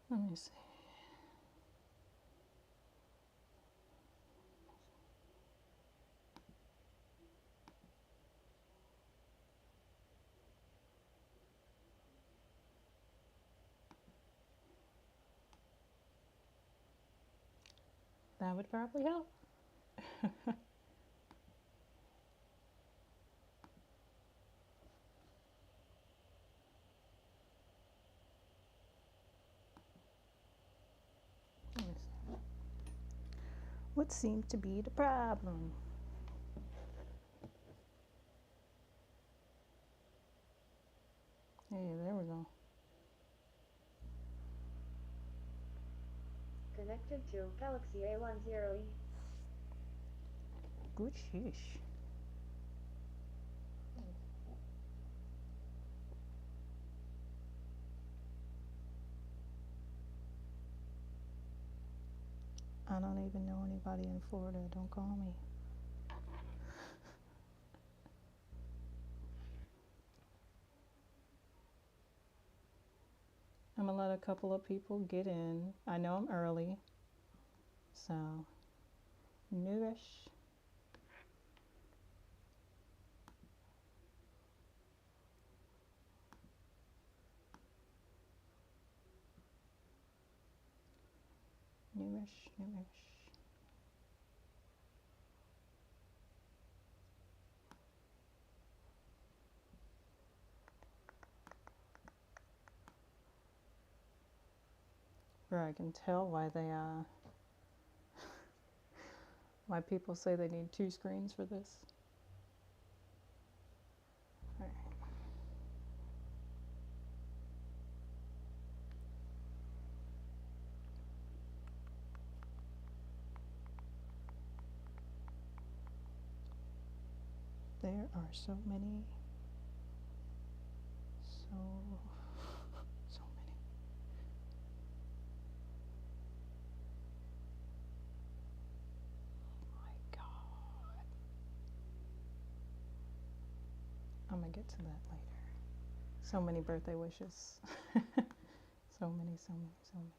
Let me see. That would probably help. What seems to be the problem? Hey, there we go. Connected to Galaxy A10e. Good sheesh. I don't even know anybody in Florida. Don't call me. I'm gonna let a couple of people get in. I know I'm early, so newish. Newish, newish. Where I can tell why why people say they need 2 screens for this. All right. There are so many, so many. Oh my God. I'm gonna get to that later. So many birthday wishes. So many, so many, so many.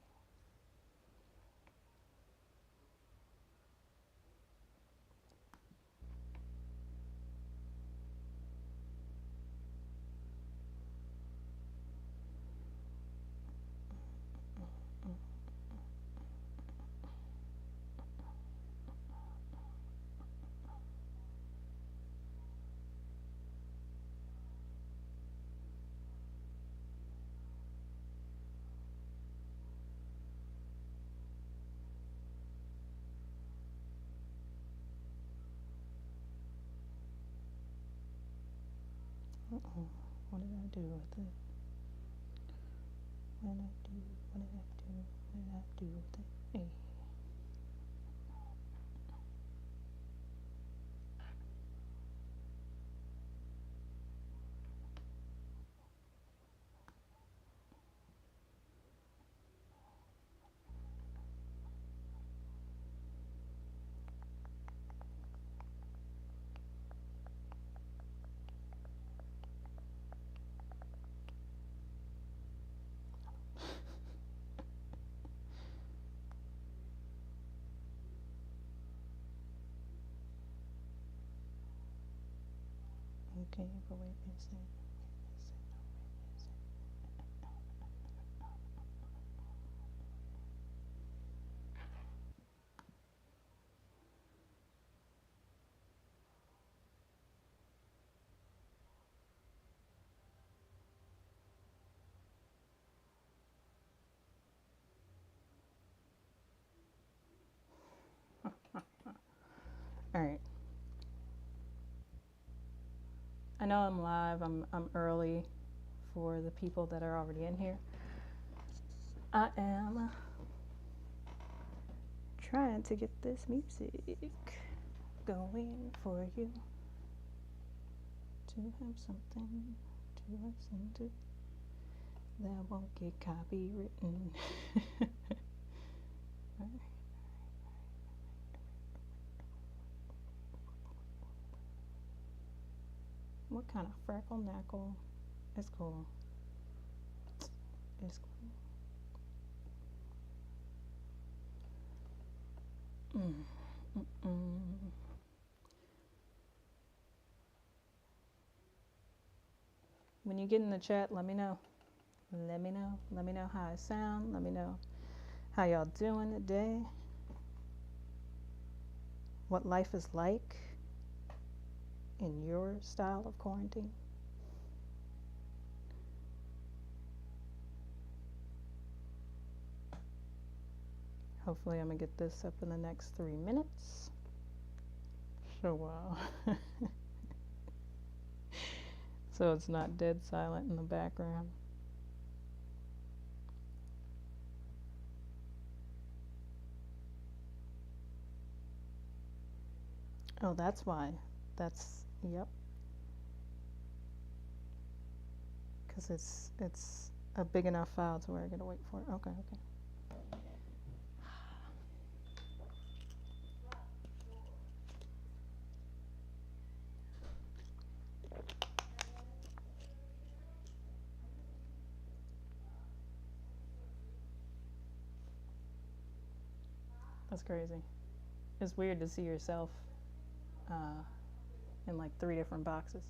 Uh-oh. What did I do with it? What did I do? What did I do? What did I do with it? Hey. Okay, but wait a second. All right. I know I'm live. I'm early for the people that are already in here. I am trying to get this music going for you to have something to listen to that won't get copywritten. What kind of freckle knackle? It's cool. It's cool. When you get in the chat, let me know. Let me know. Let me know how I sound. Let me know how y'all doing today. What life is like in your style of quarantine. Hopefully I'm gonna get this up in the next 3 minutes. So so it's not dead silent in the background. Oh, that's why. Yep. Because it's a big enough file to where I gotta wait for it. Okay. That's crazy. It's weird to see yourself in like 3 different boxes.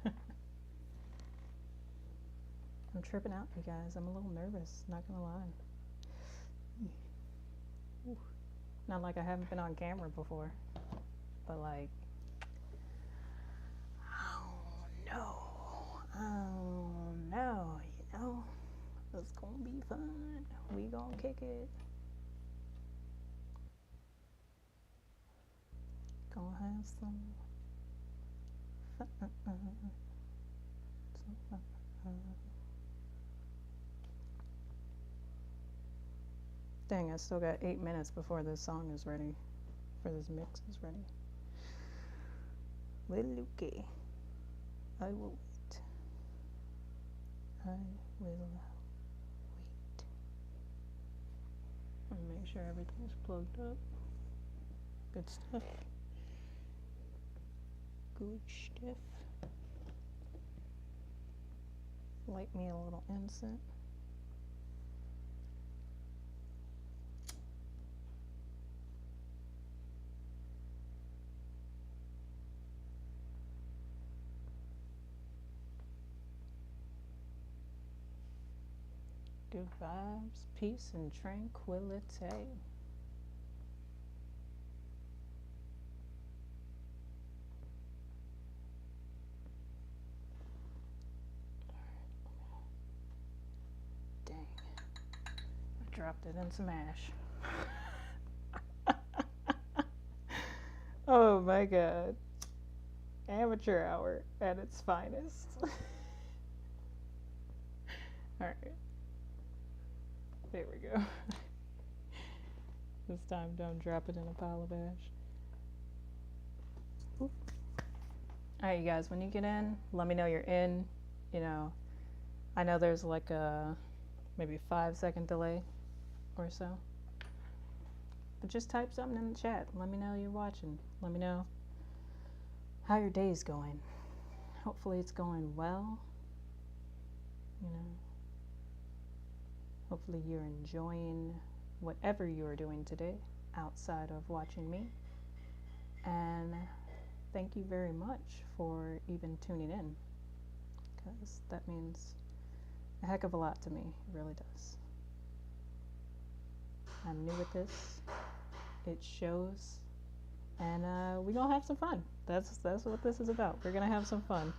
I'm tripping out, you guys. I'm a little nervous, not gonna lie. Ooh. Not like I haven't been on camera before, but like, oh no, you know, it's gonna be fun. We gonna kick it. Gonna have some fun. Dang, I still got 8 minutes before this song is ready, for this mix is ready. Well, okay. I will wait. I will wait. Let me make sure everything's plugged up. Good stuff. Good stuff. Light me a little incense. Good vibes, peace, and tranquility. Dang, I dropped it in some ash. Oh my god. Amateur hour at its finest. Alright. There we go. This time don't drop it in a pile of ash. Alright, you guys, when you get in, let me know you're in. You know, I know there's like a maybe 5-second delay or so. But just type something in the chat. Let me know you're watching. Let me know how your day's going. Hopefully it's going well. You know, hopefully you're enjoying whatever you're doing today outside of watching me. And thank you very much for even tuning in, because that means a heck of a lot to me. It really does. I'm new at this. It shows. And we're gonna have some fun. That's what this is about. We're gonna have some fun.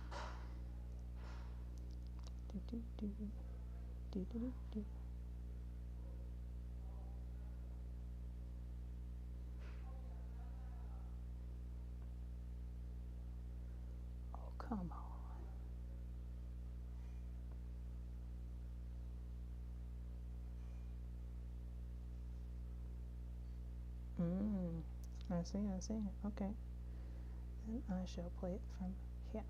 Oh, come on. I see. Okay. Then I shall play it from here.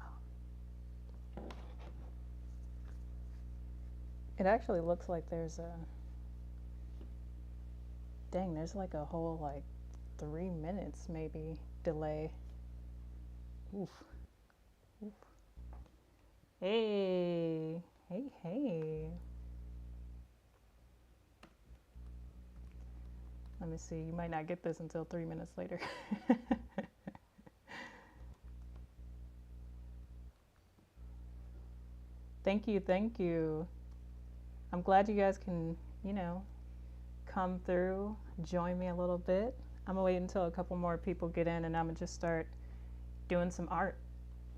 It actually looks like there's there's like a whole like 3 minutes maybe delay. Oof. Hey. Let me see. You might not get this until 3 minutes later. Thank you. Thank you. I'm glad you guys can, come through, join me a little bit. I'm going to wait until a couple more people get in and I'm going to just start doing some art.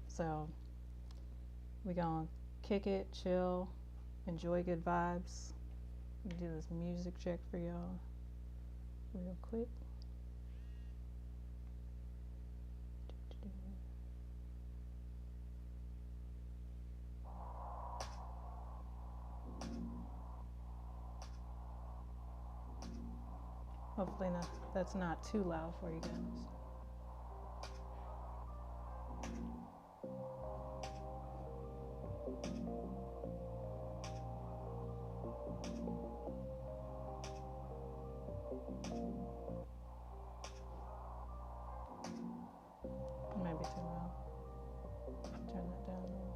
So we're going to kick it, chill, enjoy good vibes. Let me do this music check for y'all real quick. Hopefully that's not too loud for you guys. It might be too loud. Turn that down a little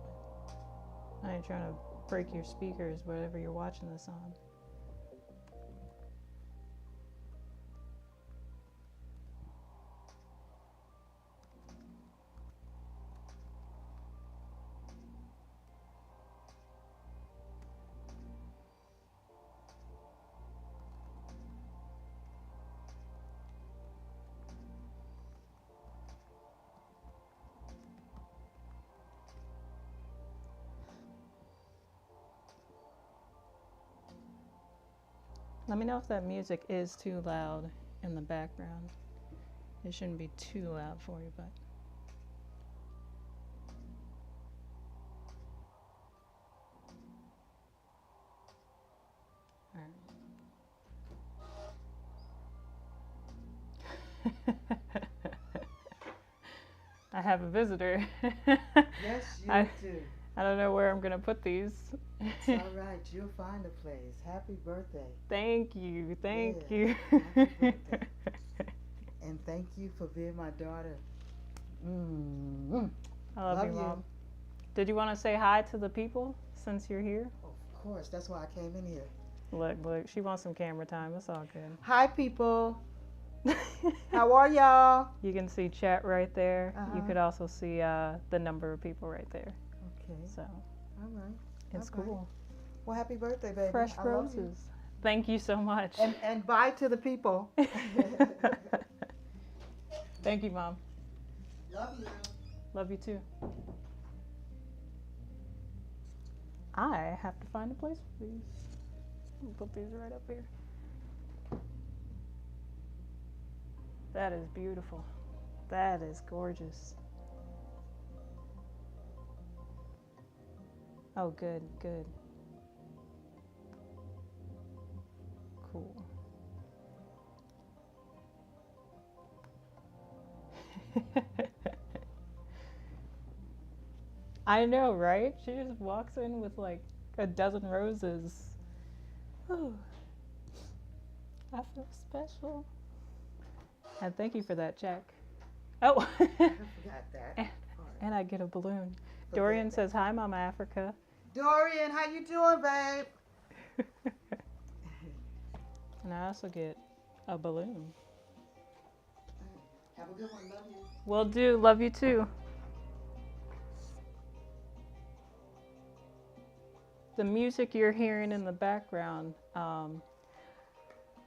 bit. I ain't trying to break your speakers, whatever you're watching this on. Let me know if that music is too loud in the background. It shouldn't be too loud for you, but. All right. I have a visitor. Yes, you do. I don't know where I'm going to put these. It's all right. You'll find a place. Happy birthday. Thank you. Thank you. Happy birthday. And thank you for being my daughter. I love you, Mom. Did you want to say hi to the people since you're here? Of course. That's why I came in here. Look. She wants some camera time. It's all good. Hi, people. How are y'all? You can see chat right there. You could also see the number of people right there. Okay. So. All right. It's cool. Well, happy birthday, baby. Fresh roses. Thank you so much. And bye to the people. Thank you, Mom. Love you. Love you too. I have to find a place for these. I'll put these right up here. That is beautiful. That is gorgeous. Oh, good. Cool. I know, right? She just walks in with like a dozen roses. Oh, I feel special. And thank you for that check. Oh, I forgot that. And I get a balloon. Dorian says, hi, Mama Africa. Dorian, how you doing, babe? And I also get a balloon. Have a good one. Love you. Will do. Love you too. The music you're hearing in the background,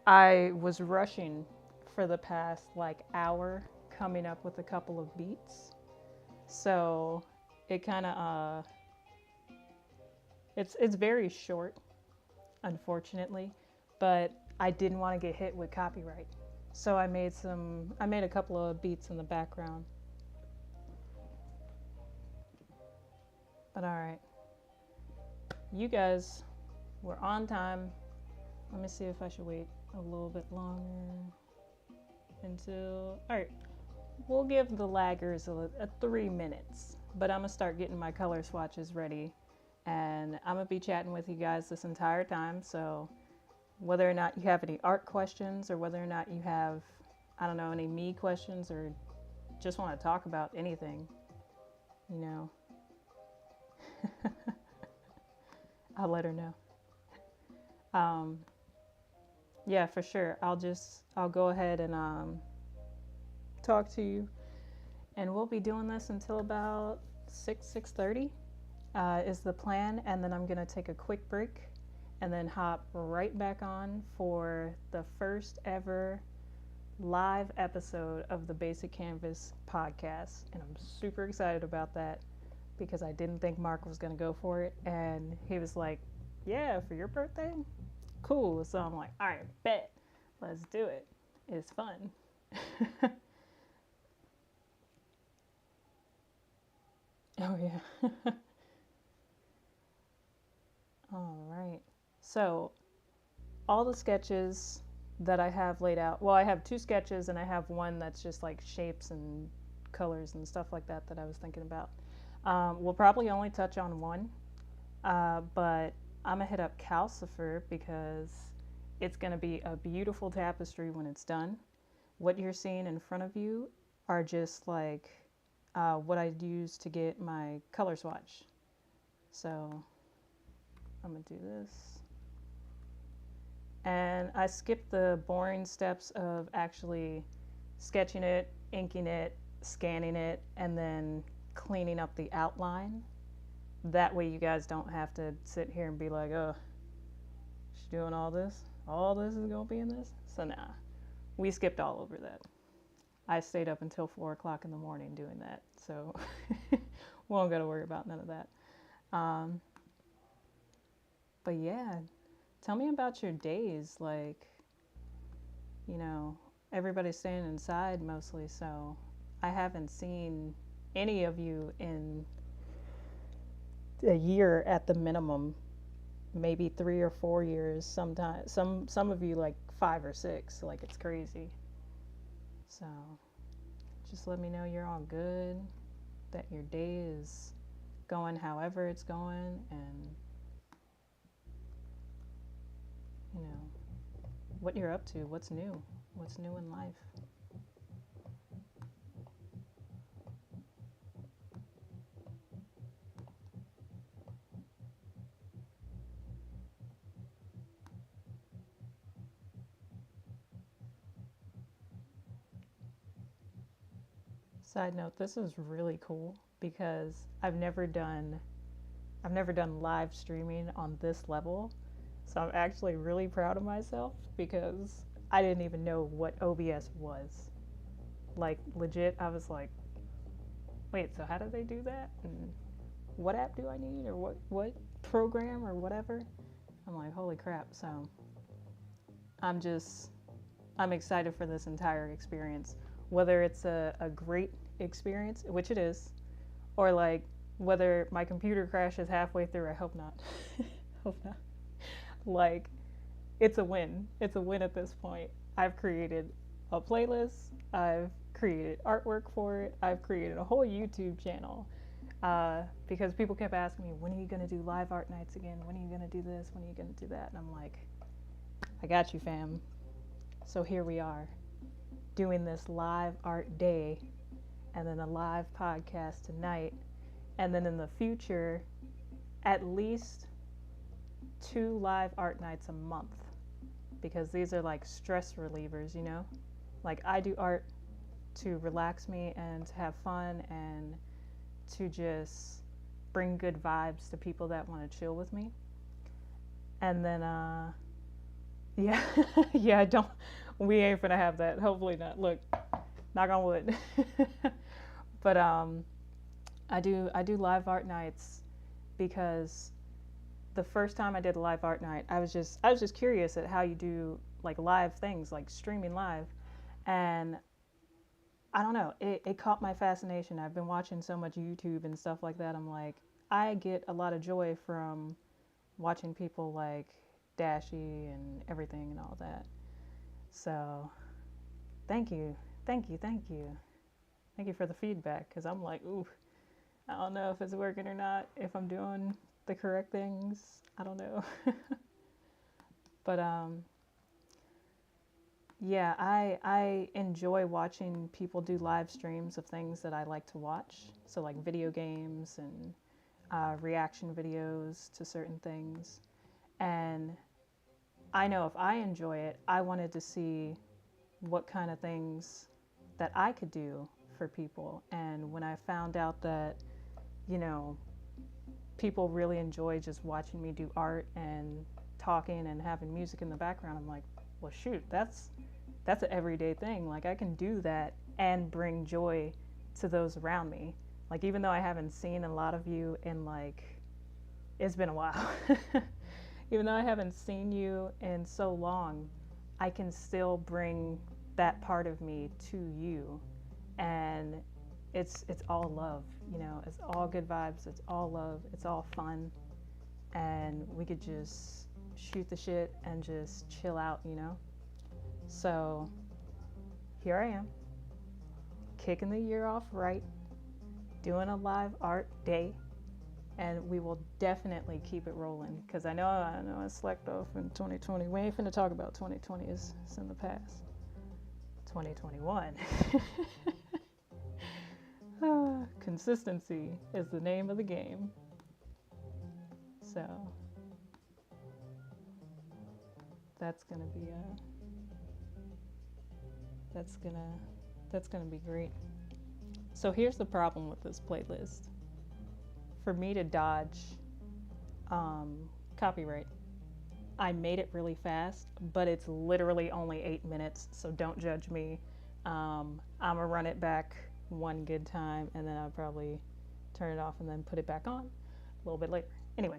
I was rushing for the past hour coming up with a couple of beats. So it kind of, it's very short, unfortunately, but I didn't want to get hit with copyright. So I made a couple of beats in the background. But all right. You guys were on time. Let me see if I should wait a little bit longer until, all right, we'll give the laggers a 3 minutes, but I'm gonna start getting my color swatches ready and I'm gonna be chatting with you guys this entire time. So whether or not you have any art questions or whether or not you have, I don't know, any me questions or just want to talk about anything, I'll let her know. Yeah, for sure. I'll go ahead and talk to you, and we'll be doing this until about 6:30 is the plan, and then I'm gonna take a quick break, and then hop right back on for the first ever live episode of the Bassic Canvas Podcast, and I'm super excited about that because I didn't think Mark was gonna go for it, and he was like, "Yeah, for your birthday, cool." So I'm like, "All right, bet, let's do it. It's fun." Oh yeah. All right. So all the sketches that I have laid out. Well, I have two sketches, and I have one that's just like shapes and colors and stuff like that that I was thinking about. We'll probably only touch on one, but I'm gonna hit up Calcifer because it's gonna be a beautiful tapestry when it's done. What you're seeing in front of you are just like what I use to get my color swatch. So I'm gonna do this. And I skipped the boring steps of actually sketching it, inking it, scanning it, and then cleaning up the outline. That way you guys don't have to sit here and be like, oh, she's doing all this? All this is gonna be in this? So nah, we skipped all over that. I stayed up until 4 o'clock in the morning doing that. So we won't gotta worry about none of that. Um, but yeah, tell me about your days. Like, you know, everybody's staying inside mostly, so I haven't seen any of you in a year at the minimum, maybe 3 or 4 years sometimes. Some of you like 5 or 6, like it's crazy. So just let me know you're all good, that your day is going however it's going, and you know what you're up to, what's new in life. Side note, this is really cool because I've never done live streaming on this level. So I'm actually really proud of myself because I didn't even know what OBS was. Like legit, I was like, wait, so how do they do that? And what app do I need, or what program or whatever? I'm like, holy crap. So I'm just I'm excited for this entire experience. Whether it's a great experience, which it is, or like whether my computer crashes halfway through, I hope not. Hope not. Like, it's a win. It's a win at this point. I've created a playlist, I've created artwork for it, I've created a whole YouTube channel. Because people kept asking me, when are you going to do live art nights again? When are you going to do this? When are you going to do that? And I'm like, I got you, fam. So here we are, doing this live art day, and then a live podcast tonight, and then in the future, at least 2 live art nights a month, because these are like stress relievers, you know? Like, I do art to relax me and to have fun and to just bring good vibes to people that want to chill with me. And then, yeah, yeah, we ain't gonna have that. Hopefully not. Look, knock on wood. But I do live art nights because the first time I did a live art night, I was just curious at how you do like live things, like streaming live, and I don't know, it caught my fascination. I've been watching so much YouTube and stuff like that. I'm like, I get a lot of joy from watching people like Dashy and everything and all that. So thank you, thank you, thank you. Thank you for the feedback, because I'm like, ooh, I don't know if it's working or not, if I'm doing the correct things. I don't know. But yeah, I enjoy watching people do live streams of things that I like to watch. So like video games and reaction videos to certain things. And I know if I enjoy it, I wanted to see what kind of things that I could do for people. And when I found out that, you know, people really enjoy just watching me do art and talking and having music in the background, I'm like, well, shoot, that's an everyday thing. Like, I can do that and bring joy to those around me. Like, even though I haven't seen a lot of you in, like, it's been a while. Even though I haven't seen you in so long, I can still bring that part of me to you. And it's all love, you know, it's all good vibes, it's all love, it's all fun. And we could just shoot the shit and just chill out, you know? So here I am, kicking the year off right, doing a live art day, and we will definitely keep it rolling, because I know I slacked off in 2020. We ain't finna talk about 2020, it's in the past. 2021. Consistency is the name of the game. So that's gonna be that's gonna be great. So here's the problem with this playlist. For me to dodge copyright, I made it really fast, but it's literally only 8 minutes, so don't judge me. I'm gonna run it back one good time, and then I'll probably turn it off and then put it back on a little bit later. Anyway,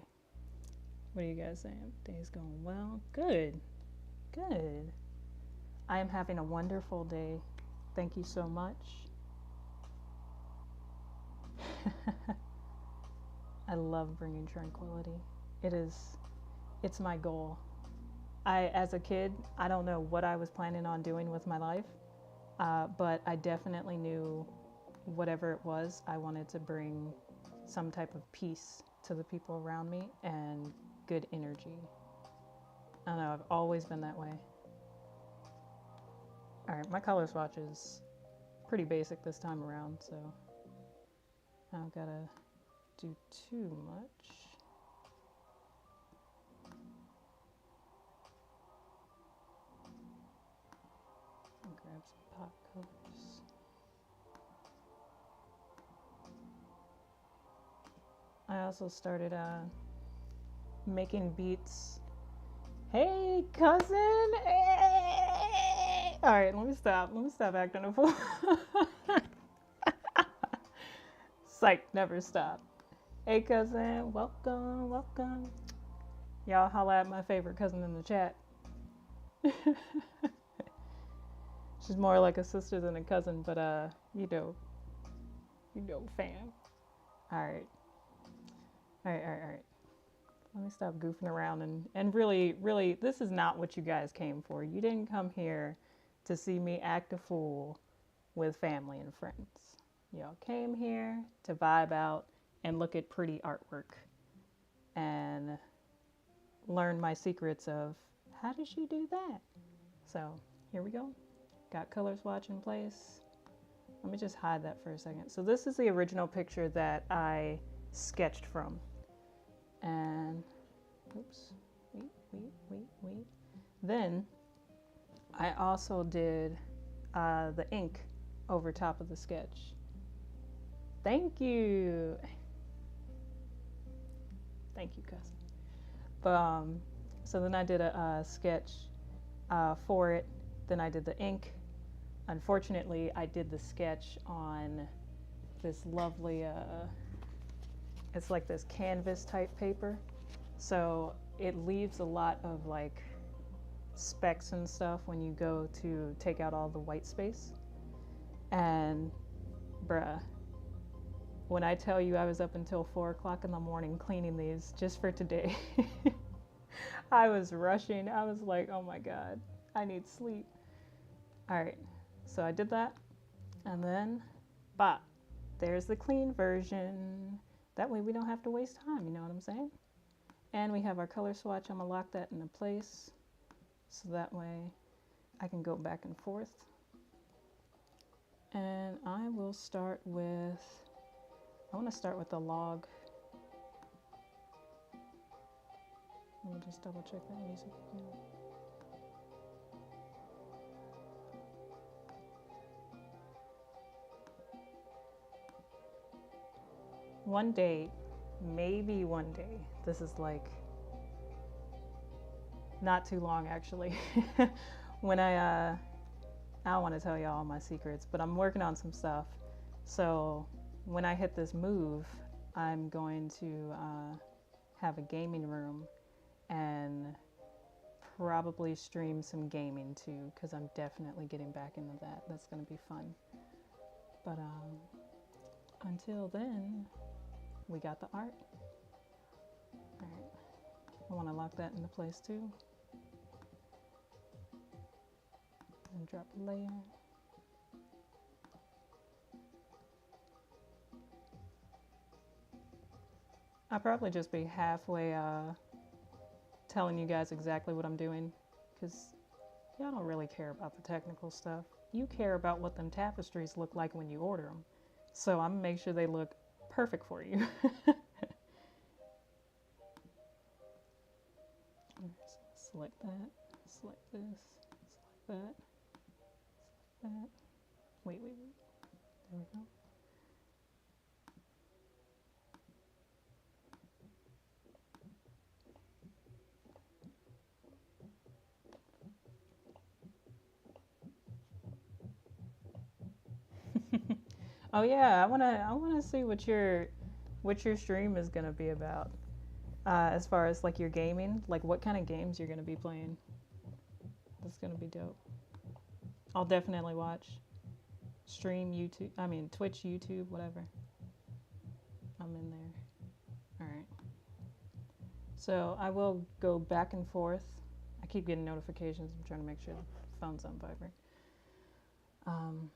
what are you guys saying? Day's going well? Good. Good. I am having a wonderful day. Thank you so much. I love bringing tranquility. It's my goal. As a kid, I don't know what I was planning on doing with my life, but I definitely knew whatever it was, I wanted to bring some type of peace to the people around me and good energy. I don't know, I've always been that way. All right, my color swatch is pretty basic this time around, so I don't gotta do too much. I'll grab some pop colors. I also started making beats. Hey, cousin! Hey! All right, let me stop acting a fool. Psych, never stop. Hey, cousin, welcome. Y'all holla at my favorite cousin in the chat. She's more like a sister than a cousin, but you know, fam. All right. Let me stop goofing around and really, this is not what you guys came for. You didn't come here to see me act a fool with family and friends. Y'all came here to vibe out and look at pretty artwork and learn my secrets of how did she do that? So here we go. Got color swatch in place. Let me just hide that for a second. So this is the original picture that I sketched from. And, oops, wait. Then I also did the ink over top of the sketch. Thank you. Thank you, cousin. But, so then I did a sketch for it. Then I did the ink. Unfortunately, I did the sketch on this lovely, it's like this canvas type paper. So it leaves a lot of like specks and stuff when you go to take out all the white space. And bruh, when I tell you I was up until 4 o'clock in the morning cleaning these just for today, I was rushing. I was like, oh my God, I need sleep. All right, so I did that. And then, there's the clean version. That way we don't have to waste time, you know what I'm saying? And we have our color swatch. I'm gonna lock that into place so that way I can go back and forth. And I will start with, I wanna start with the log. Let me just double check that music. one day, maybe one day, this is like not too long actually, when I don't want to tell y'all all my secrets, but I'm working on some stuff. So when I hit this move, I'm going to have a gaming room and probably stream some gaming too, because I'm definitely getting back into that. That's going to be fun. But until then, we got the art. All right. I want to lock that into place too. And drop a layer. I'll probably just be halfway telling you guys exactly what I'm doing, because y'all don't really care about the technical stuff. You care about what them tapestries look like when you order them. So I'm gonna make sure they look perfect for you. Select that, select this, select that, select that. Wait. There we go. Oh yeah, I wanna see what your stream is gonna be about. As far as like your gaming, like what kind of games you're gonna be playing. That's gonna be dope. I'll definitely watch. Stream YouTube, Twitch, YouTube, whatever. I'm in there. All right. So I will go back and forth. I keep getting notifications. I'm trying to make sure the phone's on vibrate. I'm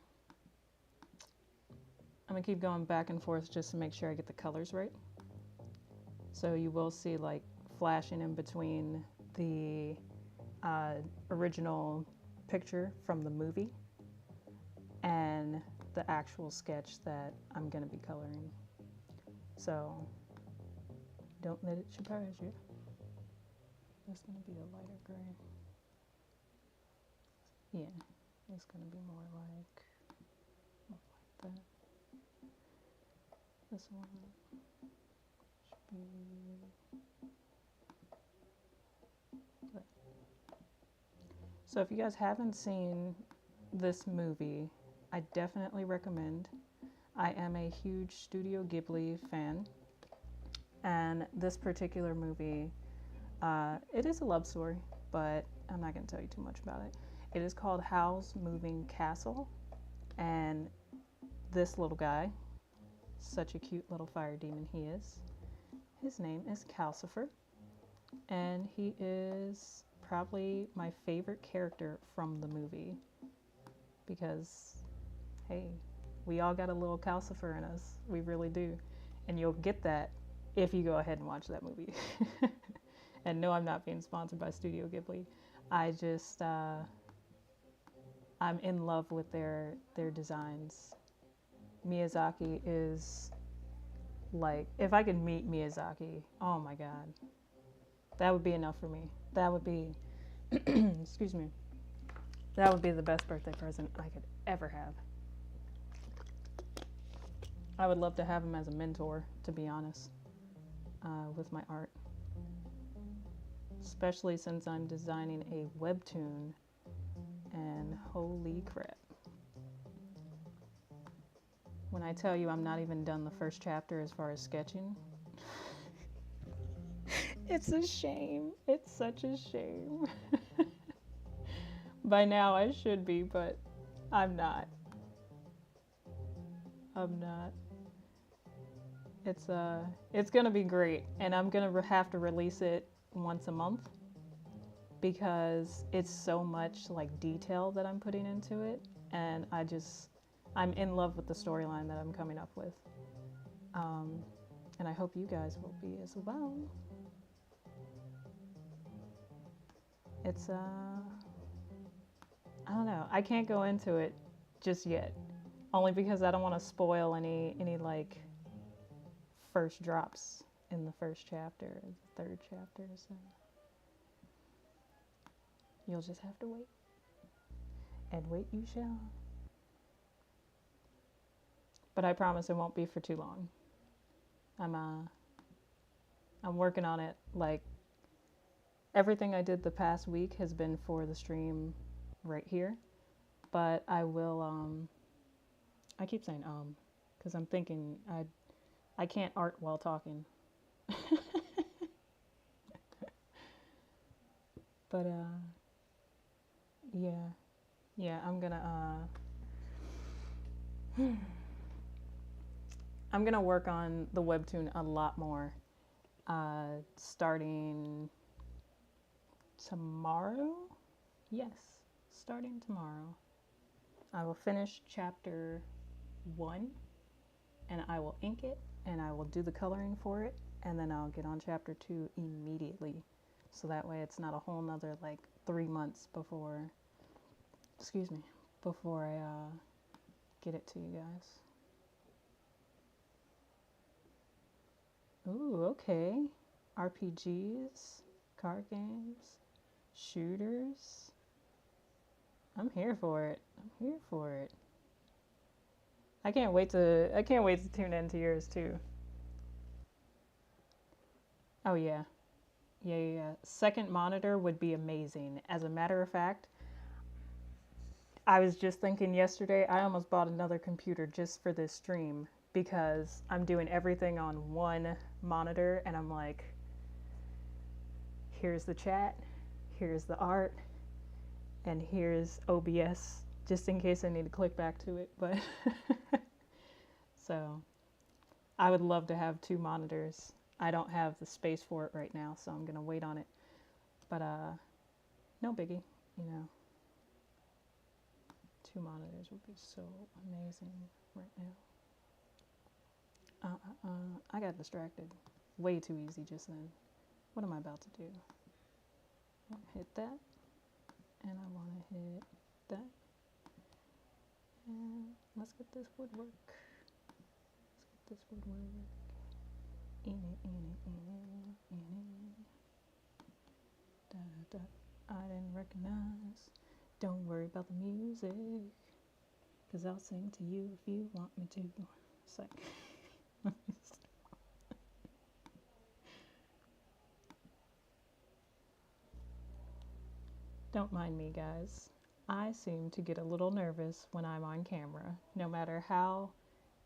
gonna keep going back and forth just to make sure I get the colors right. So you will see like flashing in between the original picture from the movie and the actual sketch that I'm gonna be coloring. So don't let it surprise you. It's gonna be a lighter gray. Yeah, it's gonna be more like that. This one should be that. So if you guys haven't seen this movie, I definitely recommend. I am a huge Studio Ghibli fan, and this particular movie, it is a love story, but I'm not going to tell you too much about it. It is called Howl's Moving Castle, and this little guy, such a cute little fire demon he is, his name is Calcifer, and he is probably my favorite character from the movie, because hey, we all got a little Calcifer in us. We really do. And you'll get that if you go ahead and watch that movie. And no, I'm not being sponsored by Studio Ghibli. I just, I'm in love with their designs. Miyazaki is like, if I could meet Miyazaki, oh my God, that would be enough for me. That would be, excuse me, that would be the best birthday present I could ever have. I would love to have him as a mentor, to be honest, with my art. Especially since I'm designing a webtoon, and holy crap. When I tell you I'm not even done the first chapter as far as sketching, it's a shame. It's such a shame. By now I should be, but I'm not. It's gonna be great, and I'm gonna have to release it once a month because it's so much like detail that I'm putting into it, and I'm in love with the storyline that I'm coming up with, and I hope you guys will be as well. It's I don't know, I can't go into it just yet, only because I don't want to spoil any like first drops in the first chapter, the third chapter, so you'll just have to wait, and wait you shall. But I promise it won't be for too long. I'm working on it. Like everything I did the past week has been for the stream right here, but I will I keep saying because I'm thinking I can't art while talking. But yeah, I'm gonna work on the webtoon a lot more starting tomorrow. Yes, starting tomorrow. I will finish chapter 1 and I will ink it and I will do the coloring for it, and then I'll get on chapter 2 immediately, so that way it's not a whole nother like 3 months before I get it to you guys. Ooh, okay. RPGs, card games, shooters. I'm here for it. I can't wait to tune into yours too. Oh yeah. Yeah. Second monitor would be amazing. As a matter of fact, I was just thinking yesterday, I almost bought another computer just for this stream because I'm doing everything on one monitor, and I'm like, here's the chat, here's the art, and here's OBS, just in case I need to click back to it. But so I would love to have 2 monitors. I don't have the space for it right now, so I'm gonna wait on it. But no biggie, 2 monitors would be so amazing right now. I got distracted way too easy just then. What am I about to do? Hit that, and I want to hit that, and let's get this woodwork. In it. Da, da, da. I didn't recognize. Don't worry about the music, 'cause I'll sing to you if you want me to. It's like, don't mind me, guys. I seem to get a little nervous when I'm on camera, no matter how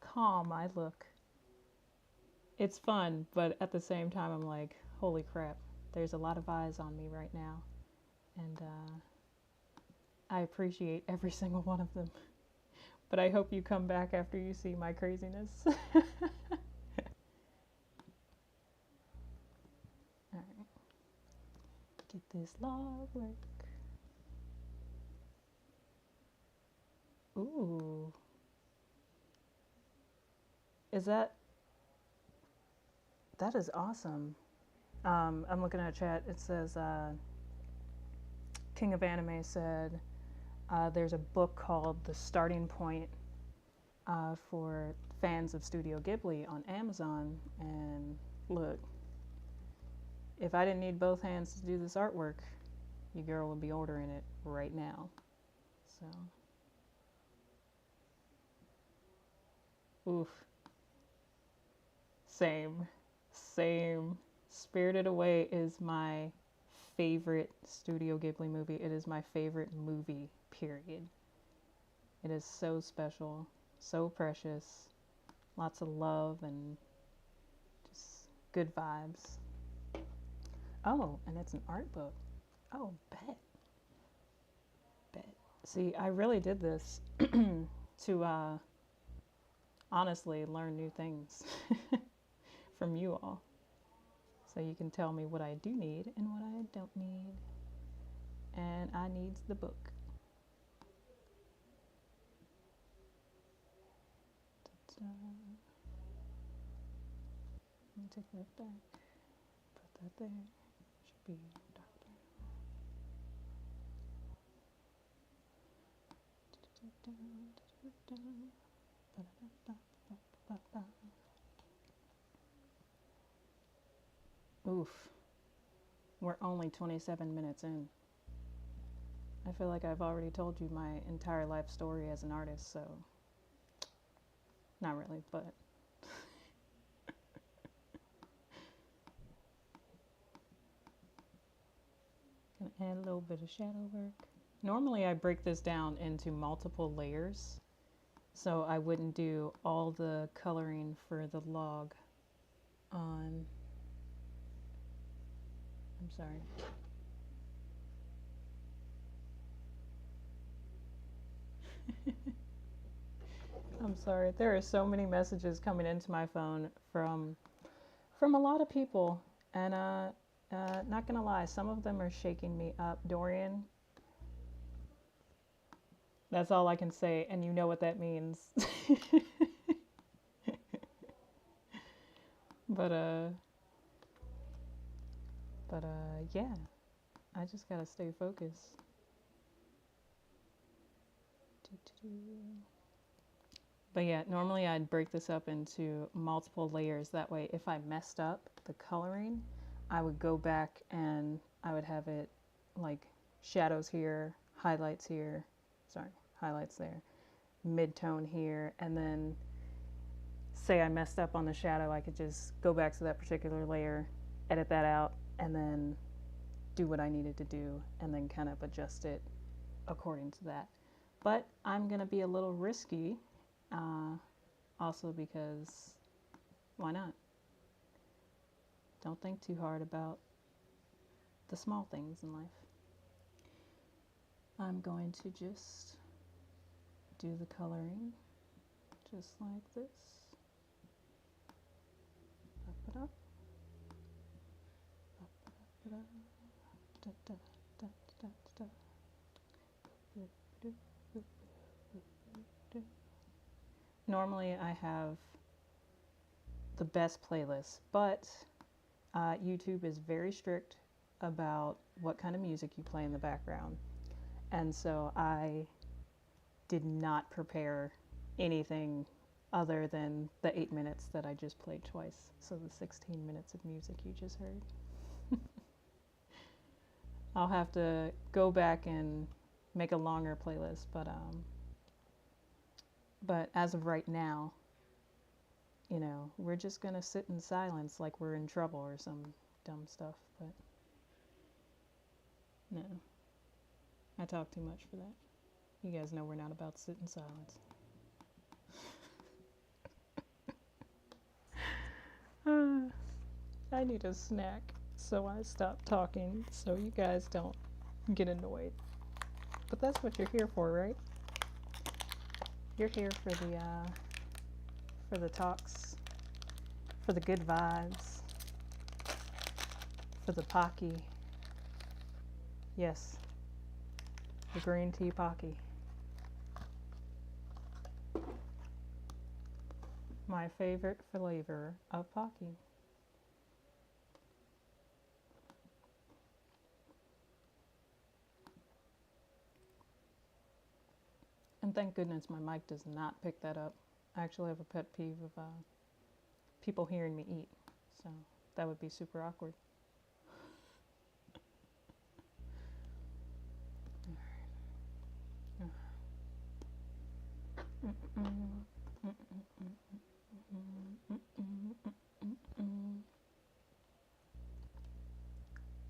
calm I look. It's fun, but at the same time, I'm like, holy crap, there's a lot of eyes on me right now. And I appreciate every single one of them. But I hope you come back after you see my craziness. Alright. Get this log work. Ooh. That is awesome. I'm looking at chat. It says, King of Anime said, there's a book called The Starting Point for fans of Studio Ghibli on Amazon. And look, if I didn't need both hands to do this artwork, your girl would be ordering it right now. So, oof. Same. Spirited Away is my favorite Studio Ghibli movie. It is my favorite movie, period. It is so special, so precious, lots of love and just good vibes. Oh, and it's an art book. Oh, bet. See, I really did this to honestly learn new things from you all. So you can tell me what I do need and what I don't need. And I needs the book. Let me take that back. Put that there. Should be darker. Oof. We're only 27 minutes in. I feel like I've already told you my entire life story as an artist, so not really, but add a little bit of shadow work. Normally I break this down into multiple layers, so I wouldn't do all the coloring for the log on, I'm sorry. I'm sorry. There are so many messages coming into my phone from a lot of people, and not gonna lie, some of them are shaking me up. Dorian, that's all I can say, and you know what that means. but yeah, I just gotta stay focused. But yeah, normally I'd break this up into multiple layers. That way, if I messed up the coloring, I would go back and I would have it like shadows here, highlights here, sorry, highlights there, mid-tone here, and then say I messed up on the shadow, I could just go back to that particular layer, edit that out, and then do what I needed to do, and then kind of adjust it according to that. But I'm gonna be a little risky, also because why not? Don't think too hard about the small things in life. I'm going to just do the coloring just like this. Up it up. Up it up. Da, da, da, da, da. Normally I have the best playlist, but YouTube is very strict about what kind of music you play in the background. And so I did not prepare anything other than the 8 minutes that I just played twice. So the 16 minutes of music you just heard. I'll have to go back and make a longer playlist, but as of right now, you know, we're just gonna sit in silence like we're in trouble or some dumb stuff, but no, I talk too much for that. You guys know we're not about to sit in silence. I need a snack, so I stop talking so you guys don't get annoyed. But that's what you're here for, right? You're here for the talks, for the good vibes, for the Pocky. Yes, the green tea Pocky. My favorite flavor of Pocky. And thank goodness my mic does not pick that up. I actually have a pet peeve of people hearing me eat, so that would be super awkward.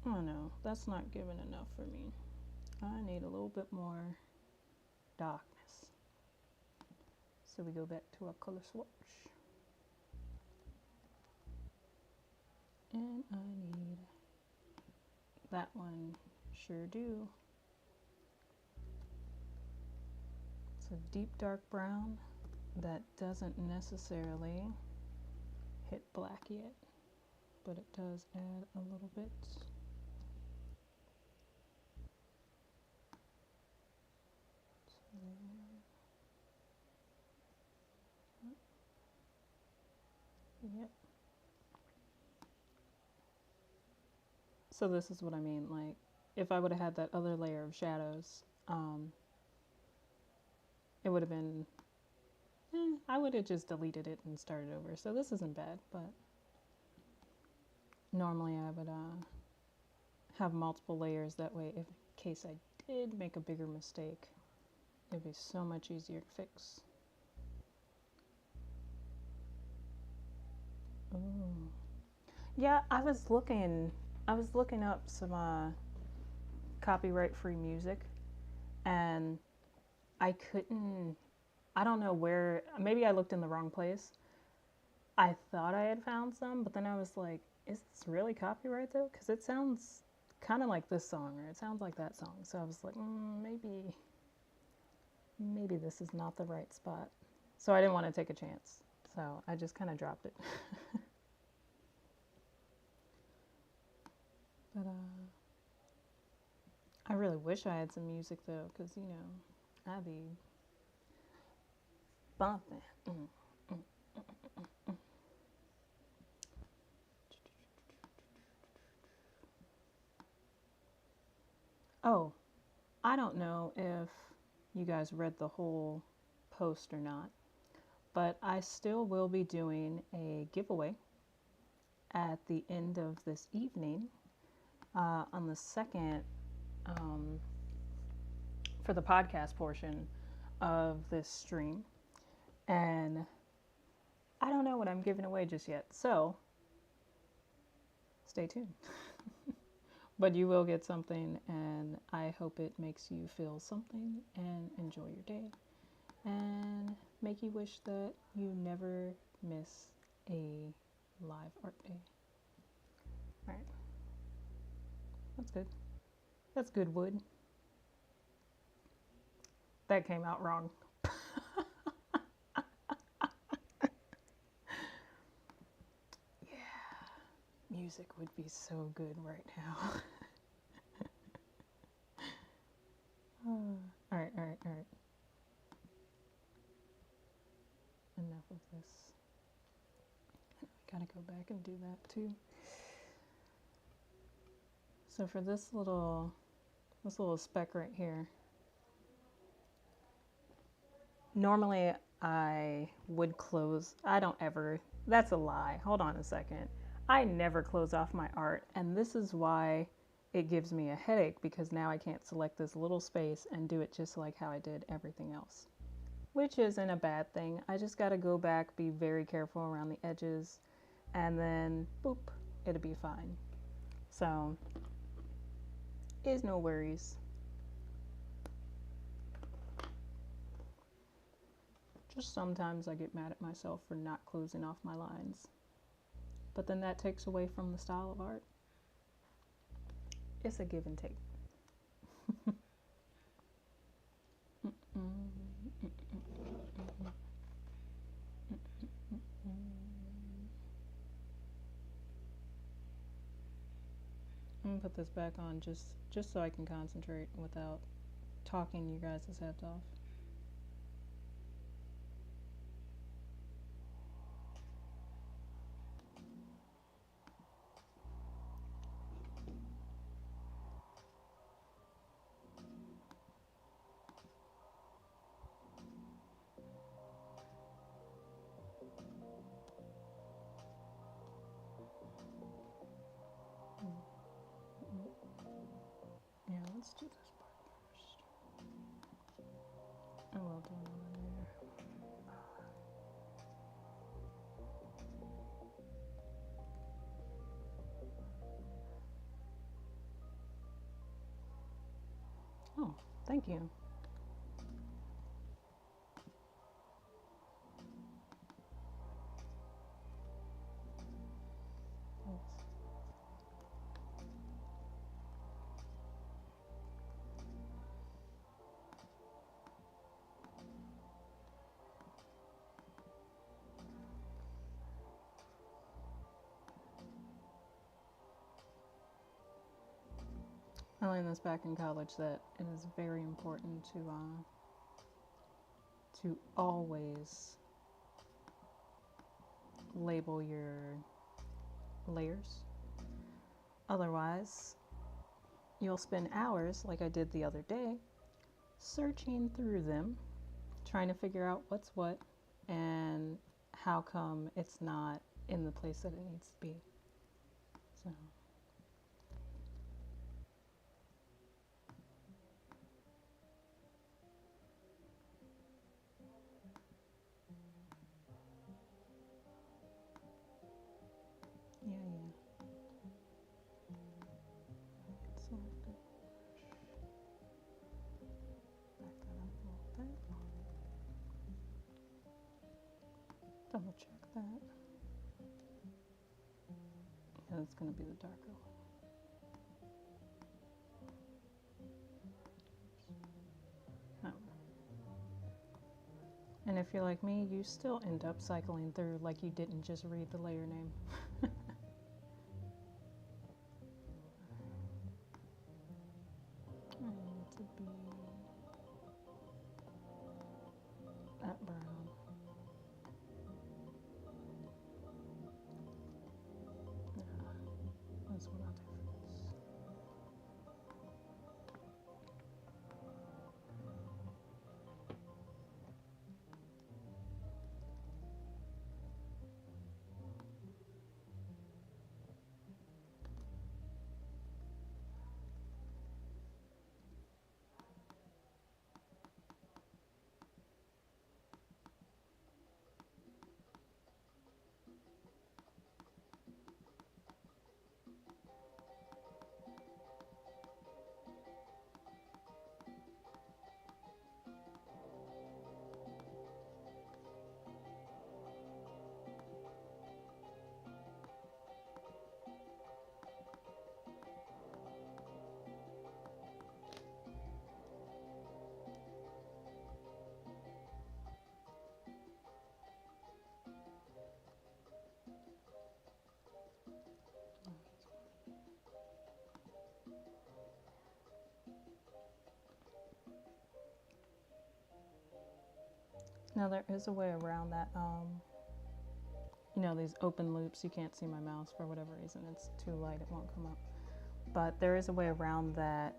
Oh no, that's not giving enough for me. I need a little bit more darkness. So we go back to our color swatch. And I need that one, sure do. It's a deep dark brown that doesn't necessarily hit black yet, but it does add a little bit. Yep. So this is what I mean, like, if I would have had that other layer of shadows, it would have been, I would have just deleted it and started over. So this isn't bad, but normally I would have multiple layers. That way, if in case I did make a bigger mistake, it'd be so much easier to fix. Yeah, I was looking up some copyright-free music, and I don't know where, maybe I looked in the wrong place. I thought I had found some, but then I was like, is this really copyright though? Because it sounds kind of like this song, or it sounds like that song. So I was like, maybe this is not the right spot. So I didn't want to take a chance. So I just kind of dropped it. But I really wish I had some music though, because I'd be bumping. Oh, I don't know if you guys read the whole post or not, but I still will be doing a giveaway at the end of this evening on the second for the podcast portion of this stream. And I don't know what I'm giving away just yet, so stay tuned. But you will get something, and I hope it makes you feel something and enjoy your day and make you wish that you never miss a live art day. All right. That's good. That's good wood. That came out wrong. Music would be so good right now. All right. Enough of this. I gotta go back and do that too. So for this little speck right here, normally I would close. I don't ever. That's a lie. Hold on a second. I never close off my art, and this is why it gives me a headache, because now I can't select this little space and do it just like how I did everything else, which isn't a bad thing. I just got to go back, be very careful around the edges, and then boop, it'll be fine. So, is no worries. Just sometimes I get mad at myself for not closing off my lines. But then that takes away from the style of art. It's a give and take. I'm gonna put this back on just so I can concentrate without talking you guys' heads off. Yeah, let's do this part first. I will do another layer. Oh, thank you. I learned this back in college, that it is very important to always label your layers. Otherwise, you'll spend hours, like I did the other day, searching through them, trying to figure out what's what and how come it's not in the place that it needs to be. So yeah. Selected. double check that. Yeah, that's going to be the darker one. No. And if you're like me, you still end up cycling through like you didn't just read the layer name. I need to be that brown. Nah, that's what I'll do for this. Now there is a way around that, you know, these open loops, you can't see my mouse for whatever reason, it's too light, it won't come up. But there is a way around that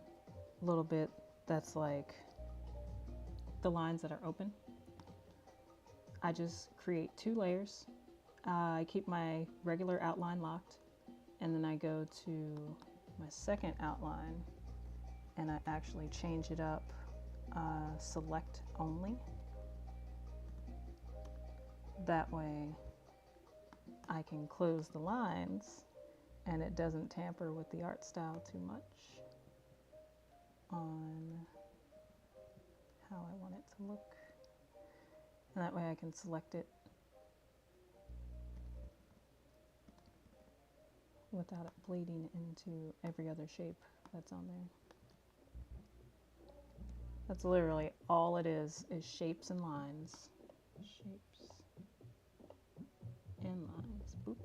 little bit that's like the lines that are open. I just create 2 layers. I keep my regular outline locked, and then I go to my second outline and I actually change it up, select only. That way I can close the lines and it doesn't tamper with the art style too much on how I want it to look. And that way I can select it without it bleeding into every other shape that's on there. That's literally all it is shapes and lines. Shapes and lines. Boop.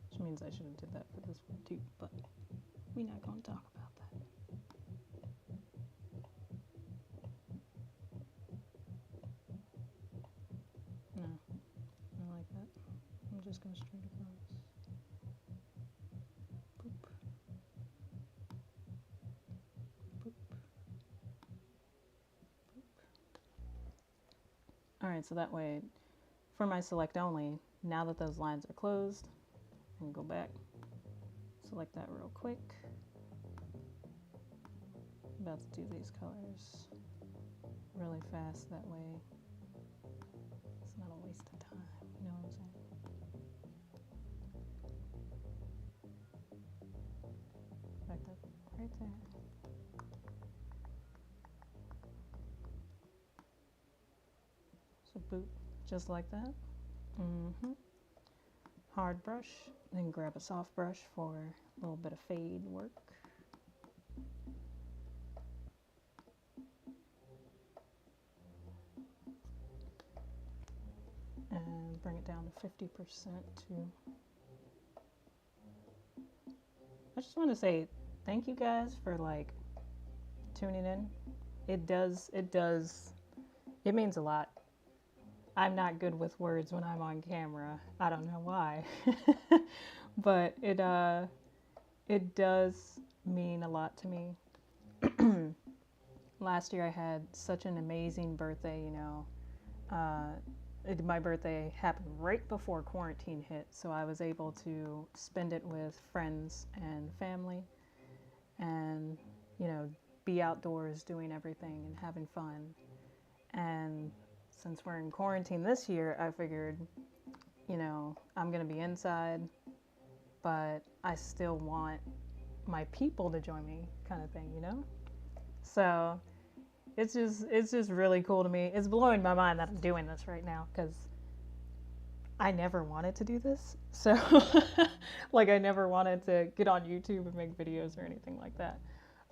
Which means I should have did that for this one too, but we're not going to talk about that. No, I like that. I'm just going straight across. Boop. Boop. Boop. All right, so that way, for my select only, now that those lines are closed, I can go back, select that real quick. I'm about to do these colors really fast, that way it's not a waste of time, you know what I'm saying? Back that right there. So boop, just like that. Hard brush, then grab a soft brush for a little bit of fade work. And bring it down to 50% too. I just want to say thank you guys for like tuning in. It means a lot. I'm not good with words when I'm on camera. I don't know why. But it does mean a lot to me. Last year I had such an amazing birthday, you know. My birthday happened right before quarantine hit, so I was able to spend it with friends and family and, you know, be outdoors doing everything and having fun. And since we're in quarantine this year, I figured, you know, I'm going to be inside, but I still want my people to join me kind of thing, you know? So it's just really cool to me. It's blowing my mind that I'm doing this right now because I never wanted to do this. So like I never wanted to get on YouTube and make videos or anything like that.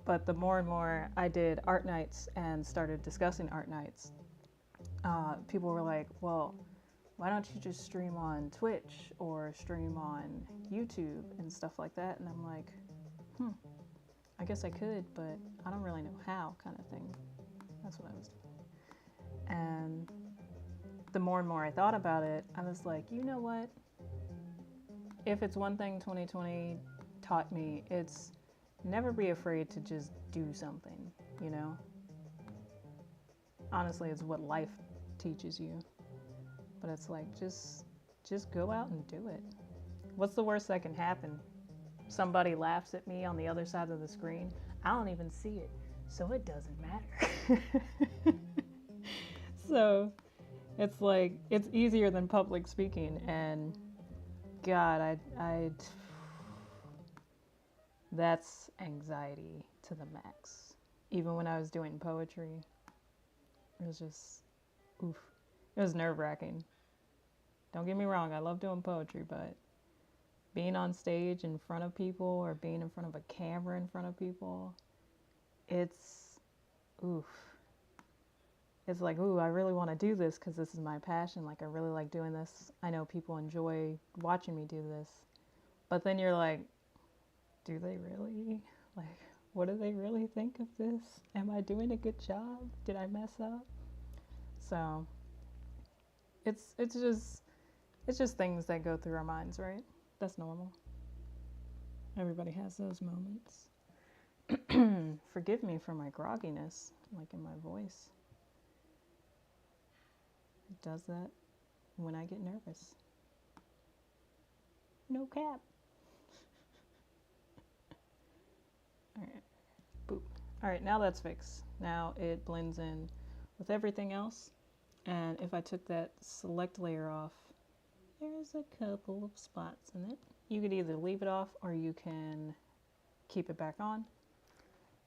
But the more and more I did art nights and started discussing art nights, people were like, well, why don't you just stream on Twitch or stream on YouTube and stuff like that? And I'm like, I guess I could, but I don't really know how, kind of thing. That's what I was doing. And the more and more I thought about it, I was like, you know what? If it's one thing 2020 taught me, it's never be afraid to just do something, you know? Honestly, it's what life teaches you. But it's like, just go out and do it. What's the worst that can happen? Somebody laughs at me on the other side of the screen. I don't even see it, so it doesn't matter. So it's like, it's easier than public speaking, and God, that's anxiety to the max. Even when I was doing poetry, it was just, oof. It was nerve-wracking. Don't get me wrong, I love doing poetry, but being on stage in front of people or being in front of a camera in front of people, it's, oof. It's like, ooh, I really want to do this because this is my passion. Like, I really like doing this. I know people enjoy watching me do this. But then you're like, do they really? Like, what do they really think of this? Am I doing a good job? Did I mess up? So it's just things that go through our minds, right? That's normal. Everybody has those moments. Forgive me for my grogginess, like in my voice. It does that when I get nervous. No cap. Alright. Boop. Alright, now that's fixed. Now it blends in with everything else. And if I took that select layer off, there's a couple of spots in it. You could either leave it off or you can keep it back on.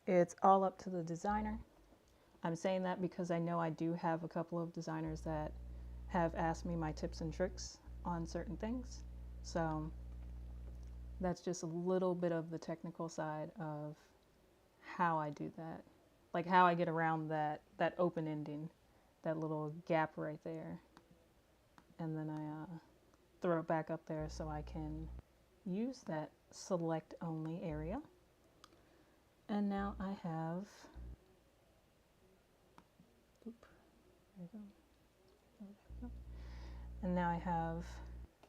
It's all up to the designer. I'm saying that because I know I do have a couple of designers that have asked me my tips and tricks on certain things. So that's just a little bit of the technical side of how I do that. Like how I get around that open ending, that little gap right there. And then I throw it back up there so I can use that select only area. And now I have, there you go. And now I have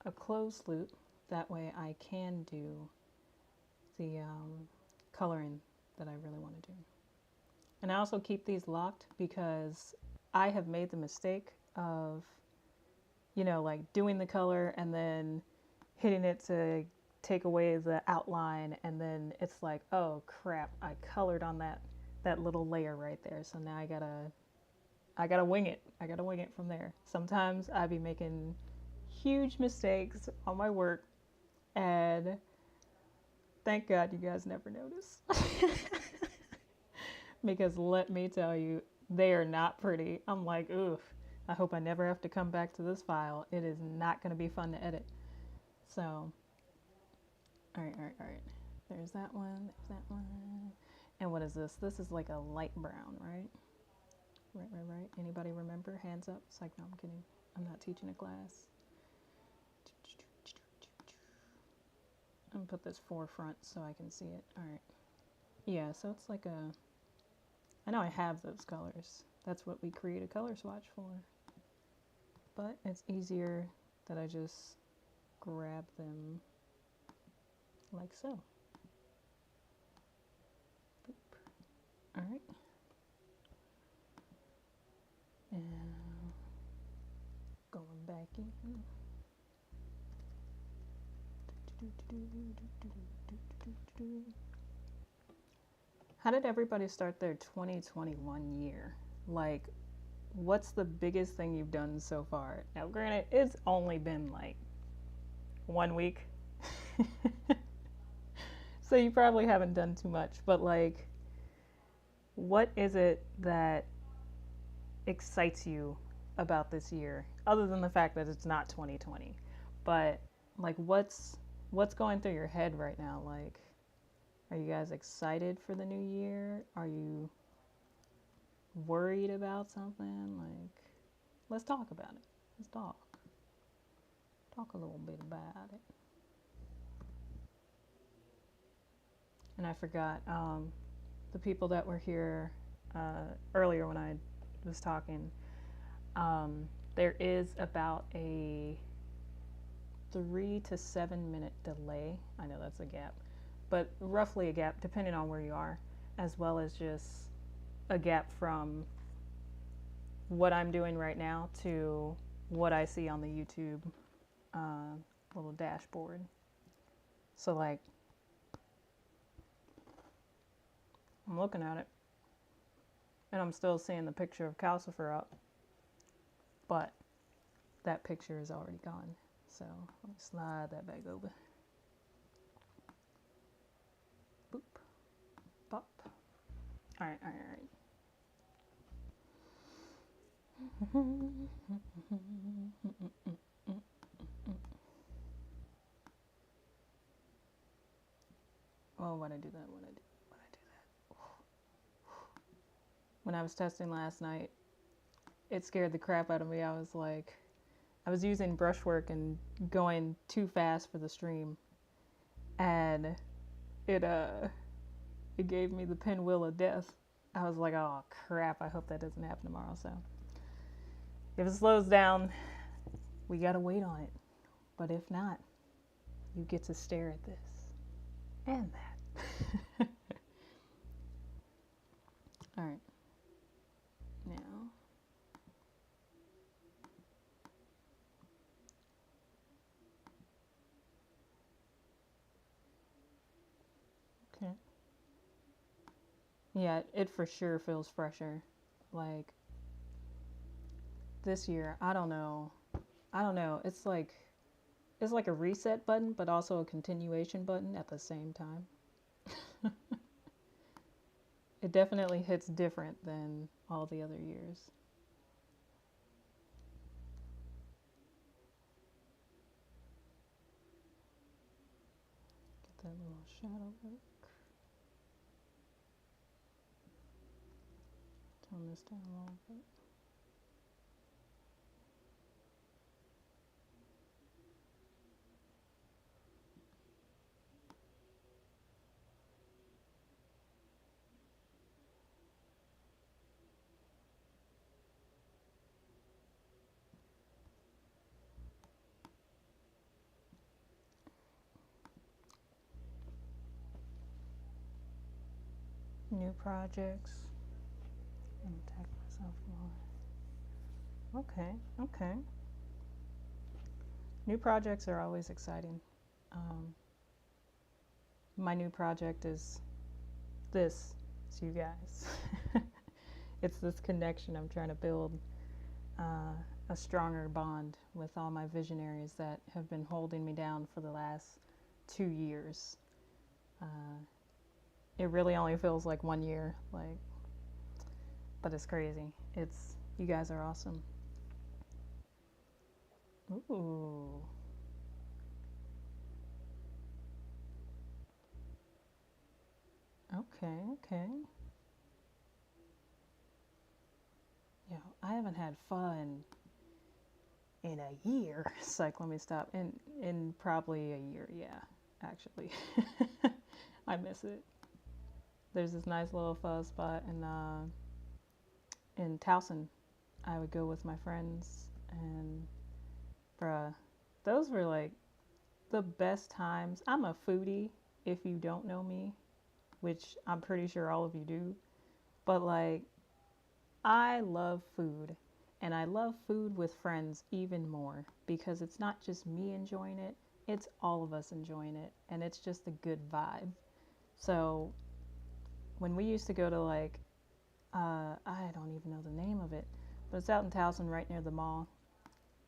a closed loop. That way I can do the coloring that I really want to do. And I also keep these locked because I have made the mistake of, you know, like doing the color and then hitting it to take away the outline, and then it's like, oh crap, I colored on that little layer right there. So now I gotta wing it. I gotta wing it from there. Sometimes I be making huge mistakes on my work, and thank God you guys never notice. Because let me tell you, they are not pretty. I'm like, oof, I hope I never have to come back to this file. It is not going to be fun to edit. So, all right. There's that one. And what is this? This is like a light brown, right? Right. Anybody remember? Hands up. It's like, no, I'm kidding. I'm not teaching a class. I'm going to put this forefront so I can see it. All right. Yeah, so it's like I know I have those colors. That's what we create a color swatch for. But it's easier that I just grab them like so. Boop. All right. And going back in. How did everybody start their 2021 year? Like, what's the biggest thing you've done so far? Now, granted, it's only been like 1 week. So you probably haven't done too much, but like, what is it that excites you about this year, other than the fact that it's not 2020. But like, what's going through your head right now? Like, are you guys excited for the new year? Are you worried about something? Like, let's talk about it. Let's talk a little bit about it. And I forgot, the people that were here earlier when I was talking, there is about a 3 to 7 minute delay. I know that's a gap, but roughly a gap depending on where you are, as well as just a gap from what I'm doing right now to what I see on the YouTube little dashboard. So like, I'm looking at it and I'm still seeing the picture of Calcifer up, but that picture is already gone. So let me slide that back over. Boop. Bop. Alright. Oh, why'd I do that? When I was testing last night, it scared the crap out of me. I was using brushwork and going too fast for the stream, and it gave me the pinwheel of death. I was like, oh crap, I hope that doesn't happen tomorrow. So if it slows down, we gotta wait on it. But if not, you get to stare at this and that. All right. Now, okay. Yeah, it for sure feels fresher. Like, this year, I don't know. It's like a reset button, but also a continuation button at the same time. It definitely hits different than all the other years. Get that little shadow work. Tone this down a little bit. New projects. I'm gonna tag myself more. Okay. New projects are always exciting. My new project is this. It's you guys. It's this connection I'm trying to build, a stronger bond with all my visionaries that have been holding me down for the last 2 years. It really only feels like 1 year, but it's crazy. You guys are awesome. Ooh. Okay. Yo, I haven't had fun in a year. It's like, let me stop. In probably a year, yeah, actually. I miss it. There's this nice little pho spot in Towson. I would go with my friends, and bruh, those were like the best times. I'm a foodie, if you don't know me, which I'm pretty sure all of you do. But like, I love food, and I love food with friends even more, because it's not just me enjoying it, it's all of us enjoying it, and it's just a good vibe. So when we used to go to like, I don't even know the name of it, but it's out in Towson right near the mall,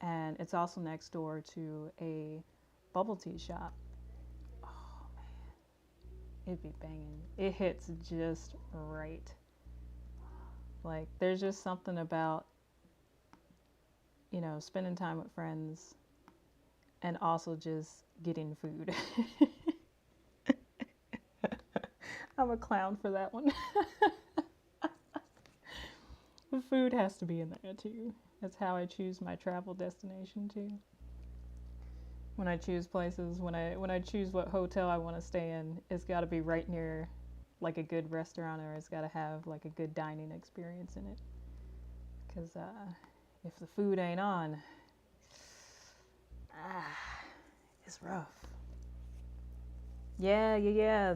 and it's also next door to a bubble tea shop. Oh man, it'd be banging. It hits just right. Like, there's just something about, you know, spending time with friends and also just getting food. I'm a clown for that one. The food has to be in there too. That's how I choose my travel destination too. When I choose places, when I choose what hotel I want to stay in, it's got to be right near like a good restaurant, or it's got to have like a good dining experience in it. Because if the food ain't on, it's rough. Yeah.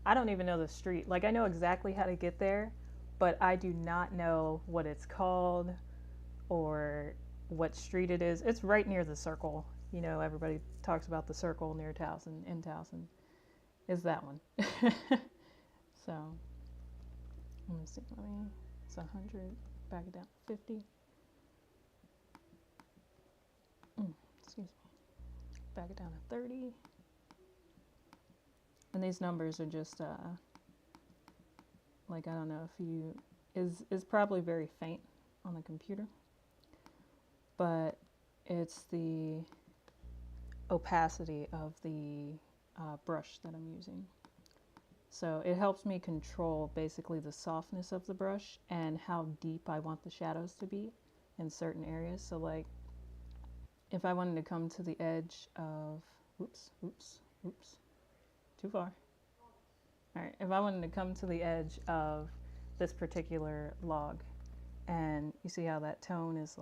I don't even know the street. Like, I know exactly how to get there, but I do not know what it's called or what street it is. It's right near the circle. You know, everybody talks about the circle near Towson, in Towson. Is that one. So, let me see. It's 100. Back it down to 50. Excuse me. Back it down to 30. And these numbers are just, like, I don't know if you, is probably very faint on the computer. But it's the opacity of the brush that I'm using. So it helps me control basically the softness of the brush and how deep I want the shadows to be in certain areas. So like if I wanted to come to the edge of, oops, too far. All right, if I wanted to come to the edge of this particular log, and you see how that tone is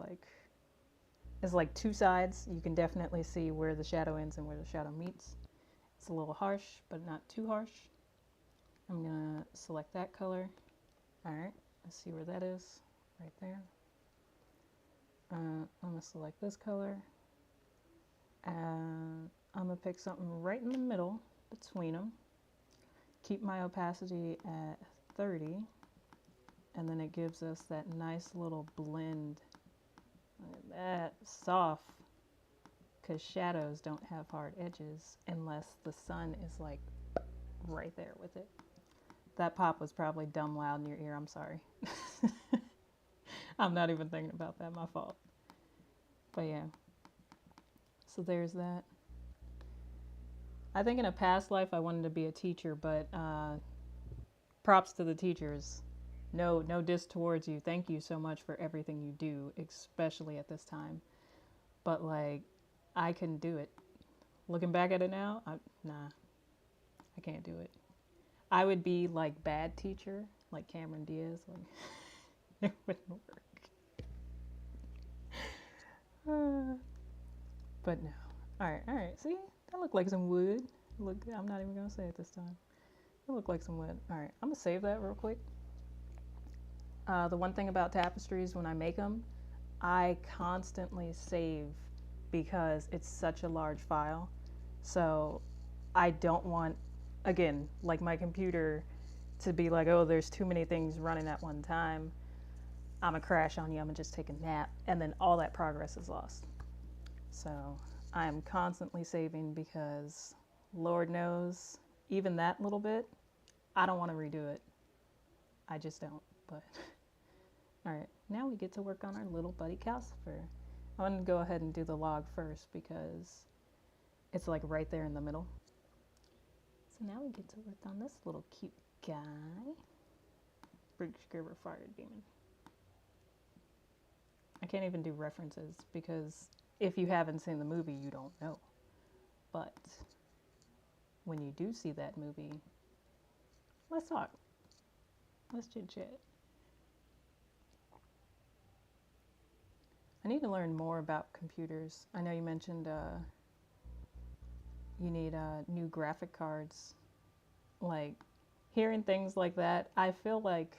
like two sides, you can definitely see where the shadow ends and where the shadow meets. It's a little harsh, but not too harsh. I'm gonna select that color. All right, let's see where that is, right there. I'm gonna select this color, and I'm gonna pick something right in the middle between them. Keep my opacity at 30, and then it gives us that nice little blend. Look at that, soft, because shadows don't have hard edges unless the sun is like right there with it. That pop was probably dumb loud in your ear, I'm sorry. I'm not even thinking about that, my fault. But yeah, so there's that. I think in a past life I wanted to be a teacher, but props to the teachers. No diss towards you. Thank you so much for everything you do, especially at this time. But like, I couldn't do it. Looking back at it now, nah, I can't do it. I would be like bad teacher, like Cameron Diaz. Like, it wouldn't work. But no. All right. See, that looked like some wood. Look, I'm not even gonna say it this time. It looked like some wood. All right, I'm gonna save that real quick. The one thing about tapestries, when I make them, I constantly save because it's such a large file. So I don't want, again, like my computer to be like, oh, there's too many things running at one time. I'm gonna crash on you. I'm gonna just take a nap, and then all that progress is lost. So I am constantly saving because Lord knows, even that little bit, I don't want to redo it. I just don't. But all right, now we get to work on our little buddy calcifer. I want to go ahead and do the log first because it's like right there in the middle. So now we get to work on this little cute guy. Brig Scriber Fire Demon. I can't even do references because if you haven't seen the movie, you don't know. But when you do see that movie, let's talk. Let's chit chat. I need to learn more about computers. I know you mentioned you need new graphic cards. Like, hearing things like that, I feel like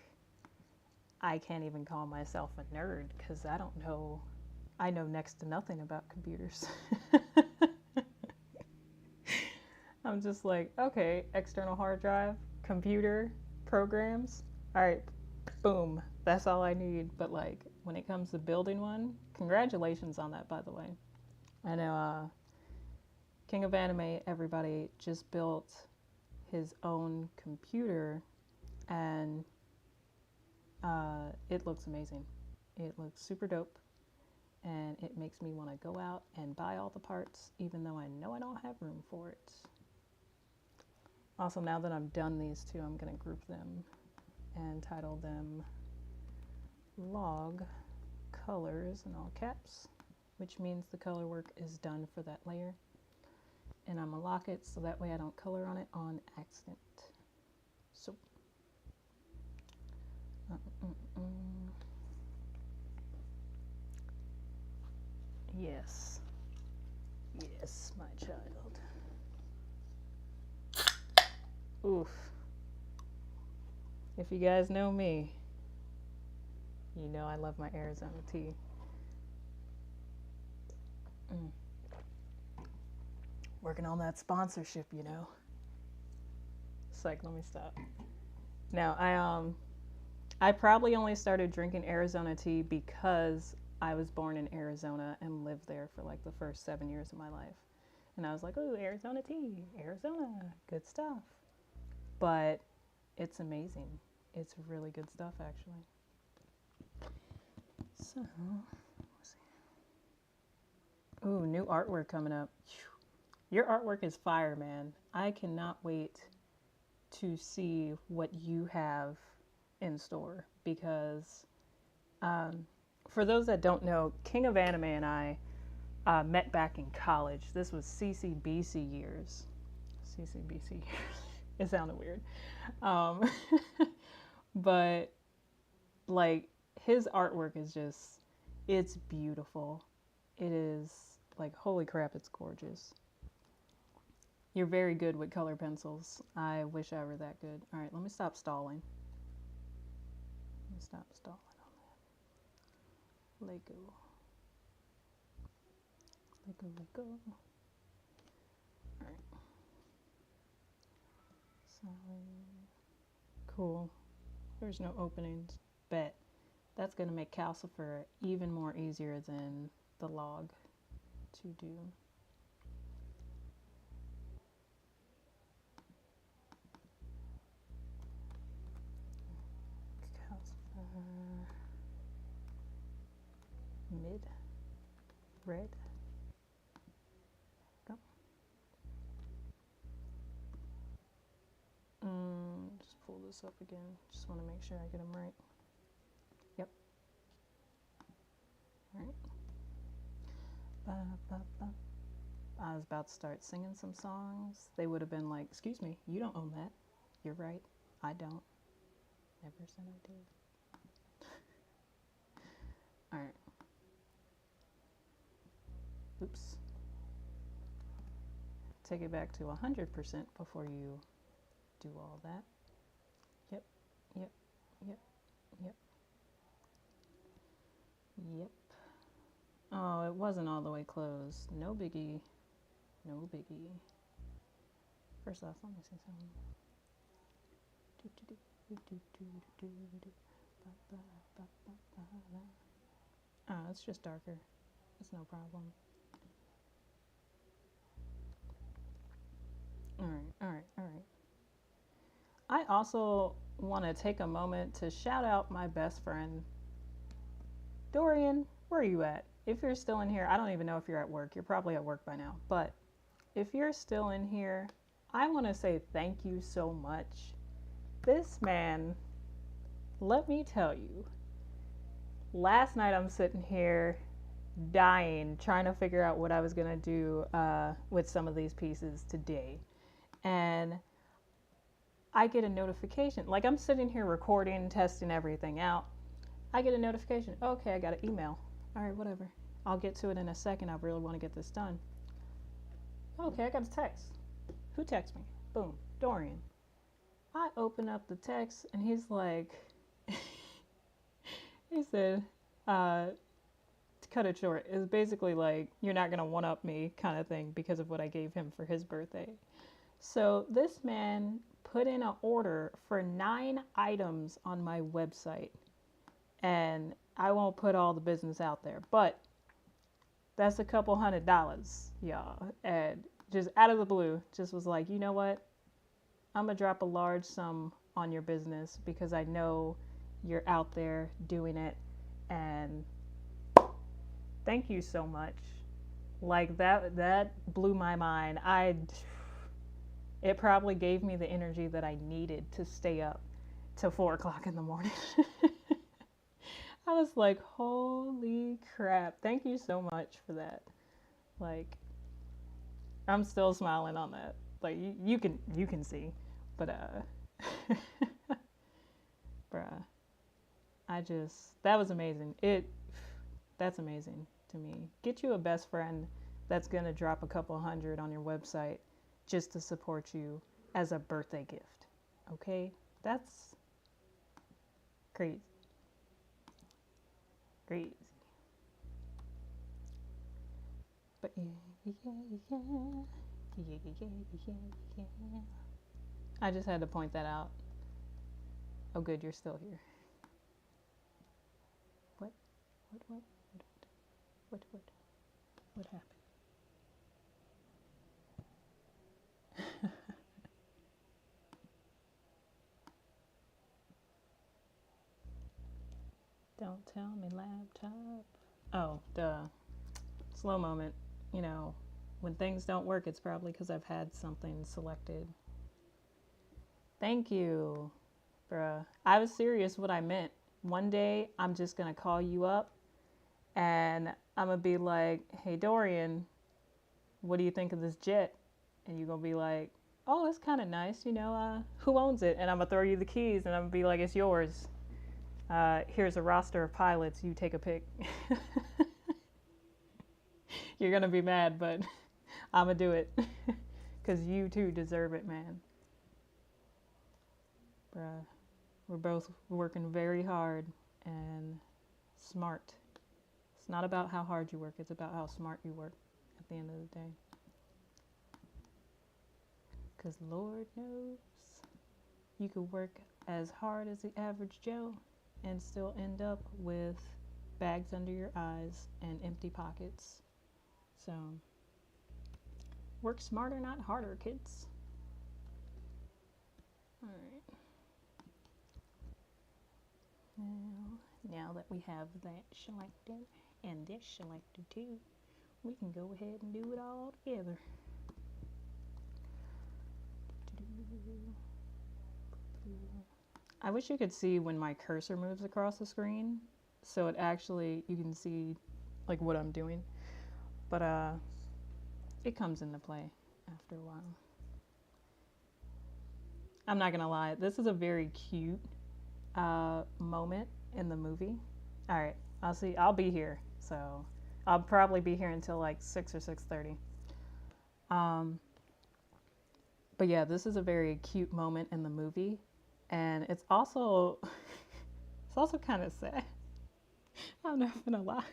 I can't even call myself a nerd because I don't know. I know next to nothing about computers. I'm just like, okay, external hard drive, computer, programs. All right, boom, that's all I need. But like, when it comes to building one, congratulations on that, by the way. I know King of Anime, everybody just built his own computer, and it looks amazing. It looks super dope, and it makes me want to go out and buy all the parts, even though I know I don't have room for it. Also, now that I'm done these two, I'm going to group them and title them log colors in all caps, which means the color work is done for that layer. And I'm going to lock it so that way I don't color on it on accident. So, yes, yes, my child. Oof. If you guys know me, you know I love my Arizona tea. Working on that sponsorship, you know. It's like, let me stop. Now, I probably only started drinking Arizona tea because I was born in Arizona and lived there for like the first 7 years of my life. And I was like, oh, Arizona tea, Arizona, good stuff. But it's amazing. It's really good stuff, actually. So, let's see. Ooh, new artwork coming up. Your artwork is fire, man. I cannot wait to see what you have in store, because for those that don't know, King of Anime and I met back in college. This was CCBC years. CCBC years. It sounded weird. But like his artwork is just, it's beautiful. It is like, holy crap, it's gorgeous. You're very good with color pencils. I wish I were that good. All right, let me stop stalling. Let me stop stalling on that. Let go. Let go, let go. All right. Solid. Cool. There's no openings. Bet. That's going to make calcifer even more easier than the log to do. Mid, red, go. Just pull this up again. Just want to make sure I get them right. Yep. All right. I was about to start singing some songs. They would have been like, excuse me, you don't own that. You're right. I don't. Never said I did. All right. Oops. Take it back to 100% before you do all that. Yep, yep, yep, yep, yep. Oh, it wasn't all the way closed. No biggie. No biggie. First off, let me see something. Oh, it's just darker. It's no problem. All right. I also want to take a moment to shout out my best friend, Dorian. Where are you at? If you're still in here, I don't even know if you're at work. You're probably at work by now. But if you're still in here, I want to say thank you so much. This man, let me tell you, last night I'm sitting here dying, trying to figure out what I was going to do with some of these pieces today. And I get a notification. Like, I'm sitting here recording, testing everything out. I get a notification. Okay, I got an email. All right, whatever. I'll get to it in a second. I really want to get this done. Okay, I got a text. Who texted me? Boom, Dorian. I open up the text and he's like, he said, to cut it short, it's basically like, you're not going to one-up me kind of thing because of what I gave him for his birthday. So this man put in an order for 9 items on my website. And I won't put all the business out there, but that's a couple $100, y'all. And just out of the blue, just was like, you know what? I'm going to drop a large sum on your business because I know you're out there doing it, and thank you so much. Like that blew my mind. It probably gave me the energy that I needed to stay up till 4 o'clock in the morning. I was like, holy crap. Thank you so much for that. Like, I'm still smiling on that. Like, you can see, but bruh, that was amazing. That's amazing to me. Get you a best friend that's gonna drop a couple hundred on your website just to support you as a birthday gift. Okay? That's crazy. Crazy. But yeah. I just had to point that out. Oh good, you're still here. What happened? Don't tell me laptop. Oh, duh. Slow moment. You know, when things don't work, it's probably because I've had something selected. Thank you, bruh. I was serious what I meant. One day, I'm just going to call you up and I'm going to be like, hey, Dorian, what do you think of this jet? And you're going to be like, oh, it's kind of nice. Who owns it? And I'm going to throw you the keys and I'm going to be like, it's yours. Here's a roster of pilots. You take a pick. You're going to be mad, but I'm going to do it. Because you too deserve it, man. Bruh, we're both working very hard and smart. It's not about how hard you work. It's about how smart you work at the end of the day. Because Lord knows you could work as hard as the average Joe and still end up with bags under your eyes and empty pockets. So, work smarter, not harder, kids. All right. Now that we have that selected and this selected too, we can go ahead and do it all together. I wish you could see when my cursor moves across the screen, so you can see like what I'm doing. But it comes into play after a while. I'm not gonna lie, this is a very cute moment in the movie. All right, I'll be here, so I'll probably be here until like 6 or 6:30. But yeah, this is a very cute moment in the movie, and it's also kind of sad. I'm not gonna lie.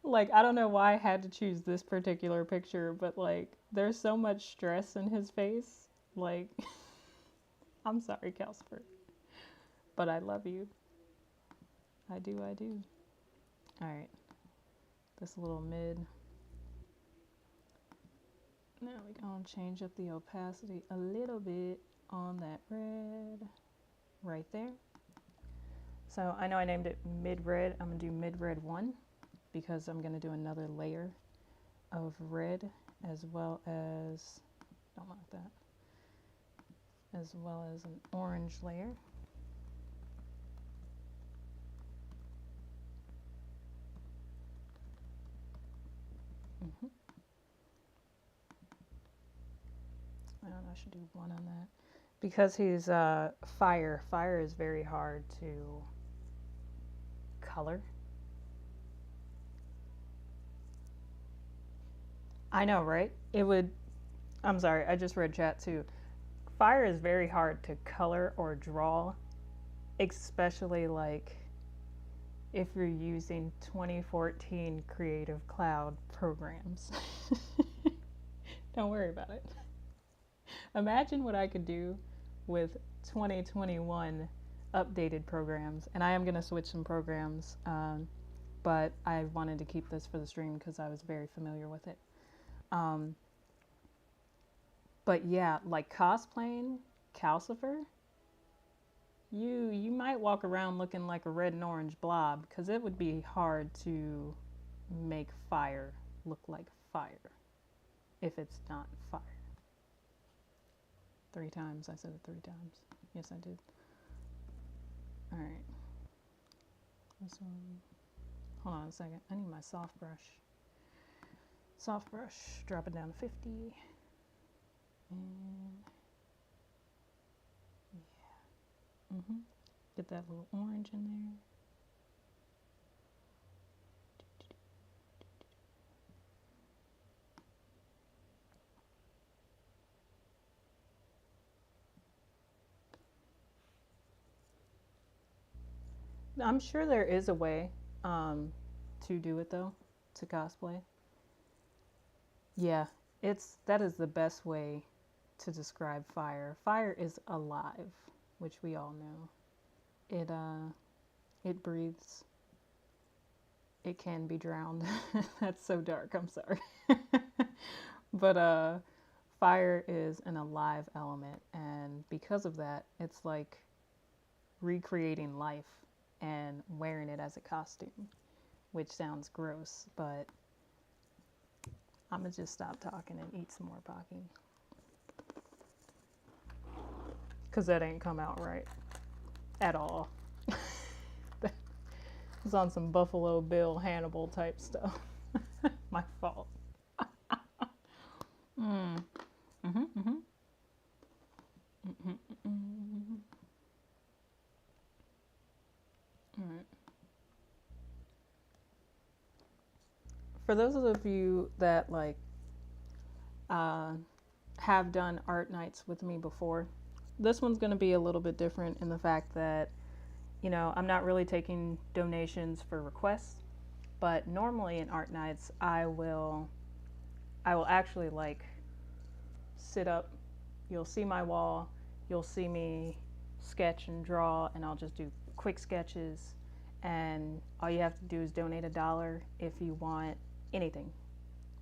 Like, I don't know why I had to choose this particular picture, but like, there's so much stress in his face. Like, I'm sorry, Calcifer, but I love you. I do. All right, this little mid. Now we're gonna change up the opacity a little bit on that red right there. So I know I named it mid red. I'm gonna do mid red 1 because I'm gonna do another layer of red as well as, don't mark that, as well as an orange layer. I should do 1 on that. Because he's fire. Fire is very hard to color. I know, right? I'm sorry, I just read chat too. Fire is very hard to color or draw, especially like if you're using 2014 Creative Cloud programs. Don't worry about it. Imagine what I could do with 2021 updated programs. And I am going to switch some programs, but I wanted to keep this for the stream because I was very familiar with it. But yeah, like cosplaying Calcifer, you might walk around looking like a red and orange blob, because it would be hard to make fire look like fire if it's not fire. 3 times. I said it 3 times. Yes, I did. All right. This one. Hold on a second. I need my soft brush. Soft brush. Drop it down to 50. And yeah. Get that little orange in there. I'm sure there is a way to do it though, to cosplay. Yeah, that is the best way to describe fire. Fire is alive, which we all know. It breathes. It can be drowned. That's so dark. I'm sorry. But fire is an alive element, and because of that, it's like recreating life and wearing it as a costume, which sounds gross, but I'm gonna just stop talking and eat some more Pocky, because that ain't come out right at all. It's on some Buffalo Bill Hannibal type stuff. My fault. All right. For those of you that have done art nights with me before, this one's going to be a little bit different in the fact that, I'm not really taking donations for requests, but normally in art nights, I will actually sit up. You'll see my wall. You'll see me sketch and draw, and I'll just do quick sketches. And all you have to do is donate $1 if you want anything.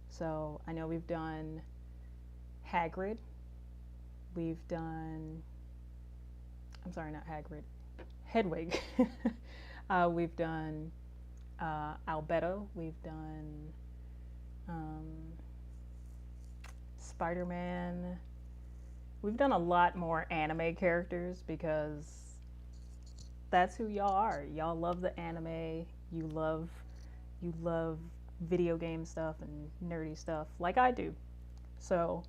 So I know we've done Hagrid. We've done, I'm sorry, not Hagrid, Hedwig. We've done Albedo. We've done Spider-Man. We've done a lot more anime characters because that's who y'all are. Y'all love the anime. You love video game stuff and nerdy stuff like I do. So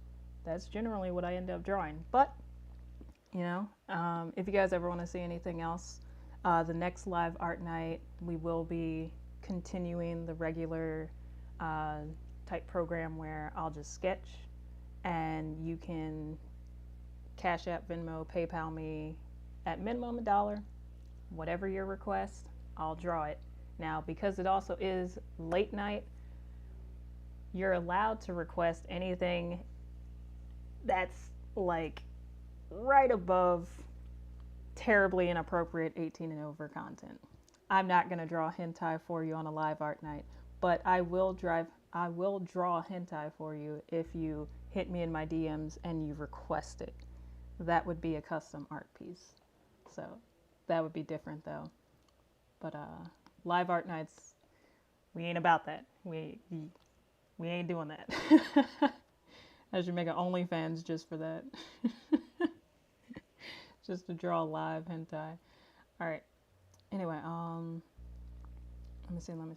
that's generally what I end up drawing. But if you guys ever want to see anything else, the next live art night, we will be continuing the regular type program where I'll just sketch, and you can Cashapp, Venmo, PayPal me at minimum $1. Whatever your request, I'll draw it. Now, because it also is late night, you're allowed to request anything that's right above terribly inappropriate 18 and over content. I'm not going to draw hentai for you on a live art night, but I will draw hentai for you if you hit me in my DMs and you request it. That would be a custom art piece. So that would be different though. But live art nights, we ain't about that. We ain't doing that. I should make an OnlyFans just for that. Just to draw live hentai. Alright. Anyway, let me see. What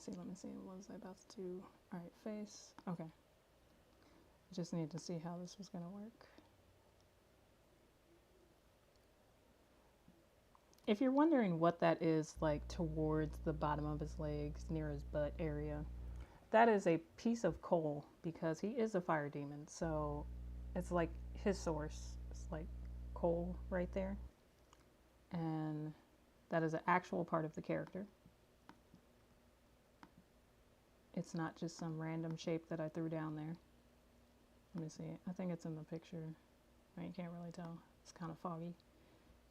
was I about to do? Alright, face. Okay. Just need to see how this was gonna work. If you're wondering what that is towards the bottom of his legs, near his butt area, that is a piece of coal, because he is a fire demon. So it's like his source. It's like coal right there. And that is an actual part of the character. It's not just some random shape that I threw down there. Let me see. I think it's in the picture. You can't really tell. It's kind of foggy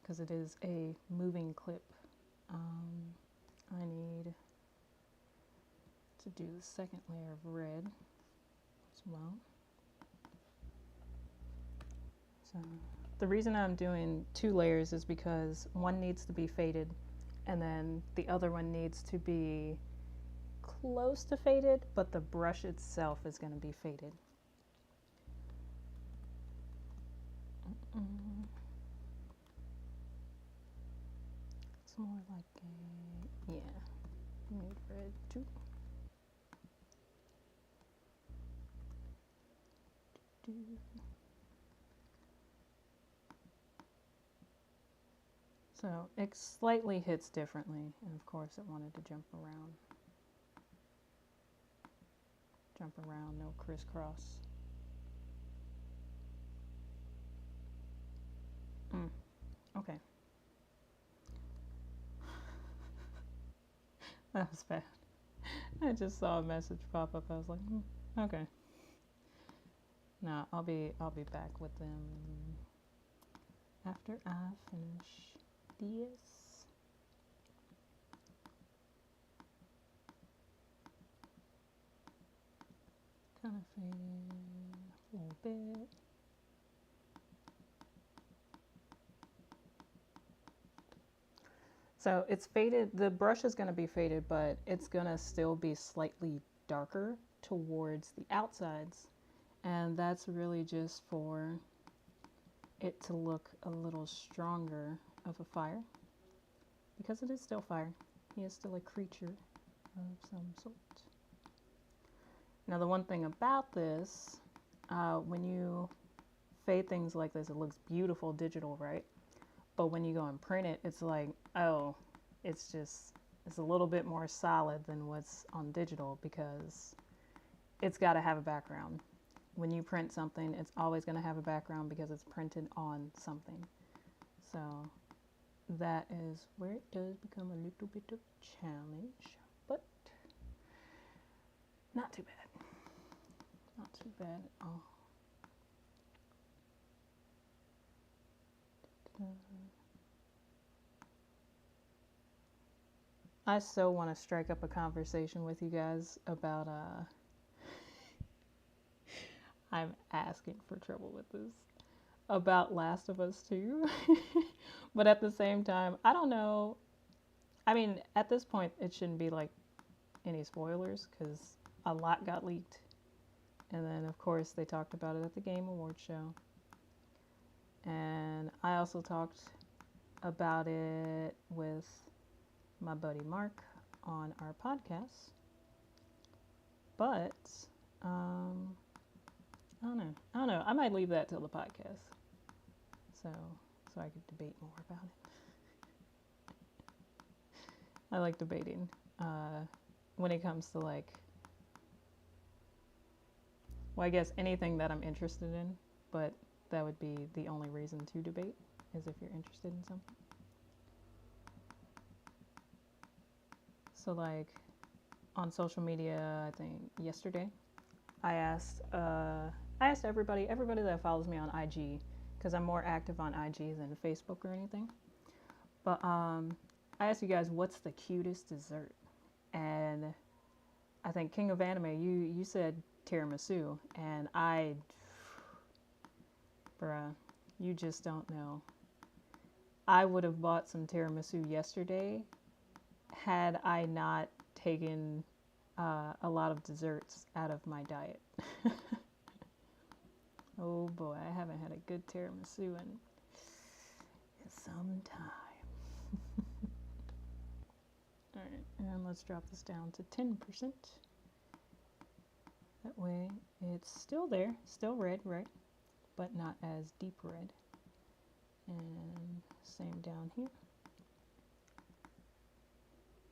because it is a moving clip. I need to do the second layer of red as well. So The reason I'm doing 2 layers is because one needs to be faded and then the other one needs to be close to faded, but the brush itself is going to be faded. It's more like a, yeah, need red too. So it slightly hits differently, and of course it wanted to jump around, no crisscross. Okay. That was bad. I just saw a message pop up. I was like, okay. Now I'll be back with them after I finish this. Kind of faded a little bit. So it's faded, the brush is going to be faded, but it's going to still be slightly darker towards the outsides. And that's really just for it to look a little stronger of a fire. Because it is still fire. He is still a creature of some sort. Now the one thing about this, when you fade things like this, it looks beautiful digital, right? But when you go and print it, it's like, oh, it's a little bit more solid than what's on digital because it's got to have a background. When you print something, it's always going to have a background because it's printed on something. So that is where it does become a little bit of a challenge, but not too bad. Not too bad at all. I so want to strike up a conversation with you guys about I'm asking for trouble with this, about Last of Us 2. But at the same time, I don't know. I mean, at this point, it shouldn't be like any spoilers because a lot got leaked. And then, of course, they talked about it at the Game Awards show. And I also talked about it with my buddy Mark on our podcast. But, I don't know. I might leave that till the podcast. So I could debate more about it. I like debating when it comes to like, well, I guess anything that I'm interested in, but that would be the only reason to debate, is if you're interested in something. So like on social media, I think yesterday, I asked everybody that follows me on IG, because I'm more active on IG than Facebook or anything. But I asked you guys, what's the cutest dessert? And I think King of Anime, you said tiramisu, and bruh, you just don't know. I would have bought some tiramisu yesterday had I not taken a lot of desserts out of my diet. Oh boy, I haven't had a good tiramisu in some time. Alright, and let's drop this down to 10%. That way it's still there, still red, right? But not as deep red. And same down here.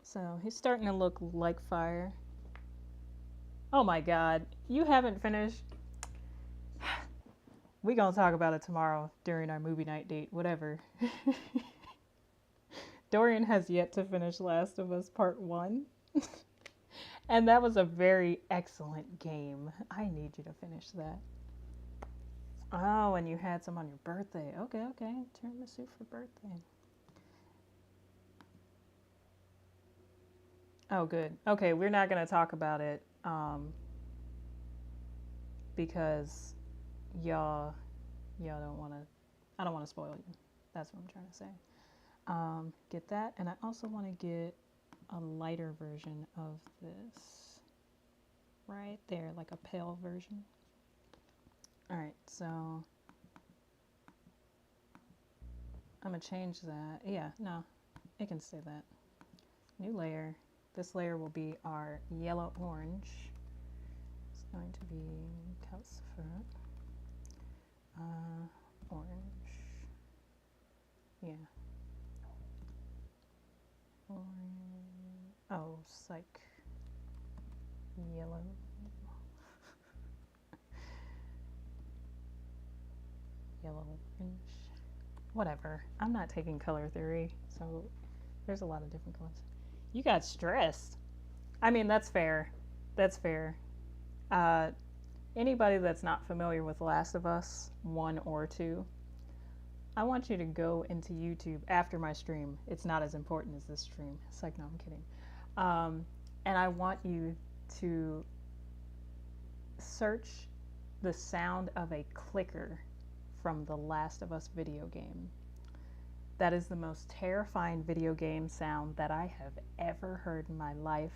So he's starting to look like fire. Oh my god, you haven't finished. We gonna talk about it tomorrow during our movie night date, whatever. Dorian has yet to finish Last of Us Part 1. And that was a very excellent game. I need you to finish that. Oh, and you had some on your birthday. Okay. Tiramisu for birthday. Oh, good. Okay, we're not going to talk about it because y'all don't want to I don't want to spoil you. That's what I'm trying to say. Get that. And I also want to get a lighter version of this right there, like a pale version. All right, so I'm going to change that. Yeah, no, it can stay that. New layer. This layer will be our yellow orange. It's going to be calcifer. Orange. Yeah. Orange. Oh, psych. Yellow. Yellow orange. Whatever. I'm not taking color theory, so there's a lot of different colors. You got stressed. I mean, that's fair. That's fair. Anybody that's not familiar with Last of Us 1 or 2, I want you to go into YouTube after my stream. It's not as important as this stream. It's like, no, I'm kidding. And I want you to search the sound of a clicker from the Last of Us video game. That is the most terrifying video game sound that I have ever heard in my life.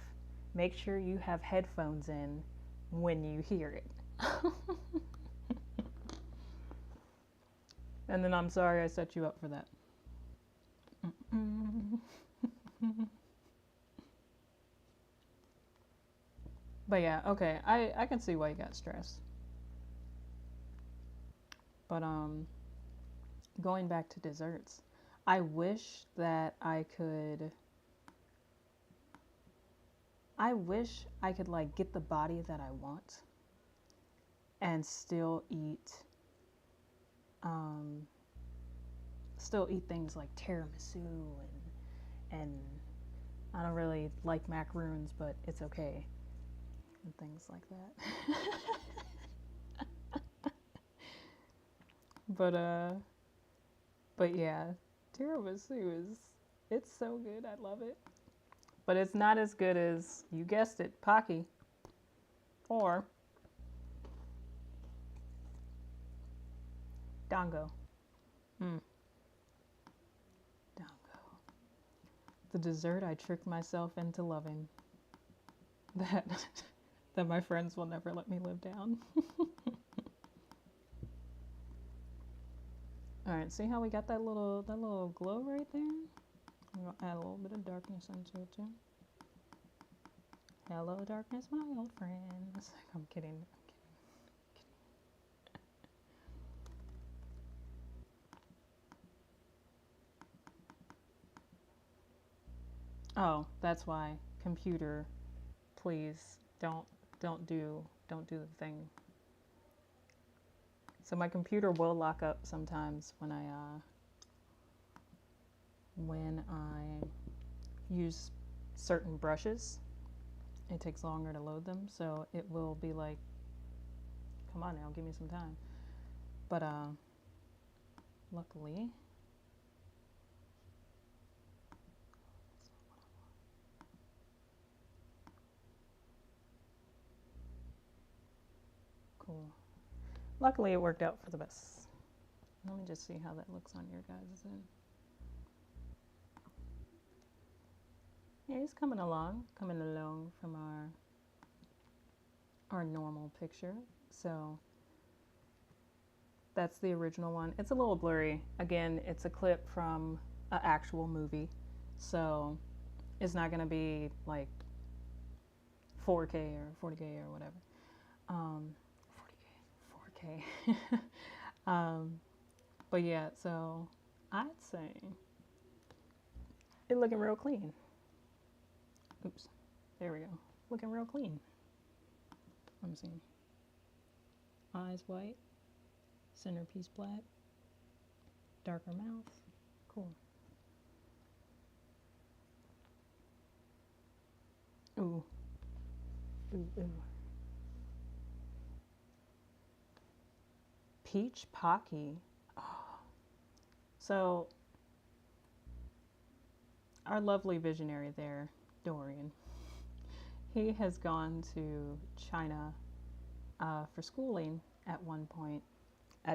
Make sure you have headphones in when you hear it. And then I'm sorry I set you up for that. But yeah, okay, I can see why you got stressed. But going back to desserts, I wish that I could like get the body that I want and still eat things like tiramisu and I don't really like macaroons, but it's okay, and things like that. But yeah, tiramisu it's so good. I love it. But it's not as good as, you guessed it, Pocky or Dango. Dango. The dessert I tricked myself into loving. That my friends will never let me live down. Alright, see how we got that little glow right there? I'm gonna add a little bit of darkness into it too. Hello, darkness, my old friends. I'm kidding. Oh, that's why. Computer, please don't do the thing. So my computer will lock up sometimes when I use certain brushes. It takes longer to load them, so it will be like, come on now, give me some time. But luckily, cool. Luckily, it worked out for the best. Let me just see how that looks on your guys' end. Yeah, he's coming along from our normal picture. So that's the original one. It's a little blurry. Again, it's a clip from an actual movie, so it's not gonna be like 4K or 40K or whatever. 4K. But yeah, so I'd say it's looking real clean. Oops, there we go. Looking real clean. Let me see. Eyes white, centerpiece black, darker mouth. Cool. Ooh. Ooh, ooh. Peach Pocky. Oh. So, our lovely visionary there, Dorian, he has gone to China for schooling at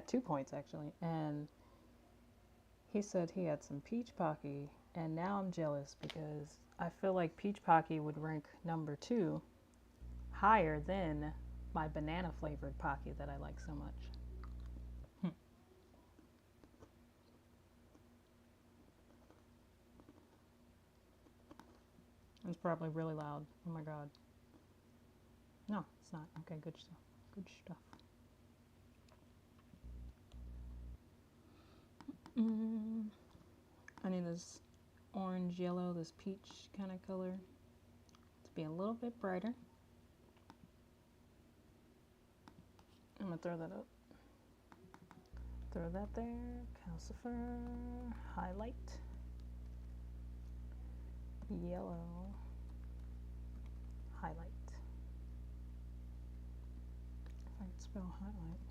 2 points actually, and he said he had some peach pocky, and now I'm jealous because I feel like peach pocky would rank number 2 higher than my banana flavored pocky that I like so much. It's probably really loud. Oh my god. No, it's not. Okay, good stuff. Good stuff. I need this orange yellow, this peach kind of color to be a little bit brighter. I'm gonna throw that up. Throw that there. Calcifer. Highlight. Yellow. Highlight. If I could spell highlight.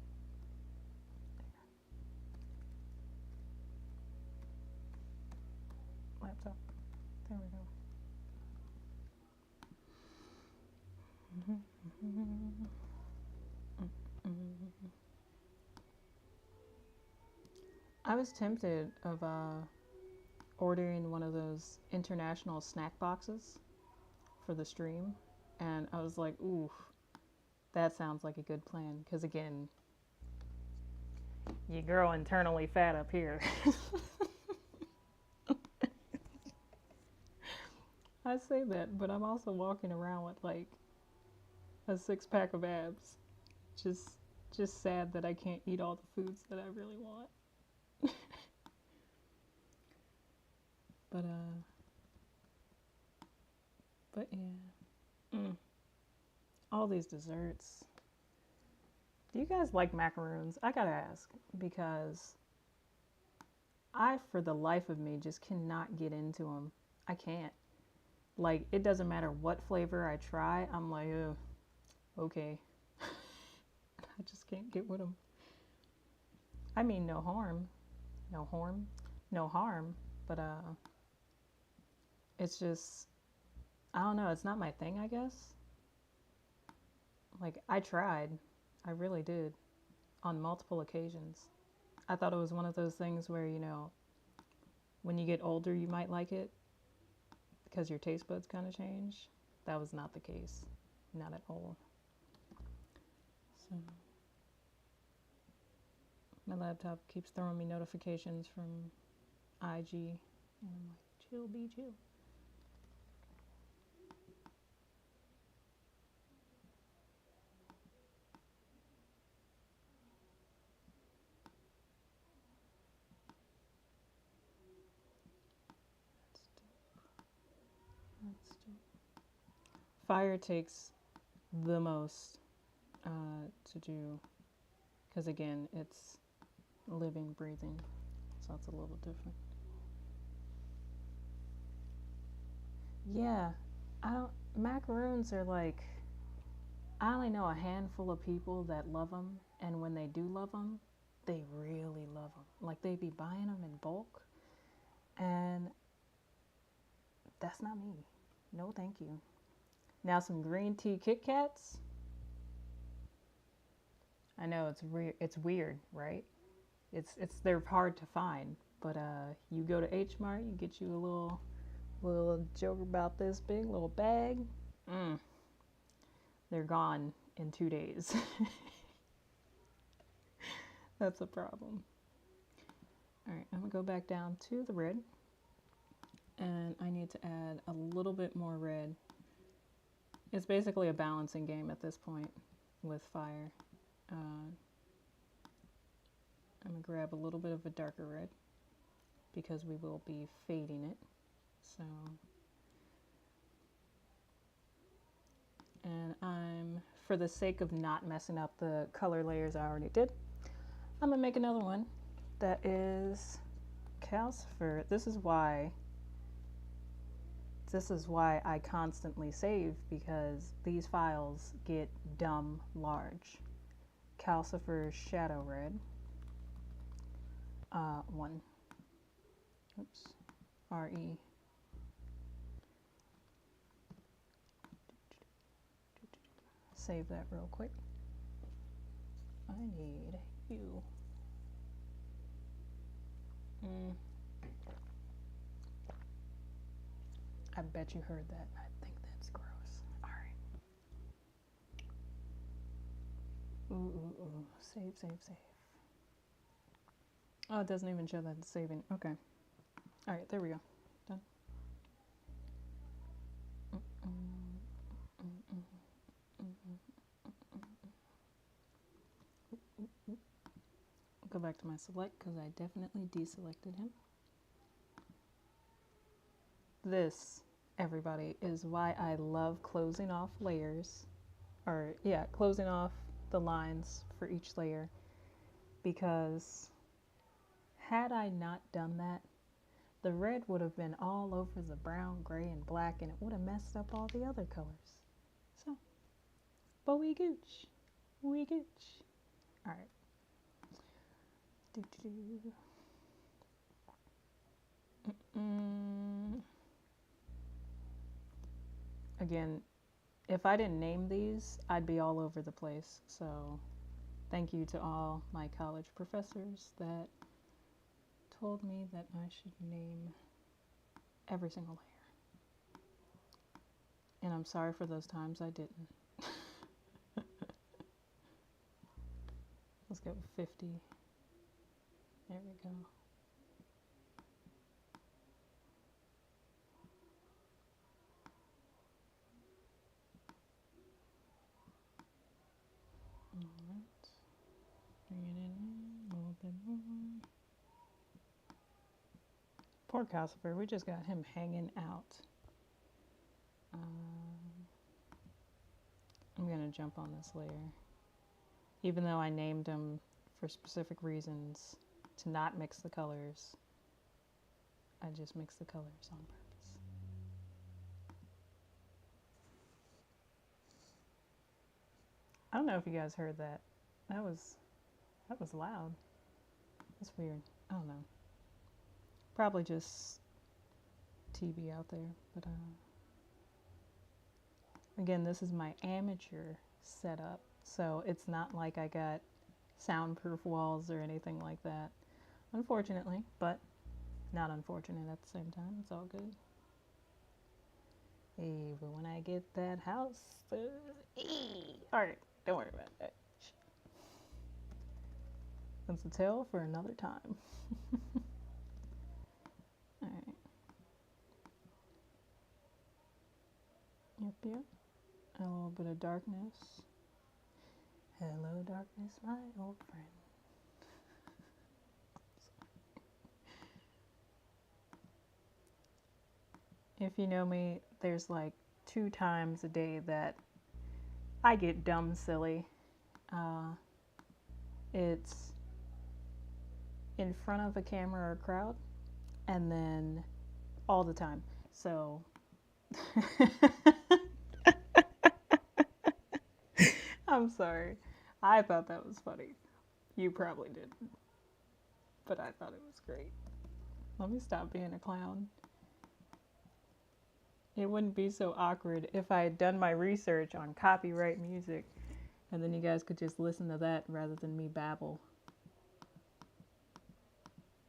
There. Laptop. There we go. I was tempted of ordering one of those international snack boxes for the stream, and I was like, ooh, that sounds like a good plan, because again, you grow internally fat up here. I say that, but I'm also walking around with like a 6-pack of abs. Just sad that I can't eat all the foods that I really want. But yeah. All these desserts. Do you guys like macaroons? I gotta ask, because I, for the life of me, just cannot get into them. I can't. Like, it doesn't matter what flavor I try, I'm like, ugh, okay. I just can't get with them. I mean, no harm, but it's just, I don't know, it's not my thing, I guess. Like, I tried, I really did, on multiple occasions. I thought it was one of those things where, you know, when you get older, you might like it because your taste buds kind of change. That was not the case, not at all. So my laptop keeps throwing me notifications from IG, and I'm like, chill, be chill. That's dope. Fire takes the most to do, because again, it's living, breathing, so it's a little different. Yeah, macaroons are like, I only know a handful of people that love them, and when they do love them, they really love them. Like, they be buying them in bulk, and that's not me. No, thank you. Now, some green tea Kit Kats. I know it's weird, right? They're hard to find, but you go to H Mart, you get you a little joke about this big little bag. They're gone in 2 days. That's a problem. All right, I'm gonna go back down to the red, and I need to add a little bit more red. It's basically a balancing game at this point with fire. I'm gonna grab a little bit of a darker red because we will be fading it. So, and for the sake of not messing up the color layers I already did, I'm gonna make another one that is calcifer. This is why I constantly save, because these files get dumb large. Calcifer shadow red. 1. Oops. RE. Save that real quick. I need you. I bet you heard that. I think that's gross. All right. Ooh. Save. Oh, it doesn't even show that it's saving. Okay. All right, there we go. Done. Go back to my select because I definitely deselected him. This, everybody, is why I love closing off layers, or yeah, closing off the lines for each layer, because had I not done that, the red would have been all over the brown, gray, and black, and it would have messed up all the other colors. So, but we gooch. All right. Again, if I didn't name these, I'd be all over the place. So thank you to all my college professors that told me that I should name every single layer. And I'm sorry for those times I didn't. Let's go with 50. There we go. Alright. Bring it in a little bit more. Poor Cashapp, we just got him hanging out. I'm gonna jump on this layer. Even though I named him for specific reasons to not mix the colors, I just mix the colors on purpose. I don't know if you guys heard that. That was loud. That's weird. I don't know. Probably just TV out there, but again, this is my amateur setup, so it's not like I got soundproof walls or anything like that, unfortunately, but not unfortunate at the same time. It's all good. Hey, but when I get that house, alright, don't worry about that. That's a tale for another time. Alright. Yep. A little bit of darkness. Hello, darkness, my old friend. If you know me, there's like 2 times a day that I get dumb silly. It's in front of a camera or crowd, and then all the time. So I'm sorry. I thought that was funny. You probably didn't. But I thought it was great. Let me stop being a clown. It wouldn't be so awkward if I had done my research on copyright music, and then you guys could just listen to that rather than me babble.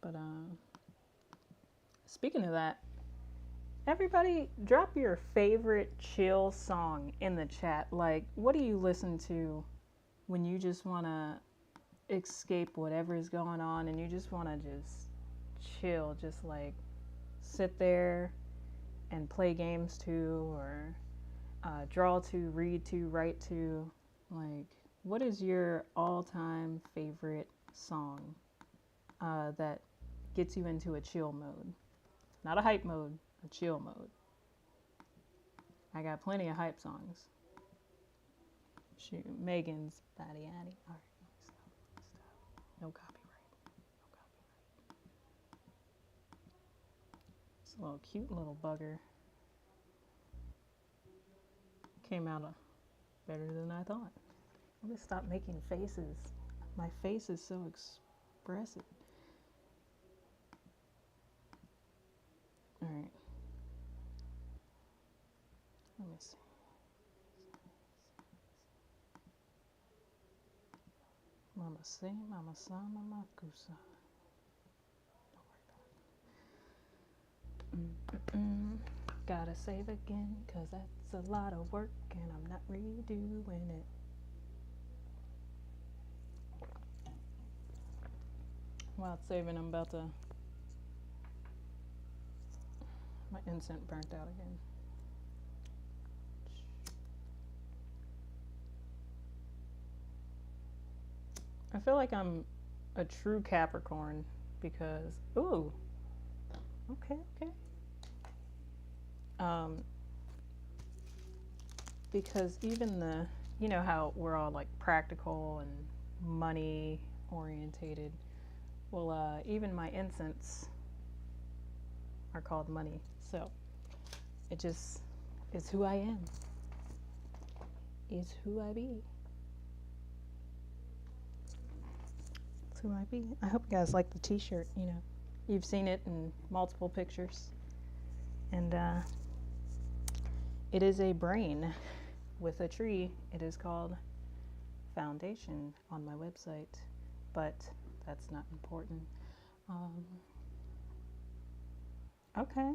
But speaking of that, everybody drop your favorite chill song in the chat. Like, what do you listen to when you just want to escape whatever is going on and you just want to just chill, just like sit there and play games to, or draw to, read to, write to? Like, what is your all-time favorite song that gets you into a chill mode? Not a hype mode, a chill mode. I got plenty of hype songs. Shoot, Megan's Batty Addy. All right, stop. No copyright. It's a little cute little bugger. Came out better than I thought. I'm gonna stop making faces. My face is so expressive. All right. Let me see. Mama say, mama sa, mama kusa. Don't worry about it. gotta save again, 'cause that's a lot of work and I'm not redoing it. While it's saving, I'm about to... My incense burnt out again. I feel like I'm a true Capricorn because... Ooh! Okay. Because even the... You know how we're all like practical and money orientated. Well, even my incense are called money. So it just is who I am. Is who I be. It's who I be. I hope you guys like the t-shirt, you know. You've seen it in multiple pictures. And it is a brain with a tree. It is called Foundation on my website. But that's not important. Okay.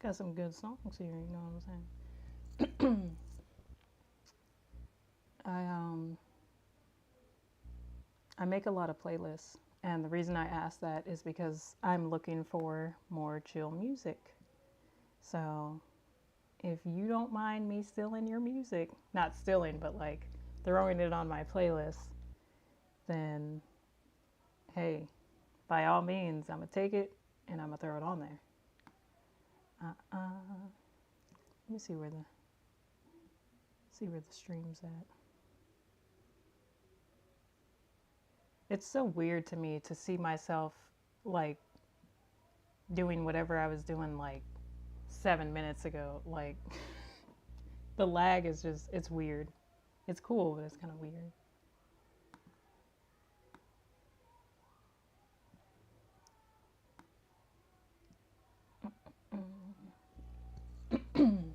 Got some good songs here, you know what I'm saying? I make a lot of playlists, and the reason I ask that is because I'm looking for more chill music. So if you don't mind me stealing your music, not stealing, but like throwing it on my playlist, then hey, by all means, I'm gonna take it and I'm gonna throw it on there. Let me see where the stream's at. It's so weird to me to see myself like doing whatever I was doing like 7 minutes ago. Like the lag is just, it's weird. It's cool, but it's kind of weird.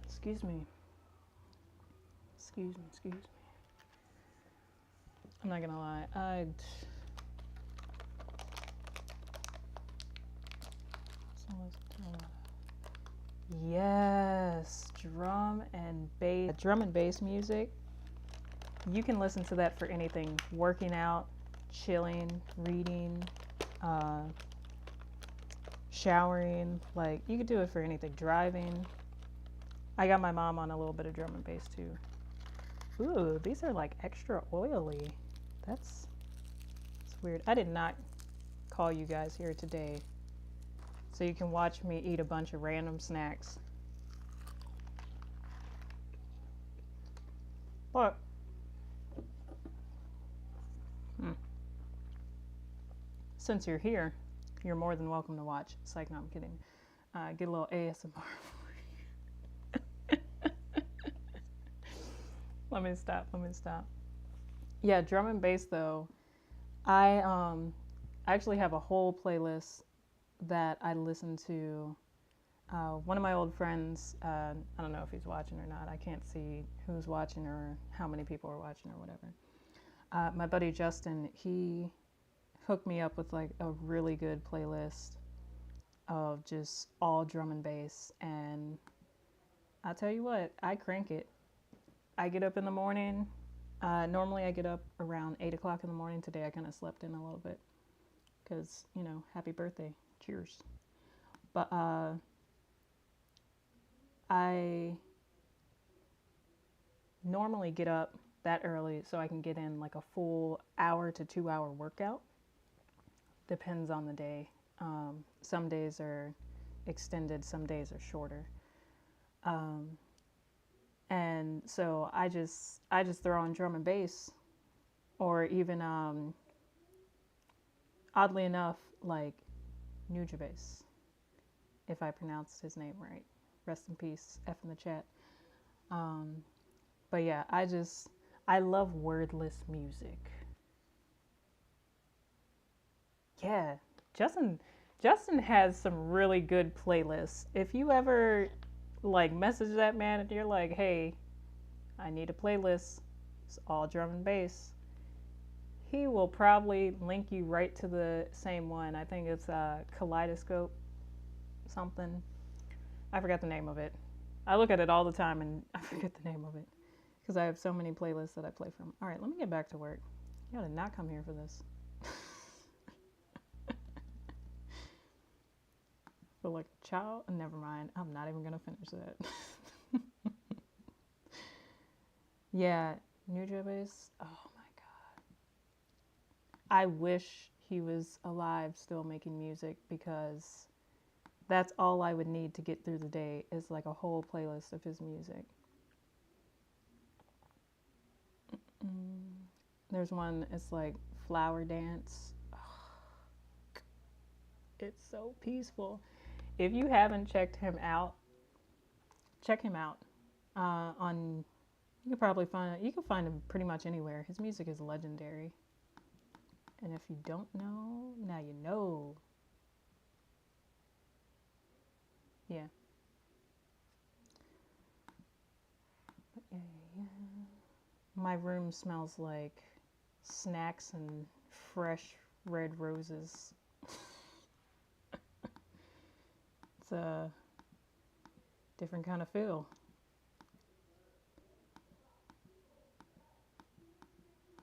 Excuse me. I'm not gonna lie. Yes, drum and bass music. You can listen to that for anything. Working out, chilling, reading, showering. Like, you could do it for anything. Driving. I got my mom on a little bit of drum and bass too. Ooh, these are like extra oily. That's weird. I did not call you guys here today so you can watch me eat a bunch of random snacks. But since you're here, you're more than welcome to watch. It's like, no, I'm kidding. Get a little ASMR. Let me stop. Yeah, drum and bass though. I actually have a whole playlist that I listen to. One of my old friends, I don't know if he's watching or not. I can't see who's watching or how many people are watching or whatever. My buddy Justin, he hooked me up with like a really good playlist of just all drum and bass. And I'll tell you what, I crank it. I get up in the morning. Normally I get up around 8 o'clock in the morning. Today I kind of slept in a little bit because, you know, happy birthday. Cheers. But I normally get up that early so I can get in like a full hour to 2 hour workout. Depends on the day. Some days are extended, some days are shorter. And so I just throw on drum and bass, or even oddly enough, like Nujabes, if I pronounced his name right. Rest in peace, F in the chat. But yeah, I love wordless music. Yeah, Justin has some really good playlists. If you ever like message that man and you're like, hey, I need a playlist, it's all drum and bass, he will probably link you right to the same one. I think it's Kaleidoscope something. I forgot the name of it. I look at it all the time and I forget the name of it because I have so many playlists that I play from. All right, let me get back to work. You did not come here for this. Feel like a child? Never mind. I'm not even gonna finish that. Yeah, New Bass. Oh my god. I wish he was alive still making music because that's all I would need to get through the day is like a whole playlist of his music. There's one, it's like Flower Dance. It's so peaceful. If you haven't checked him out, check him out. On you can probably find him pretty much anywhere. His music is legendary. And if you don't know, now you know. Yeah. Yeah. My room smells like snacks and fresh red roses. It's a different kind of feel.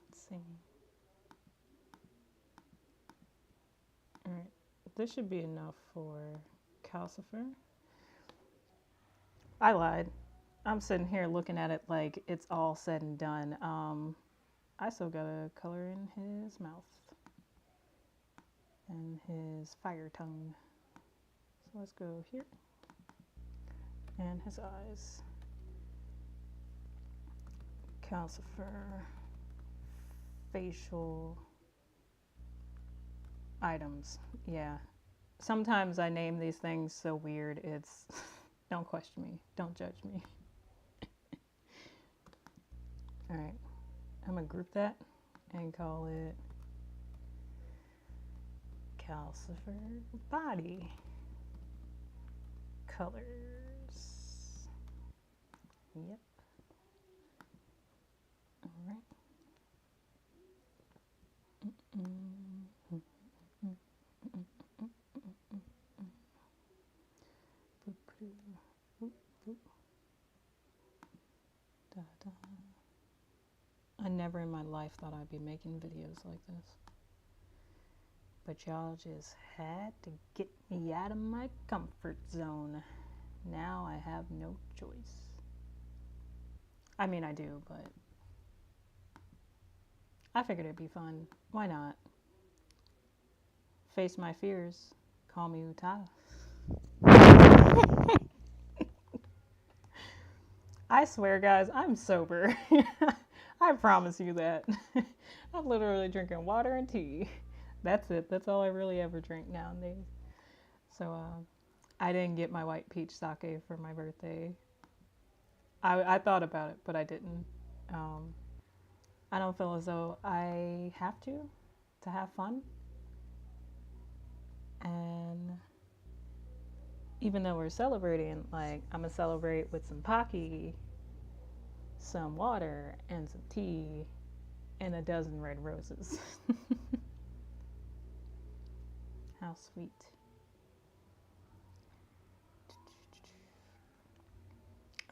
Let's see. All right, this should be enough for Calcifer. I lied. I'm sitting here looking at it like it's all said and done. I still gotta color in his mouth and his fire tongue. So let's go here. And his eyes. Calcifer. Facial items. Yeah. Sometimes I name these things so weird, it's... Don't question me. Don't judge me. Alright. I'm gonna group that and call it Calcifer Body. Colors. Yep. Alright. I never in my life thought I'd be making videos like this. But y'all just had to get me out of my comfort zone. Now I have no choice. I mean, I do, but I figured it'd be fun. Why not? Face my fears. Call me Utada. I swear, guys, I'm sober. I promise you that. I'm literally drinking water and tea. That's it. That's all I really ever drink nowadays. So, I didn't get my white peach sake for my birthday. I thought about it, but I didn't. I don't feel as though I have to have fun. And even though we're celebrating, like, I'm gonna celebrate with some Pocky, some water, and some tea, and a dozen red roses. How sweet.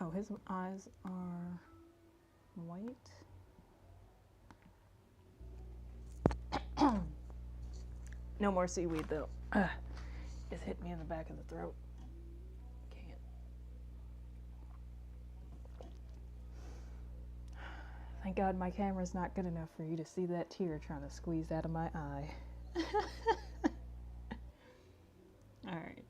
Oh, his eyes are white. No more seaweed, though. It's hit me in the back of the throat. Can't. Thank God my camera's not good enough for you to see that tear trying to squeeze out of my eye. Alright.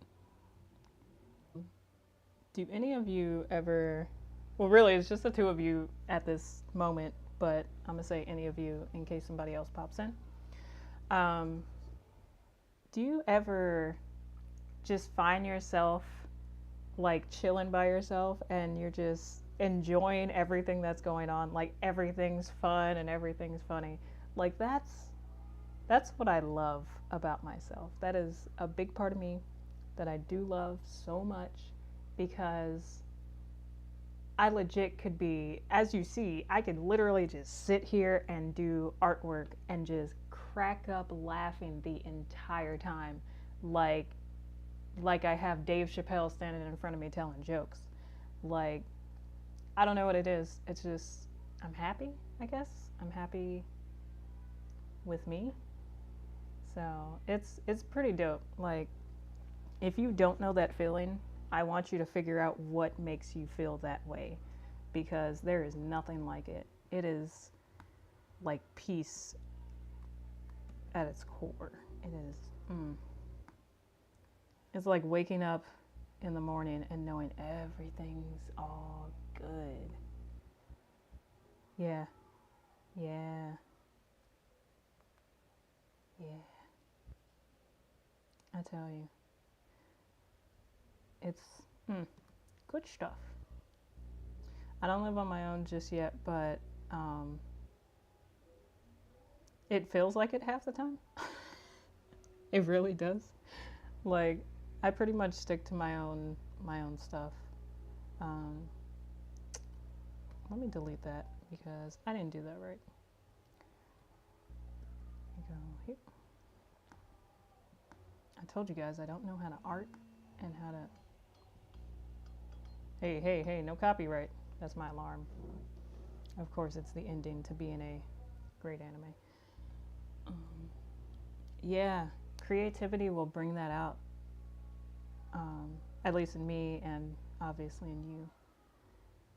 Do any of you ever... Well, really, it's just the two of you at this moment, but I'm going to say any of you in case somebody else pops in. Do you ever just find yourself like chilling by yourself and you're just enjoying everything that's going on? Like everything's fun and everything's funny. Like that's what I love about myself. That is a big part of me that I do love so much, because I legit could be, as you see, I could literally just sit here and do artwork and just crack up laughing the entire time. Like, like I have Dave Chappelle standing in front of me telling jokes. Like, I don't know what it is. It's just, I'm happy, I guess. I'm happy with me. So it's pretty dope. Like, if you don't know that feeling, I want you to figure out what makes you feel that way, because there is nothing like it. It is like peace at its core. It is. It's like waking up in the morning and knowing everything's all good. Yeah. Yeah. Yeah. I tell you. It's good stuff. I don't live on my own just yet, but it feels like it half the time. It really does. Like, I pretty much stick to my own stuff. Let me delete that because I didn't do that right. Go here. I told you guys I don't know how to art and how to. Hey, no copyright. That's my alarm. Of course, it's the ending to being a great anime. Yeah, creativity will bring that out. At least in me and obviously in you.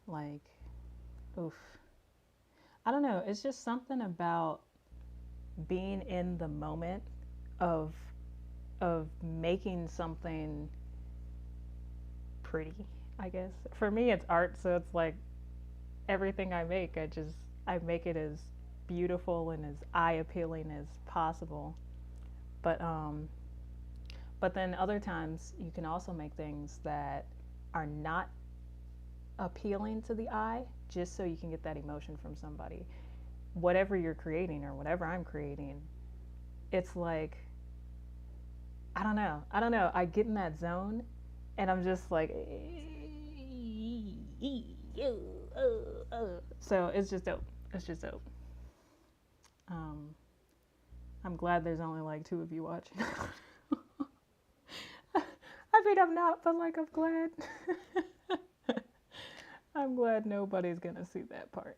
Like, oof. I don't know. It's just something about being in the moment of making something pretty, I guess. For me, it's art, so it's like everything I make, I make it as beautiful and as eye appealing as possible. But then other times you can also make things that are not appealing to the eye, just so you can get that emotion from somebody. Whatever you're creating or whatever I'm creating, it's like, I don't know. I get in that zone and I'm just like, so it's just dope. I'm glad there's only like 2 of you watching. I mean, I'm not, but like, I'm glad. I'm glad nobody's gonna see that part.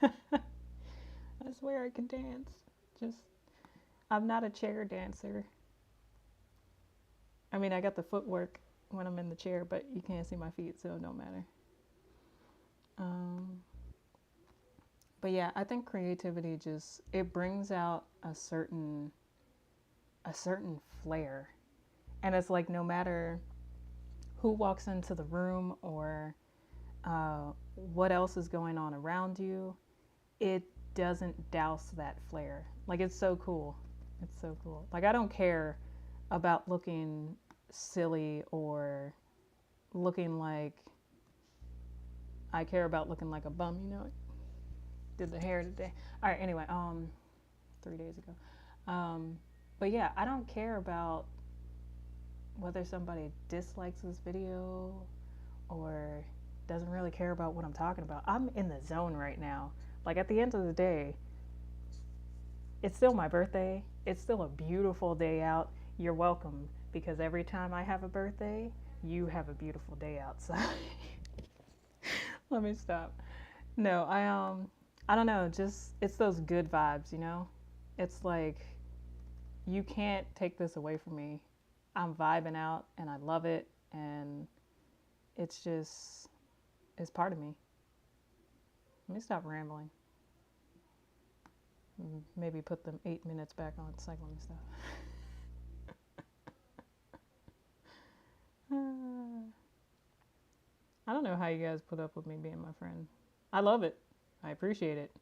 I swear I can dance. I'm not a chair dancer. I mean, I got the footwork when I'm in the chair, but you can't see my feet, so it don't matter. But yeah, I think creativity it brings out a certain flair. And it's like, no matter who walks into the room or what else is going on around you, it doesn't douse that flair. Like, it's so cool. Like, I don't care about looking silly or looking like, I care about looking like a bum, you know? Did the hair today. All right, anyway, 3 days ago. But yeah, I don't care about whether somebody dislikes this video or doesn't really care about what I'm talking about. I'm in the zone right now. Like, at the end of the day, it's still my birthday. It's still a beautiful day out. You're welcome, because every time I have a birthday, you have a beautiful day outside. Let me stop. No, I don't know, just, it's those good vibes, you know? It's like, you can't take this away from me. I'm vibing out and I love it, and it's part of me. Let me stop rambling. Maybe put them 8 minutes back on cycling stuff. I don't know how you guys put up with me being my friend. I love it. I appreciate it.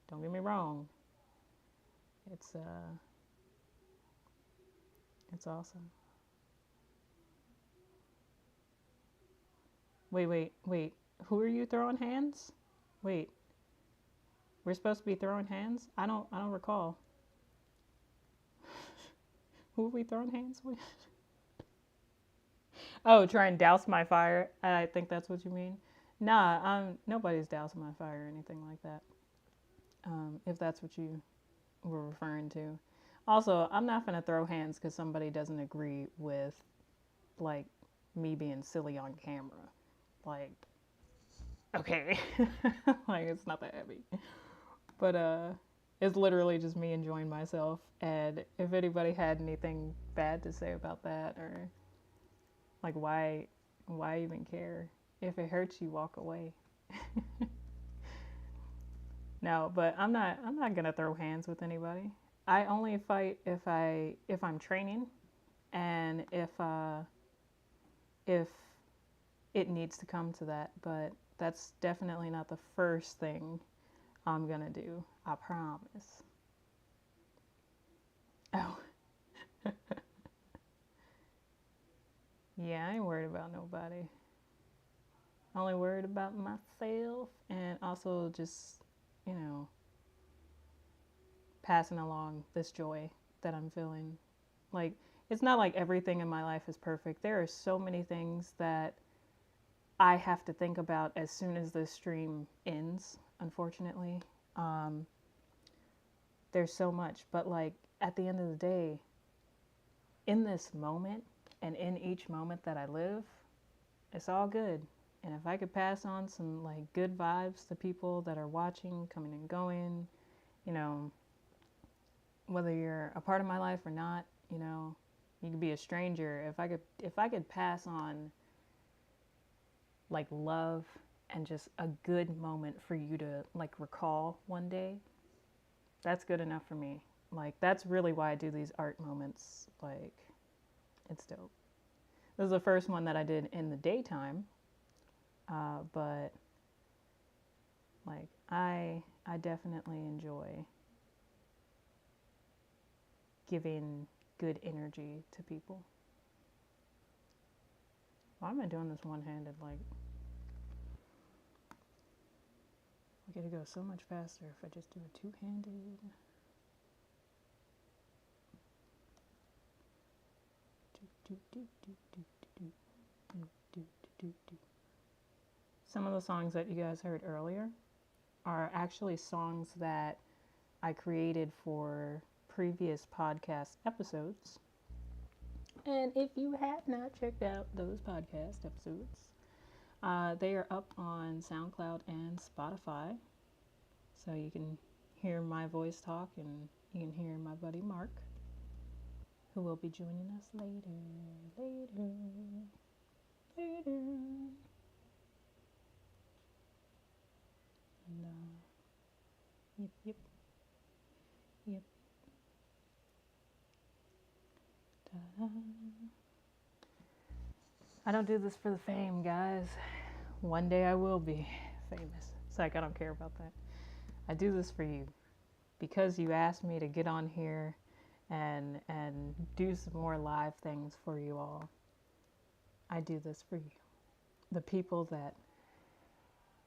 Don't get me wrong. It's awesome. Wait. Who are you throwing hands? Wait. We're supposed to be throwing hands? I don't recall. Who are we throwing hands with? Oh, try and douse my fire. I think that's what you mean. Nah, nobody's dousing my fire or anything like that. If that's what you were referring to. Also, I'm not gonna throw hands because somebody doesn't agree with like me being silly on camera. Like, okay. Like, it's not that heavy. But it's literally just me enjoying myself. And if anybody had anything bad to say about that, or like why even care? If it hurts you, walk away. No, but I'm not gonna throw hands with anybody. I only fight if I'm training, and if it needs to come to that. But that's definitely not the first thing I'm gonna do. I promise. Oh. Yeah, I ain't worried about nobody. Only worried about myself, and also just, you know, passing along this joy that I'm feeling. Like, it's not like everything in my life is perfect. There are so many things that I have to think about as soon as this stream ends, unfortunately. There's so much, but like at the end of the day, in this moment and in each moment that I live, it's all good. And if I could pass on some like good vibes to people that are watching, coming and going, you know, whether you're a part of my life or not, you know, you could be a stranger. If I could pass on like love and just a good moment for you to like recall one day, that's good enough for me. Like, that's really why I do these art moments. Like, it's dope. This is the first one that I did in the daytime, but like I definitely enjoy giving good energy to people. Why am I doing this one-handed? Like, I gotta go so much faster if I just do a two-handed. Some of the songs that you guys heard earlier are actually songs that I created for previous podcast episodes. And if you have not checked out those podcast episodes, they are up on SoundCloud and Spotify. So you can hear my voice talk, and you can hear my buddy Mark, who will be joining us later. And, yep. Ta-da. I don't do this for the fame, guys. One day I will be famous. It's like, I don't care about that. I do this for you because you asked me to get on here and do some more live things for you all. I do this for you. The people that,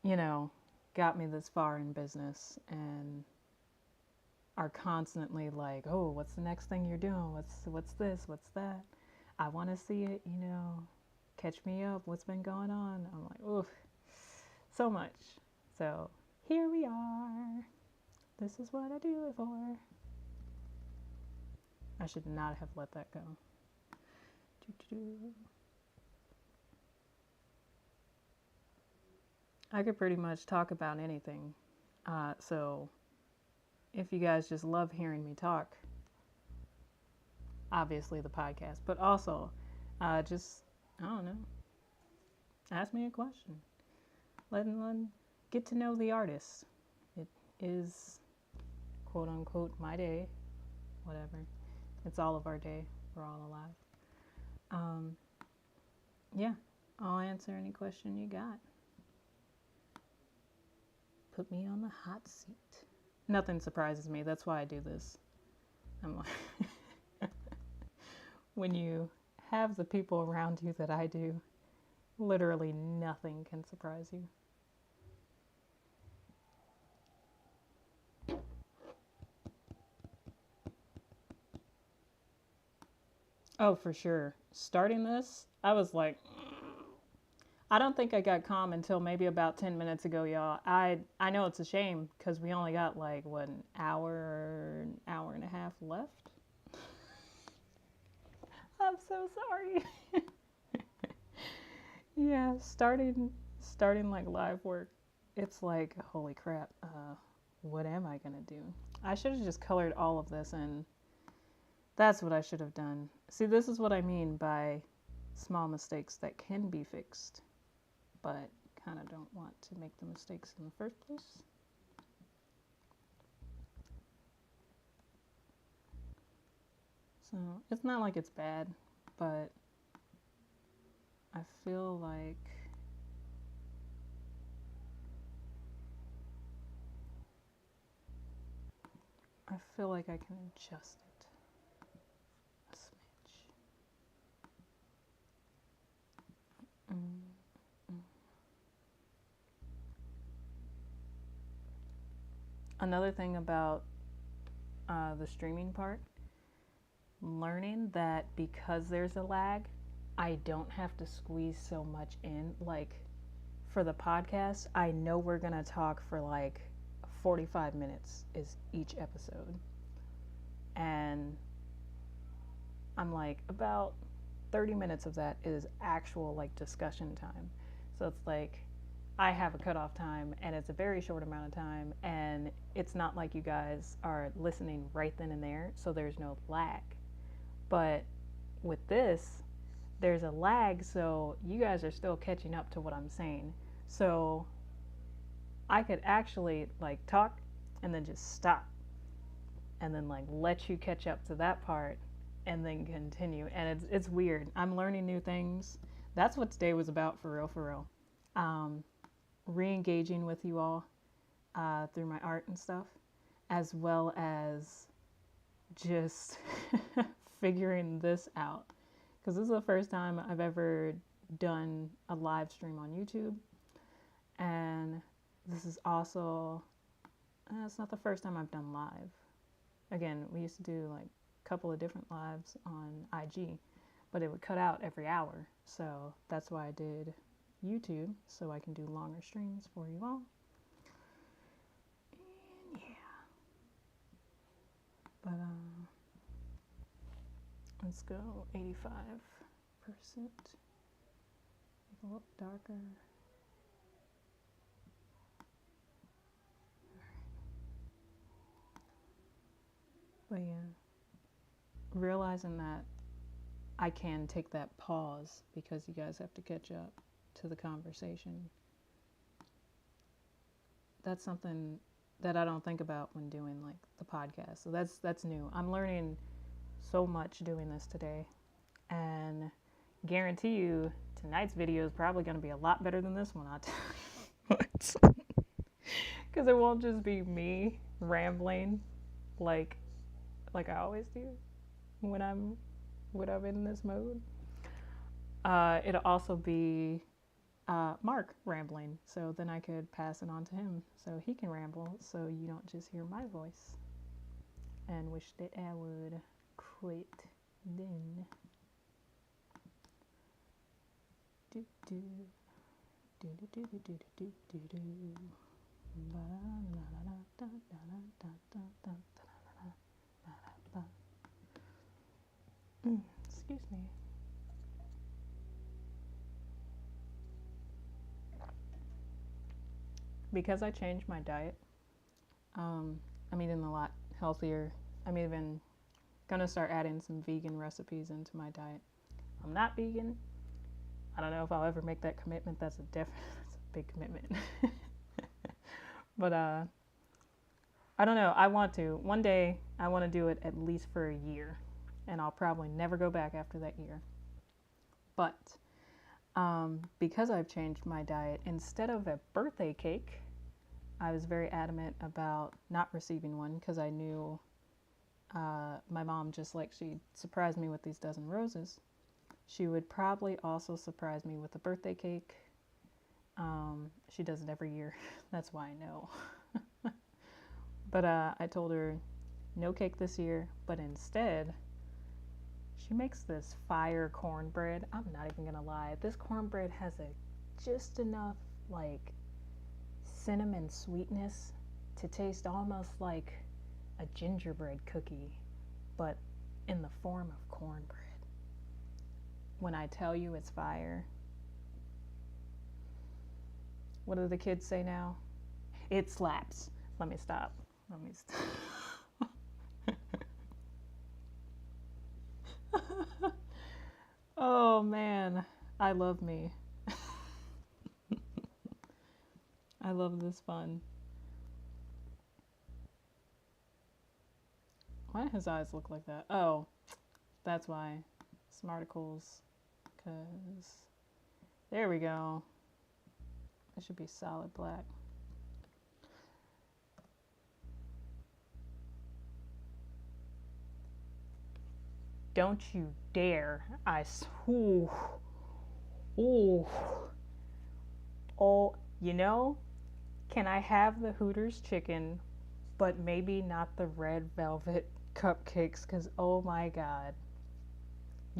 you know, got me this far in business and are constantly like, oh, what's the next thing you're doing? What's this? What's that? I want to see it, you know. Catch me up. What's been going on? I'm like, oof, so much. So here we are. This is what I do it for. I should not have let that go. I could pretty much talk about anything. So if you guys just love hearing me talk, obviously the podcast, but also just, I don't know, ask me a question. Let get to know the artist. It is, quote unquote, my day, whatever. It's all of our day. We're all alive. Yeah, I'll answer any question you got. Put me on the hot seat. Nothing surprises me. That's why I do this. I'm like, when you have the people around you that I do, literally nothing can surprise you. Oh, for sure. Starting this, I was like, I don't think I got calm until maybe about 10 minutes ago, y'all. I know it's a shame because we only got like, what, an hour and a half left? I'm so sorry. Yeah, starting like live work, it's like, holy crap, what am I gonna do? I should have just colored all of this in. That's what I should have done. See, this is what I mean by small mistakes that can be fixed, but kind of don't want to make the mistakes in the first place. So it's not like it's bad, but I feel like I can adjust it a smidge. Another thing about the streaming part, learning that because there's a lag, I don't have to squeeze so much in. Like for the podcast, I know we're gonna talk for like 45 minutes is each episode. And I'm like, about 30 minutes of that is actual like discussion time. So it's like I have a cutoff time and it's a very short amount of time, and it's not like you guys are listening right then and there, so there's no lag. But with this, there's a lag, so you guys are still catching up to what I'm saying. So I could actually like talk and then just stop and then like let you catch up to that part and then continue. And it's weird. I'm learning new things. That's what today was about, for real. Re-engaging with you all through my art and stuff, as well as just figuring this out, because this is the first time I've ever done a live stream on YouTube, and this is also it's not the first time I've done live. Again, we used to do like a couple of different lives on IG, but it would cut out every hour, so that's why I did YouTube, so I can do longer streams for you all. And yeah, but let's go 85%. Make it a little darker. But yeah, realizing that I can take that pause because you guys have to catch up to the conversation. That's something that I don't think about when doing like the podcast. So that's new. I'm learning so much doing this today, and guarantee you tonight's video is probably going to be a lot better than this one. I'll tell you what, because it won't just be me rambling like I always do when I'm in this mode. It'll also be Mark rambling, so then I could pass it on to him so he can ramble, so you don't just hear my voice and wish that I would quit then. Do do do do do do do do do do. Excuse me. Because I changed my diet, I'm eating a lot healthier. I'm even gonna start adding some vegan recipes into my diet. I'm not vegan. I don't know if I'll ever make that commitment. That's a big commitment. But I don't know. I want to. One day I want to do it at least for a year, and I'll probably never go back after that year. But because I've changed my diet, instead of a birthday cake, I was very adamant about not receiving one, because I knew my mom, just like she surprised me with these dozen roses, she would probably also surprise me with a birthday cake. She does it every year. That's why I know. But I told her no cake this year, but instead she makes this fire cornbread. I'm not even gonna lie. This cornbread has just enough like cinnamon sweetness to taste almost like a gingerbread cookie, but in the form of cornbread. When I tell you it's fire, What do the kids say now? It slaps. Let me stop. Let me stop. Oh man, I love me. I love this fun. Why do his eyes look like that? Oh, that's why. Smarticles. Because there we go. It should be solid black. Don't you dare. Ooh. Ooh. Oh, you know, can I have the Hooters chicken, but maybe not the red velvet cupcakes? Because, oh my God.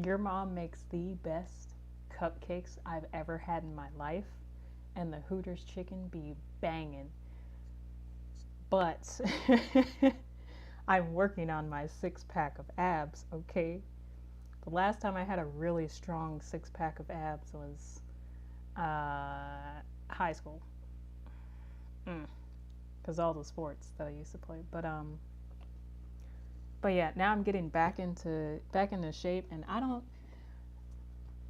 Your mom makes the best cupcakes I've ever had in my life, and the Hooters chicken be banging. But I'm working on my 6-pack of abs, okay? The last time I had a really strong 6-pack of abs was high school. Because all the sports that I used to play. But yeah, now I'm getting back into shape, and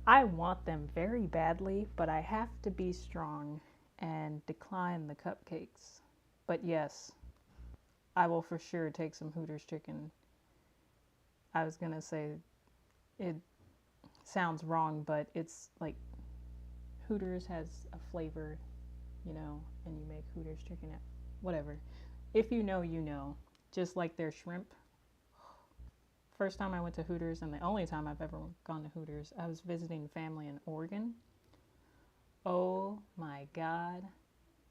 I want them very badly, but I have to be strong and decline the cupcakes. But yes, I will for sure take some Hooters chicken. I was gonna say it sounds wrong, but it's like Hooters has a flavor, you know, and you make Hooters chicken, whatever. If you know, you know. Just like their shrimp. First time I went to Hooters, and the only time I've ever gone to Hooters, I was visiting family in Oregon. Oh my God.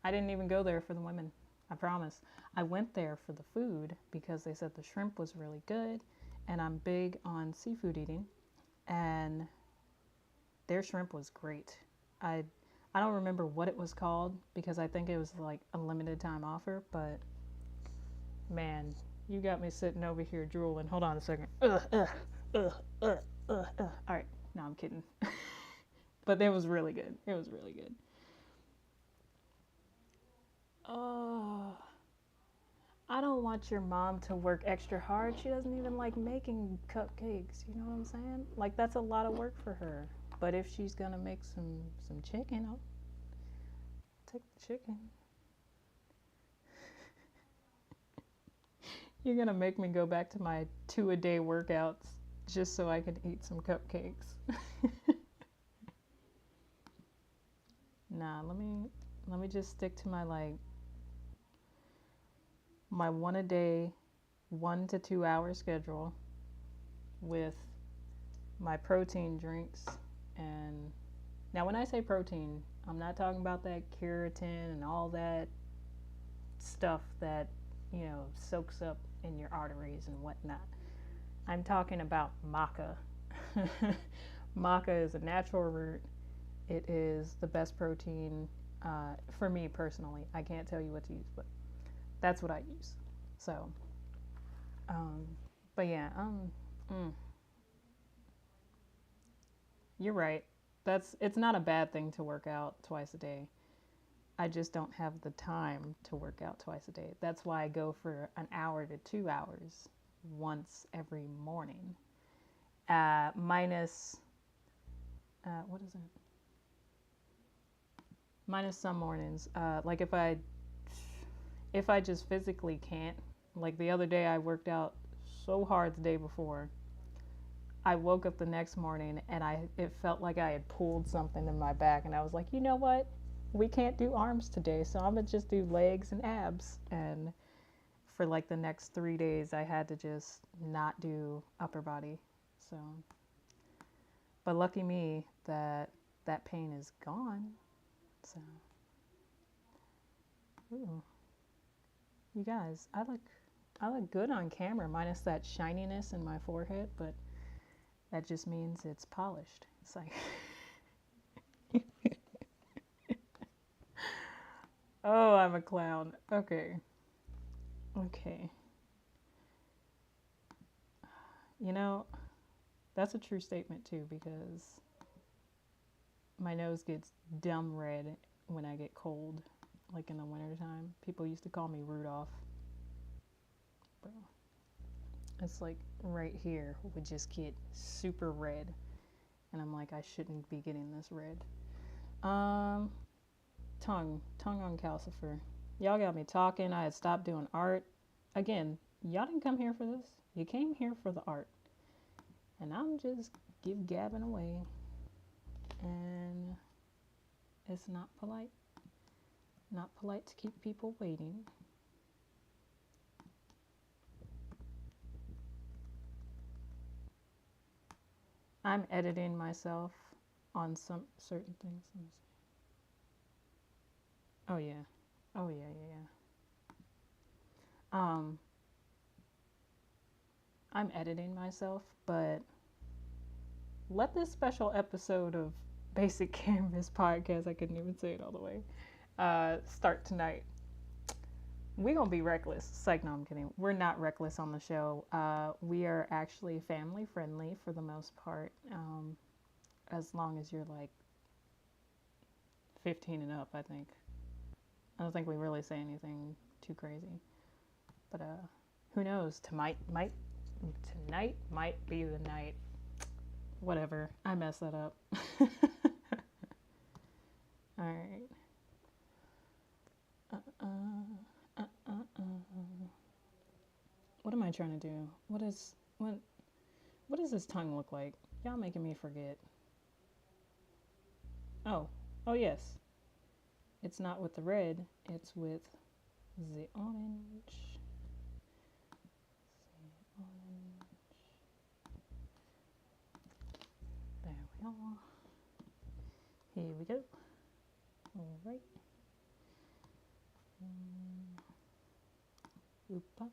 I didn't even go there for the women. I promise. I went there for the food because they said the shrimp was really good, and I'm big on seafood eating, and their shrimp was great. I don't remember what it was called because I think it was like a limited time offer, but man, you got me sitting over here drooling. Hold on a second. All right, no, I'm kidding. But it was really good. It was really good. Oh, I don't want your mom to work extra hard. She doesn't even like making cupcakes. You know what I'm saying? Like, that's a lot of work for her. But if she's gonna make some chicken, I'll take the chicken. You're gonna make me go back to my 2-a-day workouts just so I can eat some cupcakes. Nah, let me just stick to my my 1-a-day, 1 to 2 hour schedule with my protein drinks. And now when I say protein, I'm not talking about that keratin and all that stuff that, you know, soaks up in your arteries and whatnot. I'm talking about maca. Maca is a natural root. It is the best protein for me personally. I can't tell you what to use, but that's what I use. So, but yeah, you're right. It's not a bad thing to work out twice a day. I just don't have the time to work out twice a day. That's why I go for an hour to 2 hours once every morning. Minus, what is it? Minus some mornings. Like if I just physically can't. Like the other day I worked out so hard the day before. I woke up the next morning and it felt like I had pulled something in my back, and I was like, you know what? We can't do arms today, so I'm gonna just do legs and abs. And for like the next 3 days I had to just not do upper body. So, but lucky me that pain is gone. So, ooh. You guys, I look good on camera, minus that shininess in my forehead, but that just means it's polished. It's like oh, I'm a clown. Okay. You know, that's a true statement too, because my nose gets dumb red when I get cold, like in the wintertime. People used to call me Rudolph. Bro. It's like right here would just get super red. And I'm like, I shouldn't be getting this red. Tongue on calcifer. Y'all got me talking. I had stopped doing art. Again, y'all didn't come here for this. You came here for the art. And I'm just gabbing away. And it's not polite. Not polite to keep people waiting. I'm editing myself on some certain things. Let me see. Oh yeah. Oh yeah. I'm editing myself, but let this special episode of Bassic Canvas Podcast, I couldn't even say it all the way, start tonight. We're gonna be reckless. Psych, no, I'm kidding. We're not reckless on the show. We are actually family friendly for the most part, as long as you're like 15 and up, I think. I don't think we really say anything too crazy. But who knows? Tonight might be the night. Whatever. I messed that up. Alright. What am I trying to do? What does this tongue look like? Y'all making me forget. Oh yes. It's not with the red, it's with the orange. There we are. Here we go. All right. Boop up,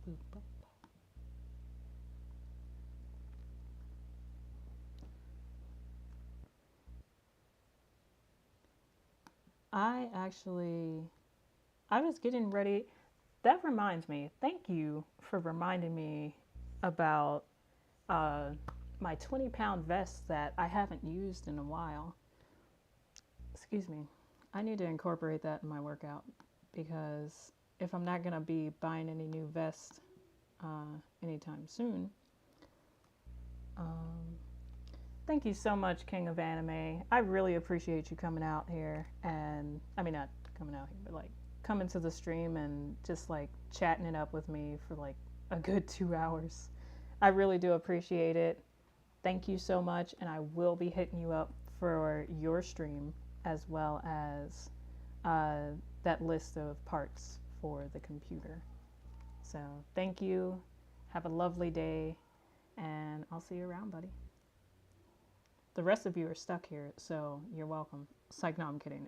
boop up. I was getting ready. That reminds me. Thank you for reminding me about my 20-pound vest that I haven't used in a while. Excuse me. I need to incorporate that in my workout because if I'm not going to be buying any new vests anytime soon. Thank you so much, King of Anime. I really appreciate you coming out here and, I mean, not coming out here, but like coming to the stream and just like chatting it up with me for like a good 2 hours. I really do appreciate it. Thank you so much. And I will be hitting you up for your stream as well as that list of parts for the computer. So thank you. Have a lovely day and I'll see you around, buddy. The rest of you are stuck here, so you're welcome. Psych, no, I'm kidding.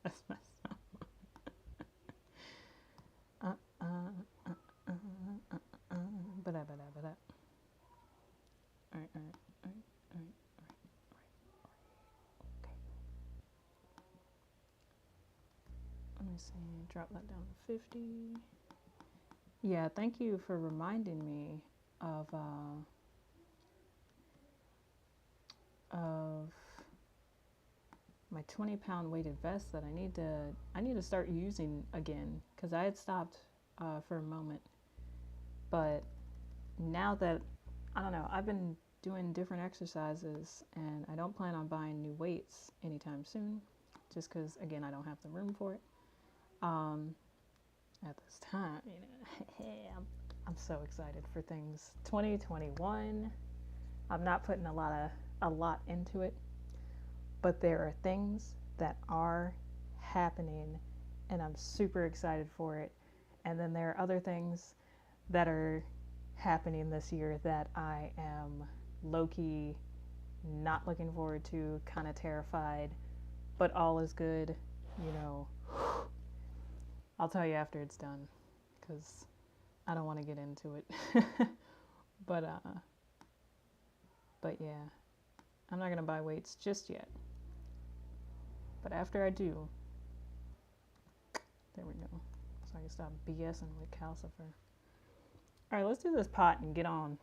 That's messed up. Alright. Okay. Let me see. Drop that down to 50. Yeah, thank you for reminding me of my 20-pound weighted vest that I need to start using again because I had stopped for a moment, but now that I don't know, I've been doing different exercises and I don't plan on buying new weights anytime soon just because again I don't have the room for it at this time, you know. I'm so excited for things 2021. I'm not putting a lot into it, but there are things that are happening and I'm super excited for it. And then there are other things that are happening this year that I am low-key not looking forward to, kind of terrified, but all is good, you know. I'll tell you after it's done because I don't want to get into it. but yeah, I'm not gonna buy weights just yet. But after I do, there we go. So I can stop BSing with calcifer. All right, let's do this pot and get on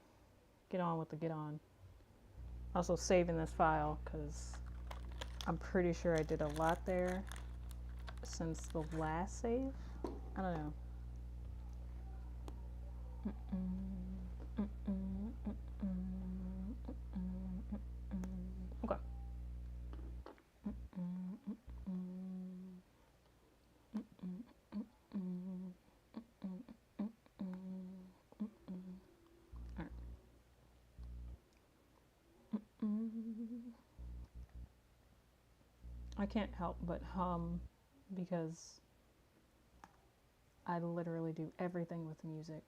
with the get on. Also saving this file because I'm pretty sure I did a lot there since the last save. I don't know. Okay. I can't help but hum because I literally do everything with music.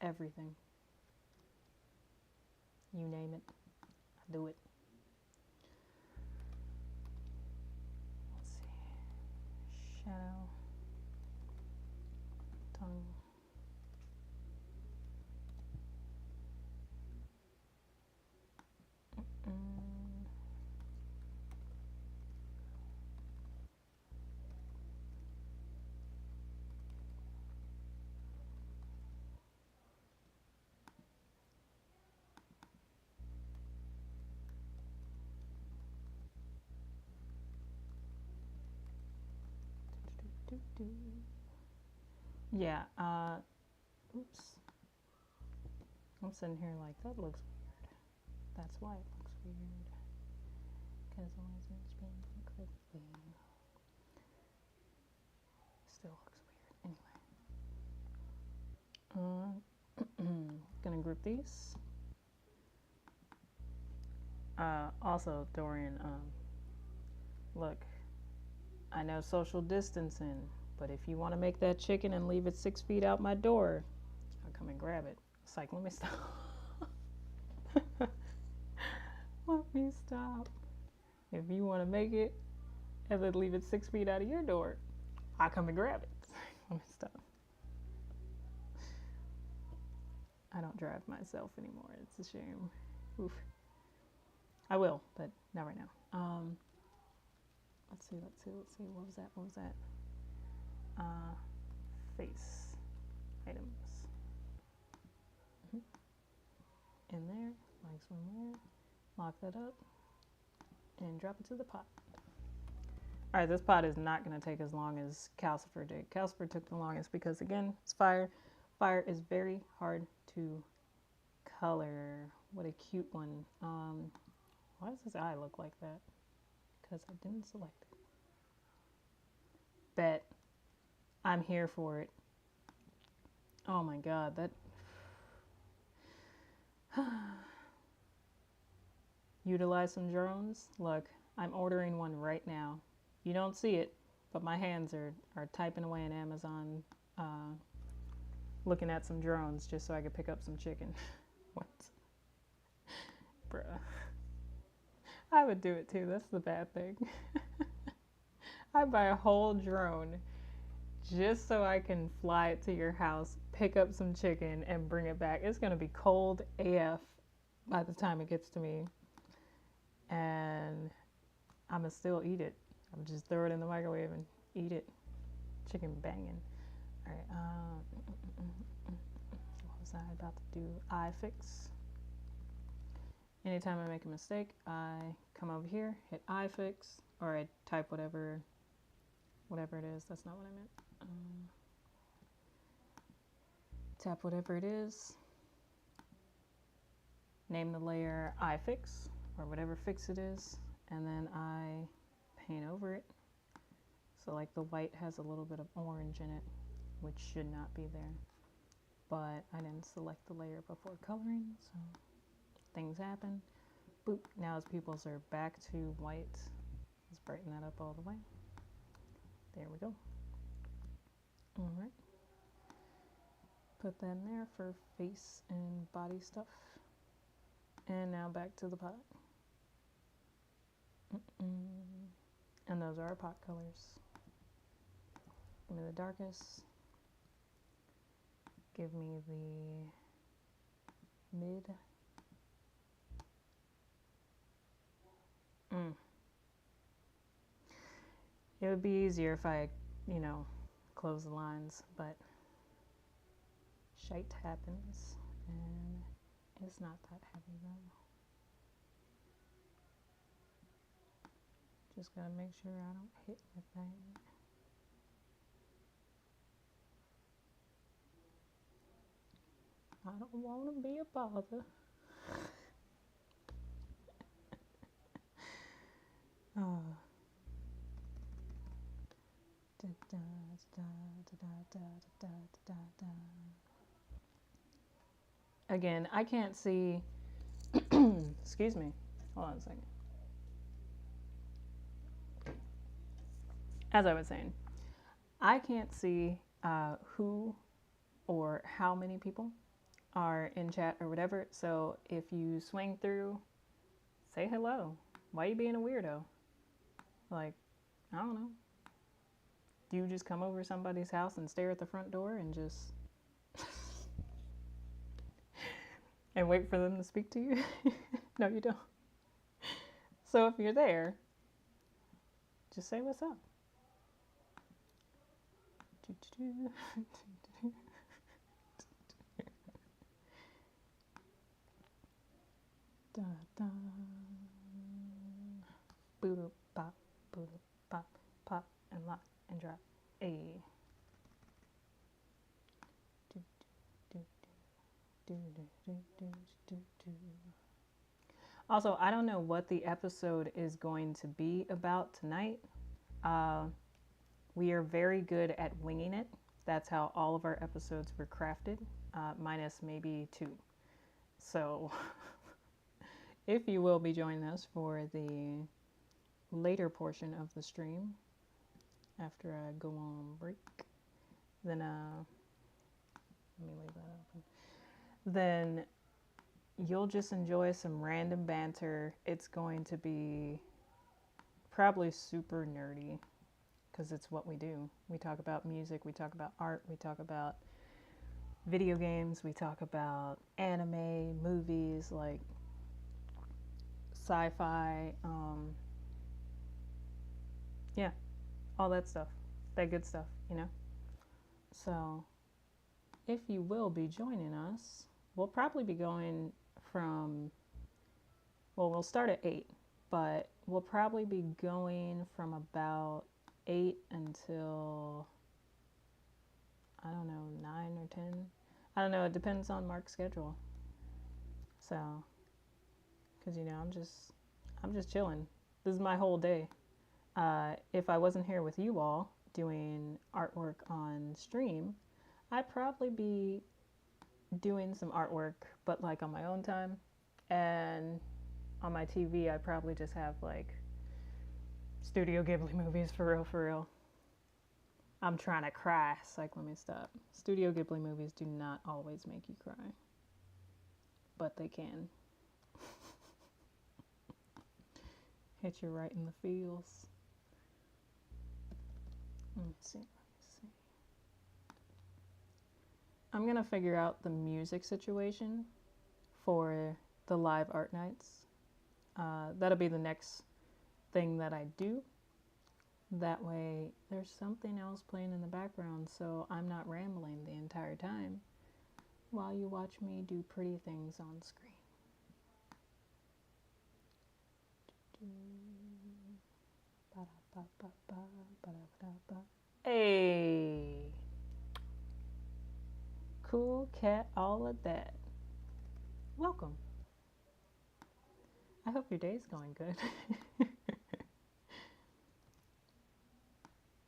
Everything. You name it, I do it. Let's see. Shadow. Tongue. Yeah, oops. I'm sitting here like, that looks weird. That's why it looks weird. Because why isn't it spinning correctly? Still looks weird. Anyway. Gonna group these. Also, Dorian, look, I know social distancing, but if you want to make that chicken and leave it 6 feet out my door, I'll come and grab it. It's like, let me stop. Let me stop. If you want to make it and then leave it 6 feet out of your door, I'll come and grab it. Let me stop. I don't drive myself anymore. It's a shame. Oof. I will, but not right now. Let's see. What was that? Face items. In there, like somewhere. Lock that up and drop it to the pot. All right, this pot is not going to take as long as Calcifer did. Calcifer took the longest because, again, it's fire. Fire is very hard to color. What a cute one. Why does his eye look like that? Because I didn't select it. Bet. I'm here for it. Oh my god, that... Utilize some drones. Look, I'm ordering one right now. You don't see it, but my hands are typing away in Amazon, looking at some drones just so I could pick up some chicken. What? Bruh. I would do it too. That's the bad thing. I'd buy a whole drone just so I can fly it to your house, pick up some chicken, and bring it back. It's going to be cold AF by the time it gets to me. And I'm going to still eat it. I'm just throw it in the microwave and eat it. Chicken banging. All right. What was I about to do? Eye fix. Anytime I make a mistake, I come over here, hit eye fix, or I type whatever it is. That's not what I meant. Tap whatever it is. Name the layer eye fix, or whatever fix it is, and then I paint over it. So like the white has a little bit of orange in it, which should not be there. But I didn't select the layer before coloring, so things happen. Boop. Now his pupils are back to white. Let's brighten that up all the way. There we go. All right. Put that in there for face and body stuff. And now back to the pot. And those are our pot colors. Give me the darkest. Give me the mid. It would be easier if I, close the lines, but shite happens, and it's not that heavy though. Just gotta make sure I don't hit anything. I don't want to be a bother. Oh. Again, I can't see. Excuse me. Hold on a second. As I was saying, I can't see who or how many people are in chat or whatever. So if you swing through, say hello. Why are you being a weirdo? Like, I don't know. Do you just come over somebody's house and stare at the front door and just and wait for them to speak to you? No, you don't. So if you're there, just say what's up. Boodle pop, boodle pop, pop and lock and drop. A. Also, I don't know what the episode is going to be about tonight. We are very good at winging it. That's how all of our episodes were crafted, minus maybe 2. So if you will be joining us for the later portion of the stream, after I go on break, then let me leave that open. Then you'll just enjoy some random banter. It's going to be probably super nerdy because it's what we do. We talk about music, we talk about art, we talk about video games, we talk about anime, movies, like sci-fi, yeah, all that stuff, that good stuff, you know? So if you will be joining us, we'll probably be going from, well, we'll start at 8, but we'll probably be going from about 8 until, I don't know, 9 or 10. I don't know, it depends on Mark's schedule. So, because, you know, I'm just chilling. This is my whole day. If I wasn't here with you all doing artwork on stream, I'd probably be doing some artwork, but like on my own time. And on my TV, I probably just have like Studio Ghibli movies, for real. I'm trying to cry. It's like, let me stop. Studio Ghibli movies do not always make you cry, but they can. Hit you right in the feels. Let me see. I'm gonna figure out the music situation for the live art nights. That'll be the next thing that I do. That way there's something else playing in the background, so I'm not rambling the entire time while you watch me do pretty things on screen. Hey, cool cat, all of that. Welcome. I hope your day's going good.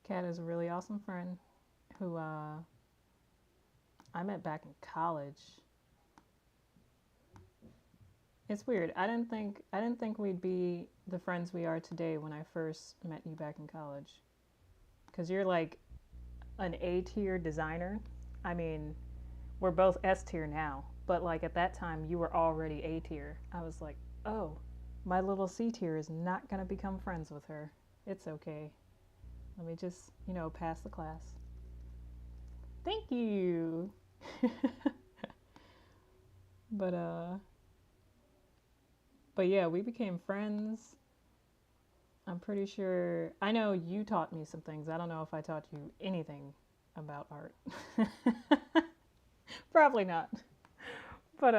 Kat is a really awesome friend who I met back in college. It's weird. I didn't think we'd be the friends we are today when I first met you back in college. 'Cause you're like an A-tier designer. I mean, we're both S-tier now, but like at that time you were already A-tier. I was like, oh, my little C-tier is not gonna become friends with her. It's okay. Let me just, you know, pass the class. Thank you. But yeah, we became friends. I'm pretty sure, I know you taught me some things. I don't know if I taught you anything about art. Probably not. But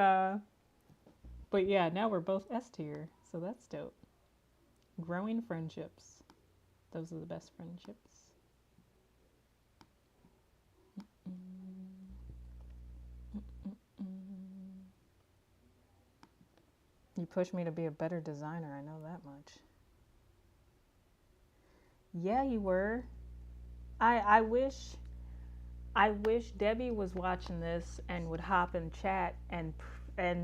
yeah, now we're both S tier, so that's dope. Growing friendships. Those are the best friendships. You pushed me to be a better designer, I know that much. Yeah, you were. I wish Debbie was watching this and would hop in chat and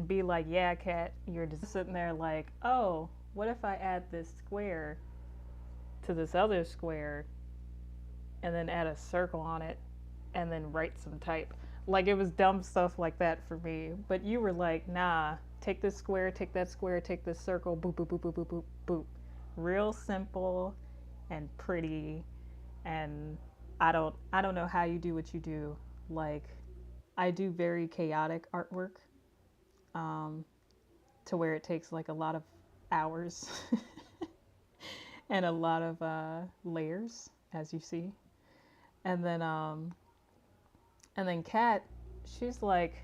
be like, "Yeah, Kat, you're just sitting there like, oh, what if I add this square to this other square, and then add a circle on it, and then write some type." Like, it was dumb stuff like that for me. But you were like, "Nah, take this square, take that square, take this circle, boop, boop, boop, boop, boop, boop, boop." Real simple and pretty, and I don't know how you do what you do. Like, I do very chaotic artwork, to where it takes like a lot of hours and a lot of layers, as you see. And then Kat, she's like,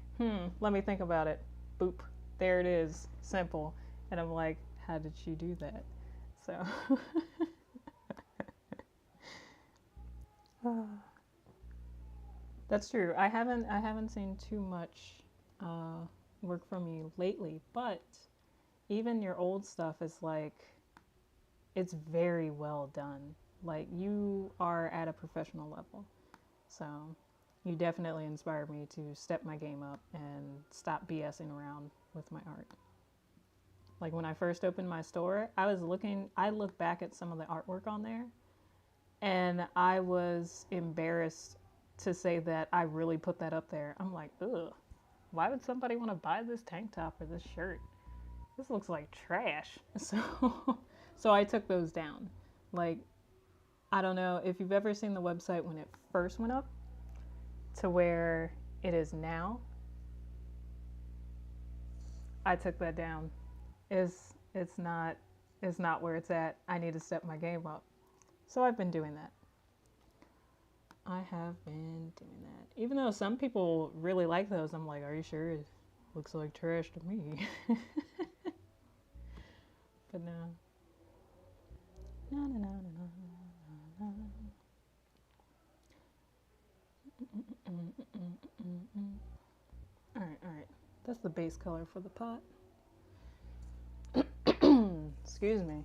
let me think about it. Boop, there it is, simple. And I'm like, how did she do that? So that's true. I haven't seen too much work from you lately, but even your old stuff is like, it's very well done. Like, you are at a professional level. So you definitely inspired me to step my game up and stop BSing around with my art. Like, when I first opened my store, I looked back at some of the artwork on there, and I was embarrassed to say that I really put that up there. I'm like, ugh, why would somebody want to buy this tank top or this shirt? This looks like trash. So I took those down. Like, I don't know if you've ever seen the website when it first went up to where it is now. I took that down. It's not where it's at. I need to step my game up. So I've been doing that. I have been doing that. Even though some people really like those, I'm like, are you sure? It looks like trash to me. But no. No. Alright. That's the base color for the pot. Excuse me.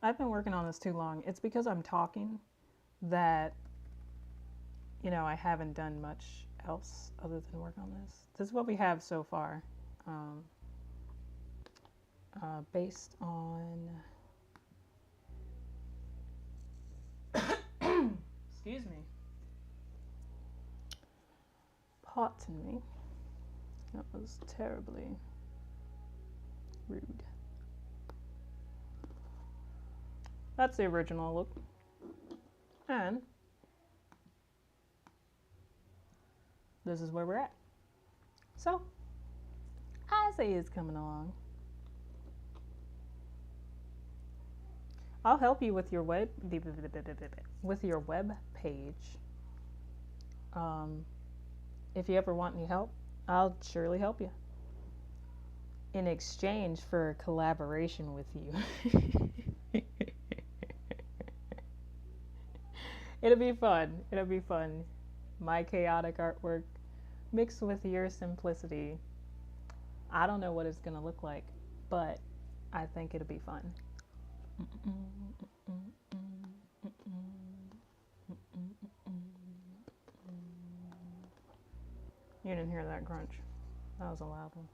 I've been working on this too long. It's because I'm talking that, I haven't done much else other than work on this. This is what we have so far. Based on excuse me, pardon me, that was terribly rude. That's the original look, and this is where we're at. So I say it's coming along. I'll help you with your web page. If you ever want any help, I'll surely help you. In exchange for collaboration with you. It'll be fun. My chaotic artwork mixed with your simplicity. I don't know what it's gonna look like, but I think it'll be fun. You didn't hear that crunch. That was a loud one.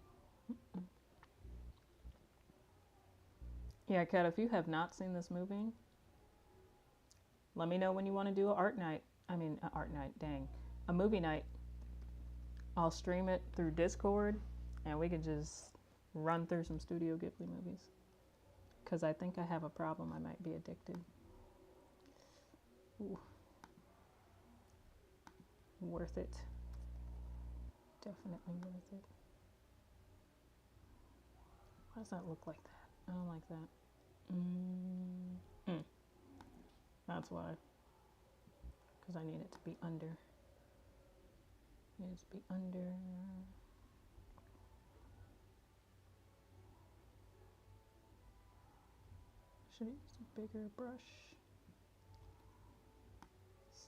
Yeah, Kat, if you have not seen this movie, let me know when you want to do a movie night. I'll stream it through Discord, and we can just run through some Studio Ghibli movies. Because I think I have a problem. I might be addicted. Ooh. Worth it. Definitely worth it. Why does that look like that? I don't like that. That's why. Because I need it to be under. should have used a bigger brush.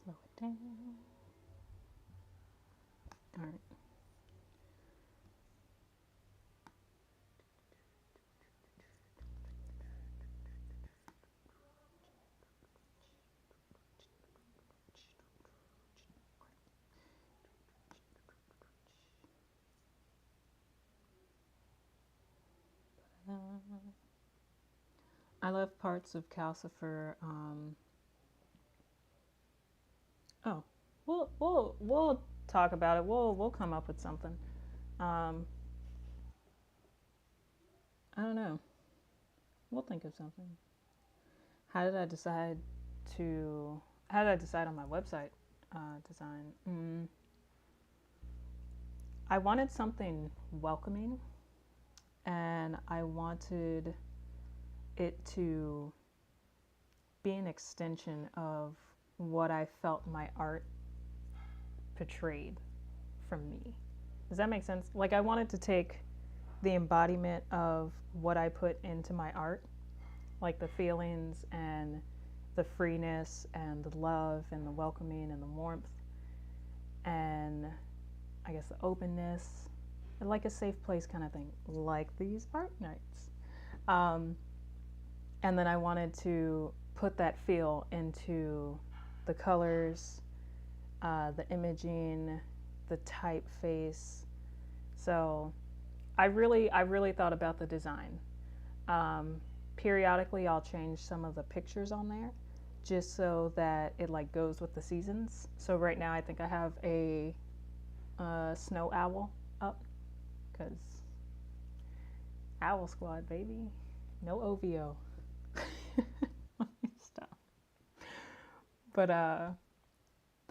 Slow it down. All right. I love parts of Calcifer. We'll talk about it. We'll come up with something. I don't know. We'll think of something. How did I decide on my website design? I wanted something welcoming, and I wanted it to be an extension of what I felt my art portrayed from me. Does that make sense? Like, I wanted to take the embodiment of what I put into my art, like the feelings and the freeness and the love and the welcoming and the warmth and I guess the openness, and like a safe place kind of thing, like these art nights. And then I wanted to put that feel into the colors, the imaging, the typeface. So I really thought about the design. Periodically I'll change some of the pictures on there just so that it like goes with the seasons. So right now I think I have a snow owl up because Owl Squad, baby. No OVO. Stop. But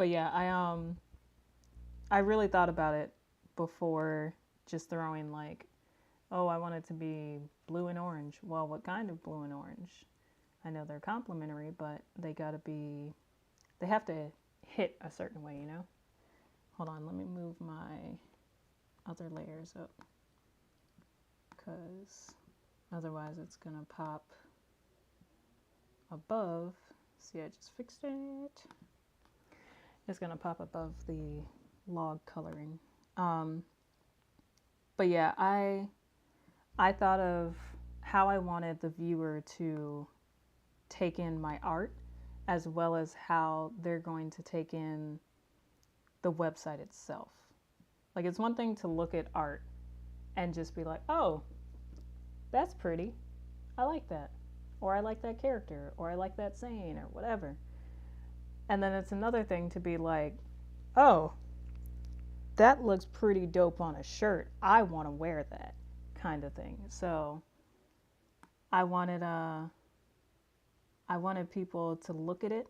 yeah, I really thought about it before just throwing like, oh, I want it to be blue and orange. Well, what kind of blue and orange? I know they're complementary, but they have to hit a certain way, you know? Hold on, let me move my other layers up because otherwise it's gonna pop above. See, I just fixed it. It's gonna pop above the log coloring. But yeah, I thought of how I wanted the viewer to take in my art as well as how they're going to take in the website itself. Like, it's one thing to look at art and just be like, oh, that's pretty. I like that. Or I like that character. Or I like that saying or whatever. And then it's another thing to be like, oh, that looks pretty dope on a shirt. I want to wear that kind of thing. So I wanted people to look at it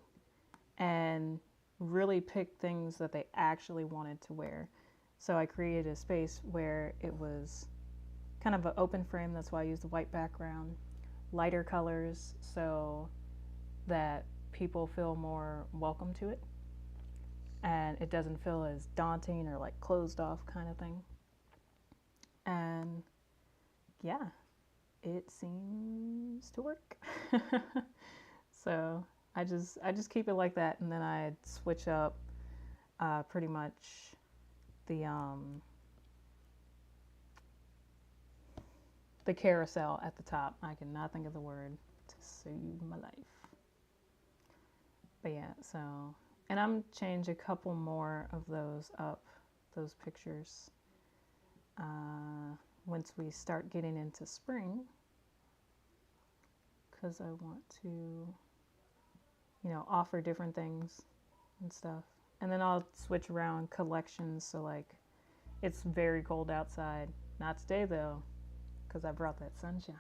and really pick things that they actually wanted to wear. So I created a space where it was kind of an open frame. That's why I used the white background, lighter colors so that people feel more welcome to it and it doesn't feel as daunting or like closed off kind of thing. And yeah, it seems to work. So I just keep it like that, and then I switch up pretty much the carousel at the top. I cannot think of the word to save my life. But yeah, so, and I'm change a couple more of those up, those pictures, once we start getting into spring, because I want to, offer different things and stuff. And then I'll switch around collections. So like, it's very cold outside. Not today though, because I brought that sunshine.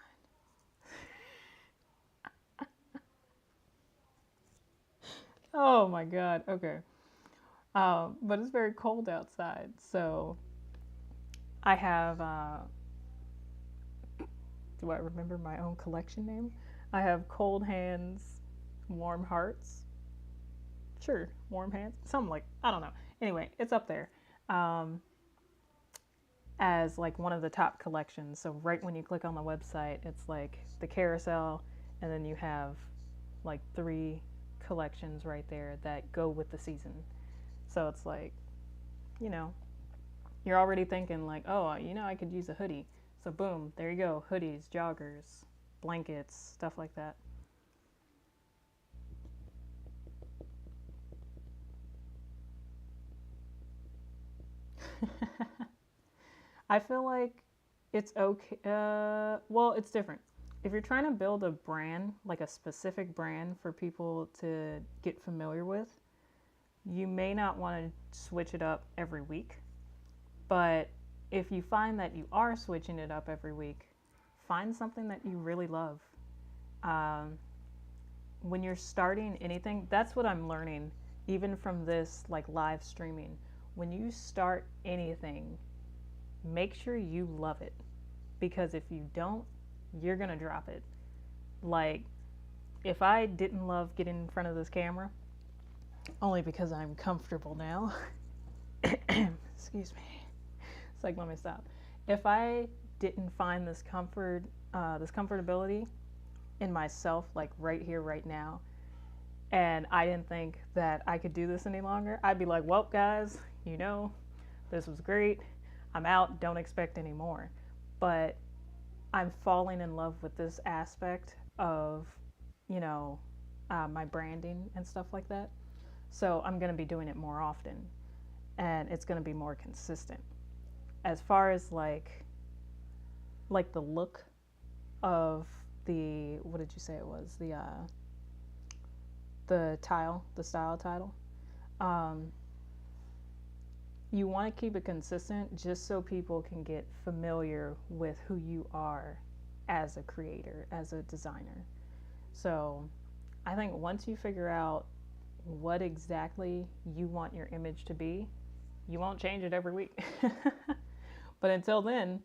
Oh my God. Okay. But it's very cold outside. So I have, do I remember my own collection name? I have Cold Hands, Warm Hearts. Sure, Warm Hands. Something like, I don't know. Anyway, it's up there as like one of the top collections. So right when you click on the website, it's like the carousel and then you have like 3 collections right there that go with the season. So it's like, you know, you're already thinking like, oh, you know, I could use a hoodie. So boom, there you go, hoodies, joggers, blankets, stuff like that. I feel like it's okay. Well, it's different. If you're trying to build a brand, like a specific brand for people to get familiar with, you may not want to switch it up every week. But if you find that you are switching it up every week, find something that you really love. Um, when you're starting anything, that's what I'm learning, even from this like live streaming. When you start anything, make sure you love it, because if you don't, you're gonna drop it. Like, if I didn't love getting in front of this camera, only because I'm comfortable now, excuse me, it's like, let me stop. If I didn't find this comfortability in myself, like right here, right now, and I didn't think that I could do this any longer, I'd be like, well, guys, you know, this was great. I'm out. Don't expect any more. But I'm falling in love with this aspect of, you know, my branding and stuff like that. So I'm going to be doing it more often, and it's going to be more consistent. As far as like the look of the, what did you say it was? The style title. You want to keep it consistent just so people can get familiar with who you are as a creator, as a designer. So I think once you figure out what exactly you want your image to be, you won't change it every week. But until then,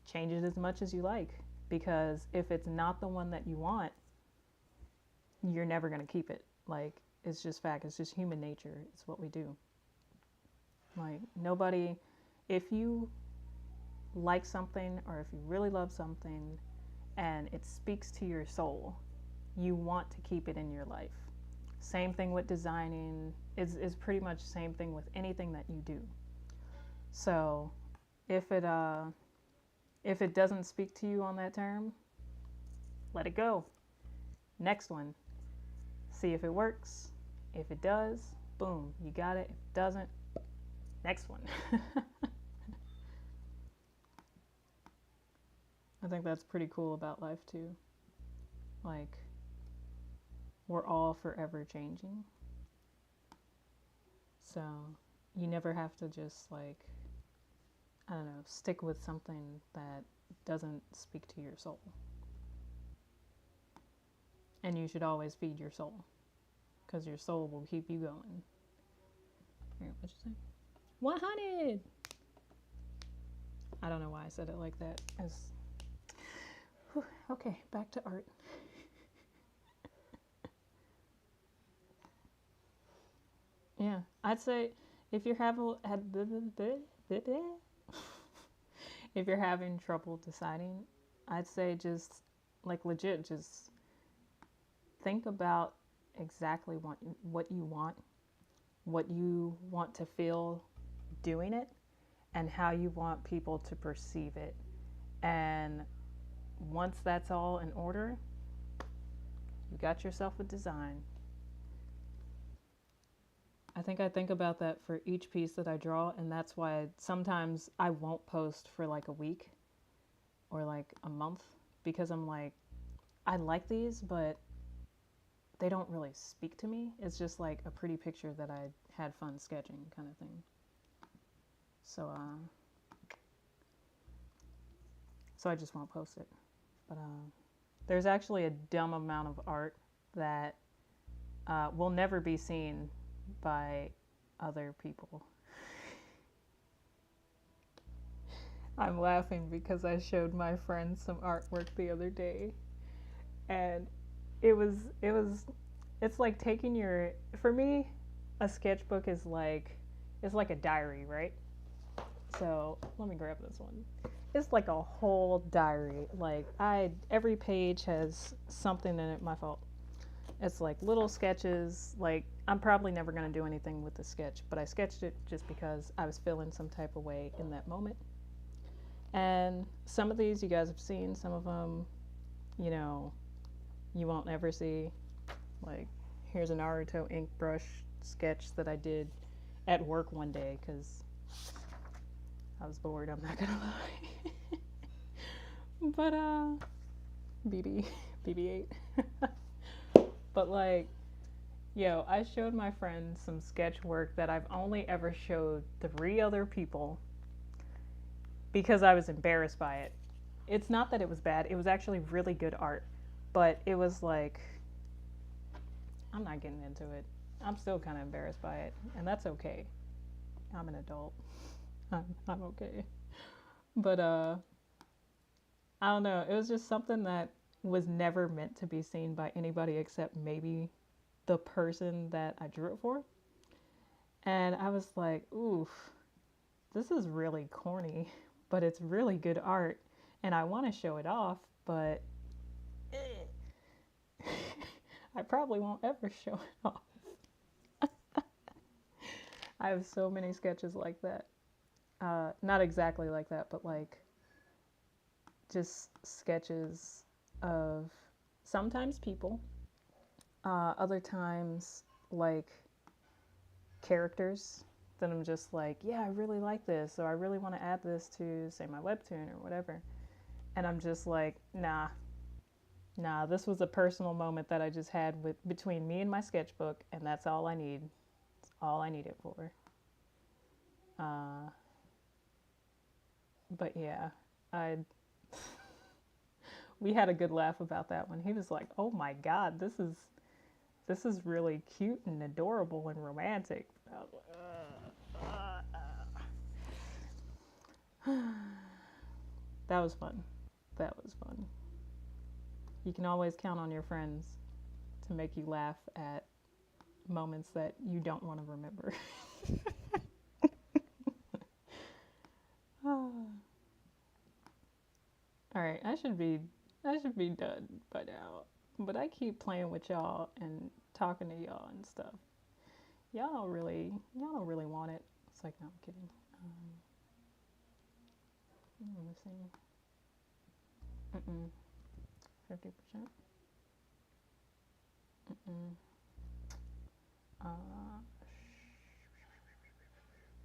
change it as much as you like, because if it's not the one that you want, you're never going to keep it. Like, it's just fact. It's just human nature. It's what we do. Like, nobody, if you like something or if you really love something and it speaks to your soul, you want to keep it in your life. Same thing with designing, is pretty much the same thing with anything that you do. So if it doesn't speak to you on that term, let it go. Next one. See if it works. If it does, boom, you got it. If it doesn't, next one. I think that's pretty cool about life too. Like, we're all forever changing. So you never have to just, like, I don't know, stick with something that doesn't speak to your soul. And you should always feed your soul, because your soul will keep you going. Here, what'd you say? 100! I don't know why I said it like that. Okay, back to art. Yeah, I'd say if you're if you're having trouble deciding, I'd say just, like, legit, just think about exactly what you want to feel doing it, and how you want people to perceive it. And once that's all in order, you got yourself a design. I think about that for each piece that I draw, and that's why sometimes I won't post for like a week or like a month, because I'm like, I like these, but they don't really speak to me. It's just like a pretty picture that I had fun sketching, kind of thing. So I just won't post it. But there's actually a dumb amount of art that will never be seen by other people. I'm laughing because I showed my friend some artwork the other day, and it's like taking for me, a sketchbook is like, it's like a diary, right? So let me grab this one. it's like a whole diary. Like every page has something in it. My fault. It's like little sketches. Like I'm probably never gonna do anything with the sketch, but I sketched it just because I was feeling some type of way in that moment. And some of these you guys have seen. Some of them, you know, you won't ever see. Like here's a Naruto ink brush sketch that I did at work one day because I was bored. I'm not gonna lie. But BB8. But like, yo, I showed my friends some sketch work that I've only ever showed 3 other people because I was embarrassed by it. It's not that it was bad. It was actually really good art, but it was like, I'm not getting into it. I'm still kind of embarrassed by it, and that's okay. I'm an adult. I'm okay. But I don't know. It was just something that was never meant to be seen by anybody except maybe the person that I drew it for. And I was like, oof, this is really corny, but it's really good art. And I want to show it off, but I probably won't ever show it off. I have so many sketches like that. Not exactly like that, but like just sketches of sometimes people, other times like characters that I'm just like, yeah, I really like this, or I really want to add this to, say, my webtoon or whatever. And I'm just like, nah, this was a personal moment that I just had between me and my sketchbook, and that's all I need. It's all I need it for. But yeah, we had a good laugh about that one. He was like, "Oh my God, this is really cute and adorable and romantic." I was like, that was fun. That was fun. You can always count on your friends to make you laugh at moments that you don't want to remember. All right, I should be done by now. But I keep playing with y'all and talking to y'all and stuff. Y'all don't really want it. It's like, no, I'm kidding. Let me see. 50%.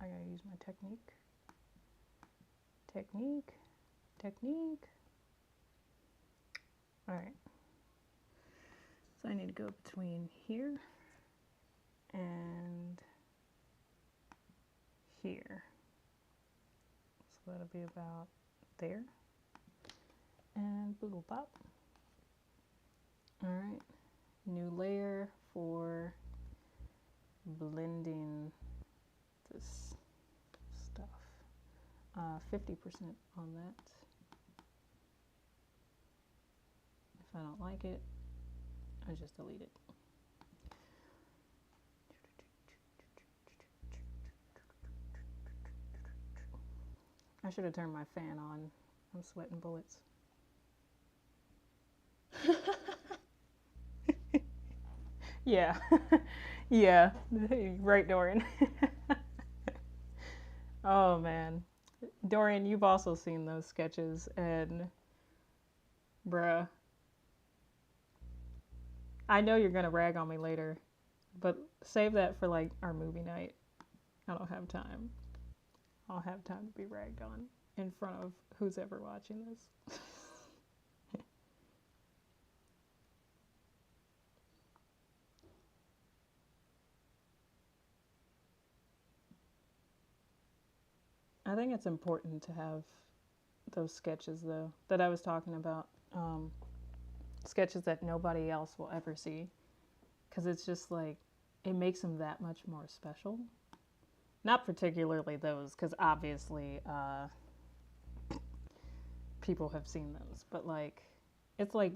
I gotta use my technique. All right. So I need to go between here and here. So that'll be about there. And boodle pop. All right. New layer for blending this stuff. 50% on that. If I don't like it, I just delete it. I should have turned my fan on. I'm sweating bullets. Yeah. Yeah. Right, Dorian. Oh, man. Dorian, you've also seen those sketches, and bruh, I know you're gonna rag on me later, but save that for like our movie night. I don't have time. I'll have time to be ragged on in front of who's ever watching this. I think it's important to have those sketches, though, that I was talking about. Sketches that nobody else will ever see. Because it's just like, it makes them that much more special. Not particularly those, because obviously people have seen those. But like, it's like,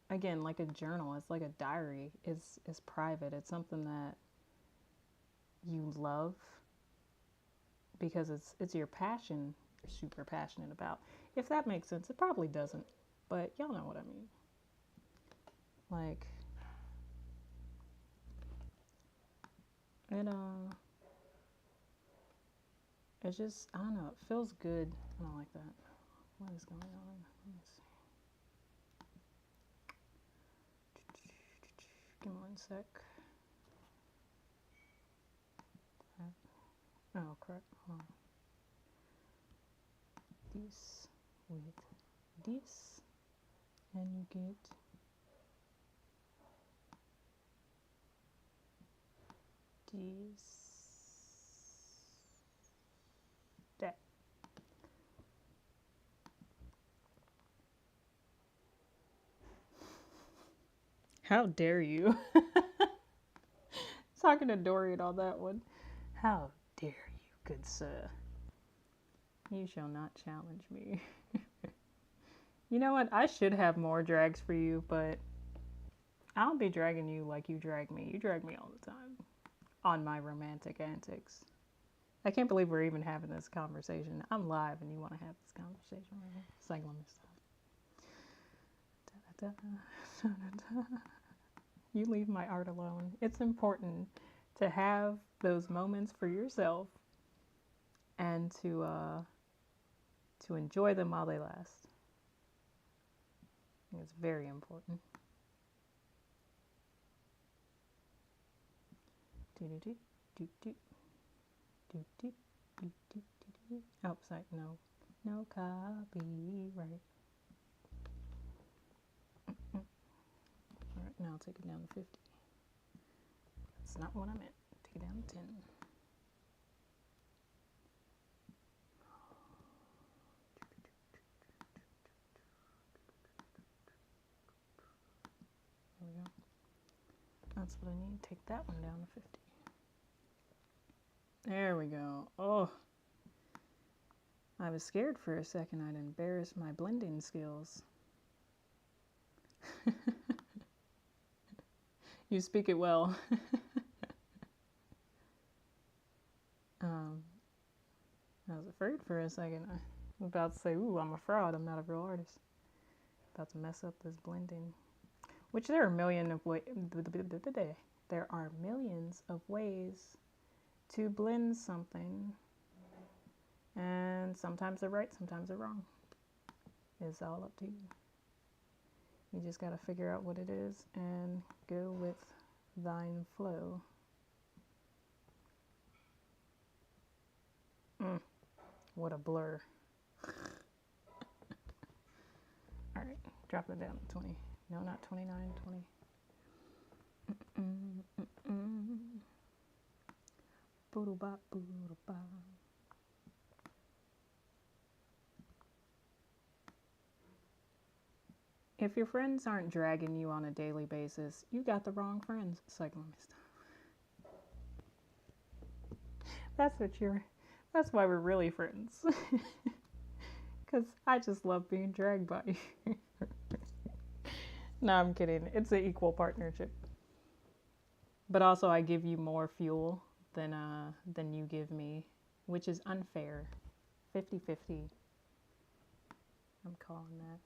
again, like a journal. It's like a diary. It's private. It's something that you love because it's your passion you're super passionate about. If that makes sense. It probably doesn't, but y'all know what I mean. Like, it just, I don't know, it feels good. I don't like that. What is going on? Let me see. Give me one sec. Oh, crap. Hold on. This with this, and you get this, that. How dare you? Talking to Dorian on that one. How dare you, good sir? You shall not challenge me. You know what? I should have more drags for you, but I don't be dragging you like you drag me. You drag me all the time on my romantic antics. I can't believe we're even having this conversation. I'm live and you want to have this conversation right here. It's like, let me stop. You leave my art alone. It's important to have those moments for yourself and to enjoy them while they last. I think it's very important. Oh, sorry, no copyright. Alright, now I'll take it down to 50. That's not what I meant. Take it down to 10. There we go. That's what I need. Take that one down to 50. There we go. Oh, I was scared for a second I'd embarrass my blending skills. You speak it well. I was afraid for a second. I was about to say, ooh, I'm a fraud. I'm not a real artist. About to mess up this blending. Which there are millions of ways to blend something. And sometimes they're right, sometimes they're wrong. It's all up to you. You just got to figure out what it is and go with thine flow. What a blur. Alright, drop it down to 20. No, not 29, 20. Boodle-bop, boodle-bop. If your friends aren't dragging you on a daily basis, you got the wrong friends. It's like, let me stop. That's why we're really friends. Because I just love being dragged by you. No, I'm kidding. It's an equal partnership. But also I give you more fuel than you give me, which is unfair. 50-50. I'm calling that.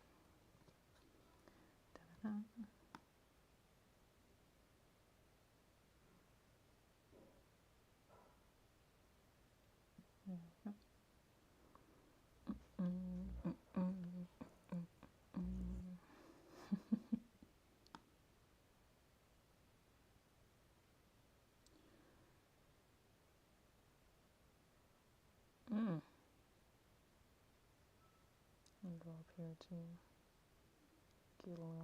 I'll go up here too. Get a little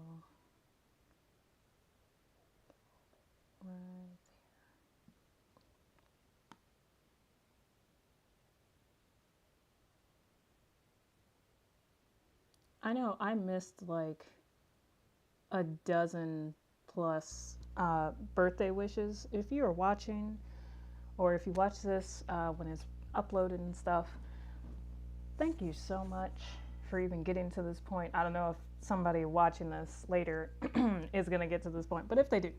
right there. I know I missed like a dozen plus birthday wishes. If you are watching, or if you watch this when it's uploaded and stuff, thank you so much for even getting to this point. I don't know if somebody watching this later is going to get to this point, but if they do,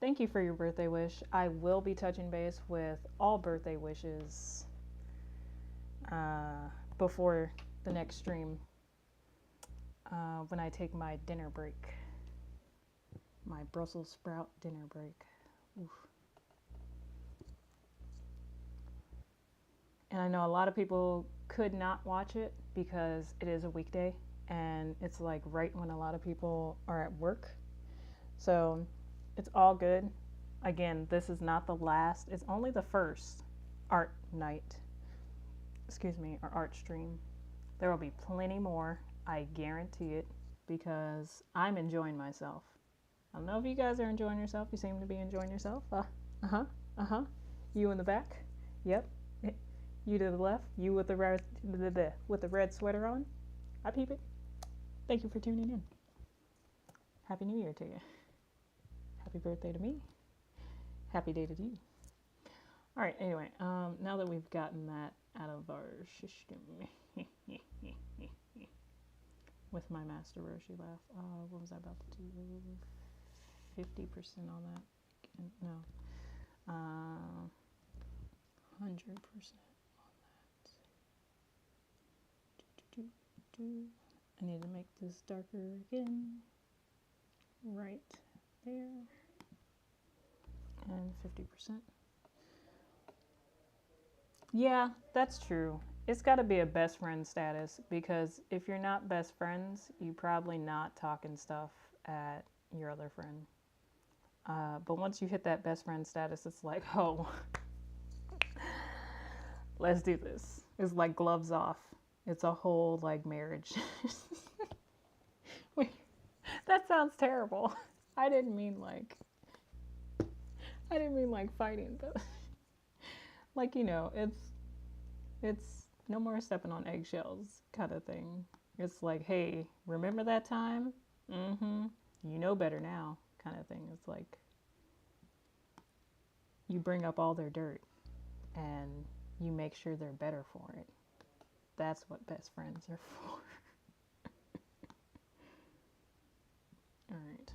thank you for your birthday wish. I will be touching base with all birthday wishes before the next stream, when I take my dinner break, my Brussels sprout dinner break. Oof. And I know a lot of people could not watch it because it is a weekday and it's like right when a lot of people are at work. So it's all good. Again, this is not the last, it's only the first art night, or art stream. There will be plenty more, I guarantee it, because I'm enjoying myself. I don't know if you guys are enjoying yourself. You seem to be enjoying yourself. You in the back? Yep. You to the left? You with the red sweater on? I peep it. Thank you for tuning in. Happy New Year to you. Happy birthday to me. Happy day to you. All right, anyway, now that we've gotten that out of our system, with my Master Roshi laugh, what was I about to do? 50% on that? No. 100% on that. I need to make this darker again. Right there. And 50%. Yeah, that's true. It's got to be a best friend status, because if you're not best friends, you're probably not talking stuff at your other friend. But once you hit that best friend status, it's like, oh, let's do this. It's like gloves off. It's a whole like marriage. Wait, that sounds terrible. I didn't mean like fighting, but like, you know, it's no more stepping on eggshells kind of thing. It's like, hey, remember that time? You know better now kind of thing. It's like you bring up all their dirt and you make sure they're better for it. That's what best friends are for. All right.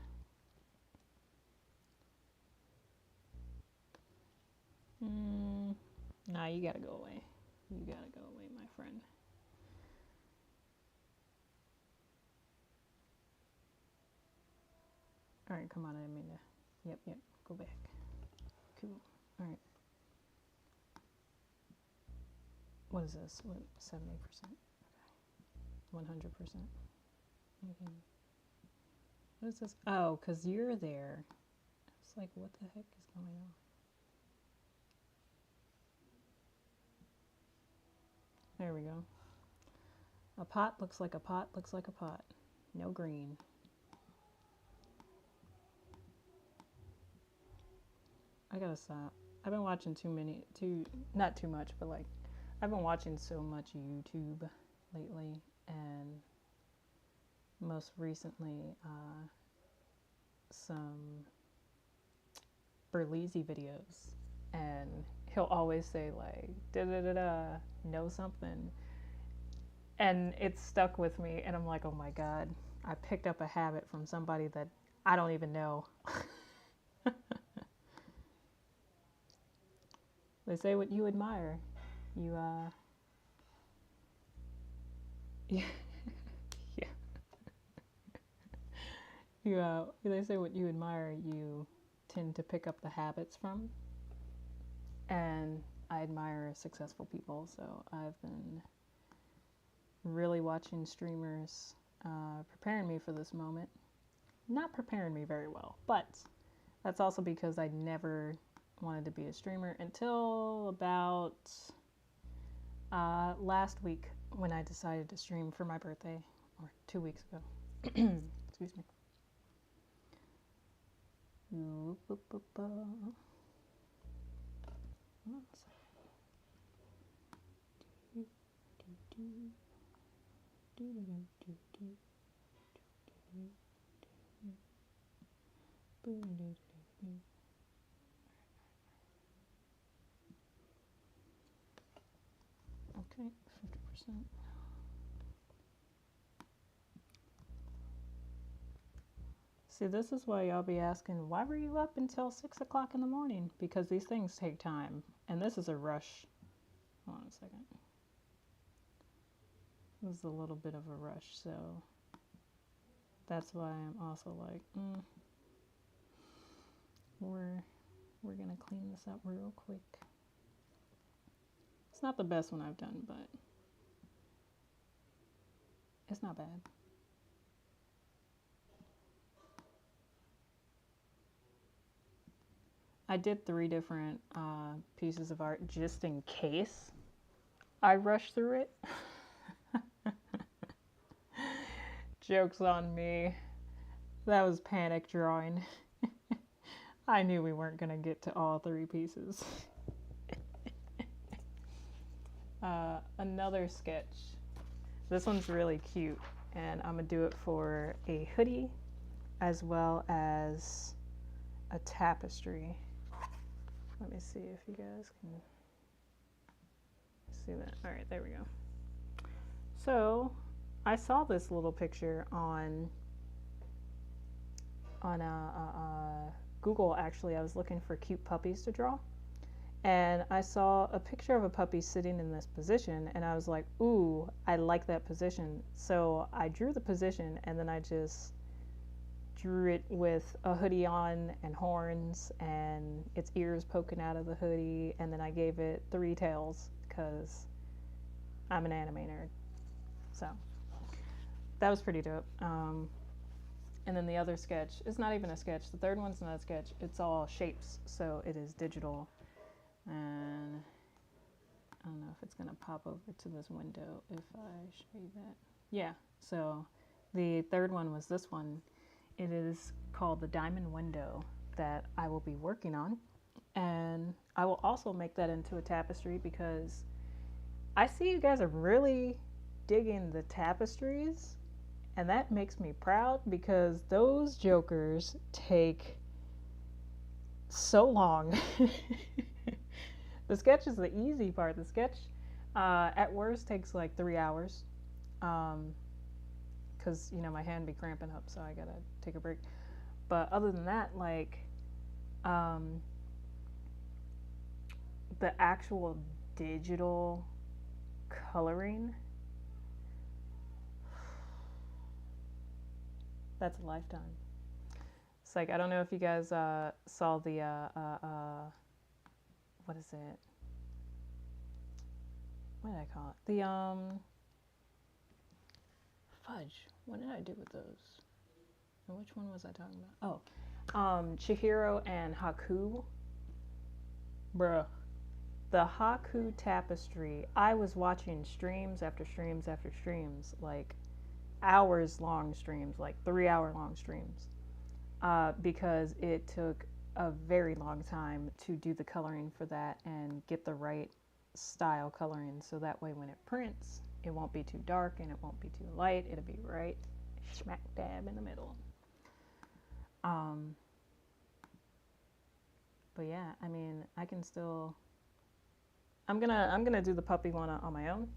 Nah, you gotta go away. You gotta go away, my friend. All right, come on, I didn't mean to. Yep, go back. Cool. All right. What is this? What, 70%? Okay. 100%. What is this? Oh, because you're there. It's like, what the heck is going on? There we go. A pot looks like a pot looks like a pot. No green. I gotta stop. I've been watching not too much, but like, I've been watching so much YouTube lately, and most recently, some Berleezy videos, and he'll always say like, da-da-da-da, know something, and it's stuck with me, and I'm like, oh my god, I picked up a habit from somebody that I don't even know. They say what you admire. Yeah. They say what you admire, you tend to pick up the habits from. And I admire successful people, so I've been really watching streamers, preparing me for this moment. Not preparing me very well, but that's also because I never wanted to be a streamer until about last week, when I decided to stream for my birthday, or 2 weeks ago. Excuse me. Okay, 50%. See, this is why y'all be asking, why were you up until 6 o'clock in the morning? Because these things take time, and this is a rush. Hold on a second. it was a little bit of a rush, so that's why I'm also like, we're gonna clean this up real quick. It's not the best one I've done, but it's not bad. I did 3 different pieces of art just in case I rushed through it. Joke's on me. That was panic drawing. I knew we weren't going to get to all 3 pieces. Another sketch. This one's really cute, and I'm going to do it for a hoodie as well as a tapestry. Let me see if you guys can see that. All right, there we go. So I saw this little picture on Google. Actually, I was looking for cute puppies to draw, and I saw a picture of a puppy sitting in this position, and I was like, ooh, I like that position. So I drew the position, and then I just drew it with a hoodie on and horns and its ears poking out of the hoodie, and then I gave it 3 tails because I'm an anime nerd. So that was pretty dope. And then the other sketch is not even a sketch. The third one's not a sketch. It's all shapes, so it is digital. And I don't know if it's going to pop over to this window if I show you that. Yeah, so the third one was this one. It is called the Diamond Window that I will be working on. And I will also make that into a tapestry because I see you guys are really digging the tapestries. And that makes me proud because those jokers take so long. The sketch is the easy part. The sketch at worst takes like 3 hours. Because, you know, my hand be cramping up, so I gotta take a break. But other than that, like, the actual digital coloring, that's a lifetime. It's like, I don't know if you guys saw the, what is it? What did I call it? The, fudge. What did I do with those? And which one was I talking about? Oh, Chihiro and Haku. Bruh. The Haku tapestry. I was watching streams after streams after streams, like hours long streams, like 3 hour long streams, because it took a very long time to do the coloring for that and get the right style coloring, so that way when it prints, it won't be too dark and it won't be too light. It'll be right smack dab in the middle. But yeah, I mean, I can still. I'm gonna do the puppy one on my own.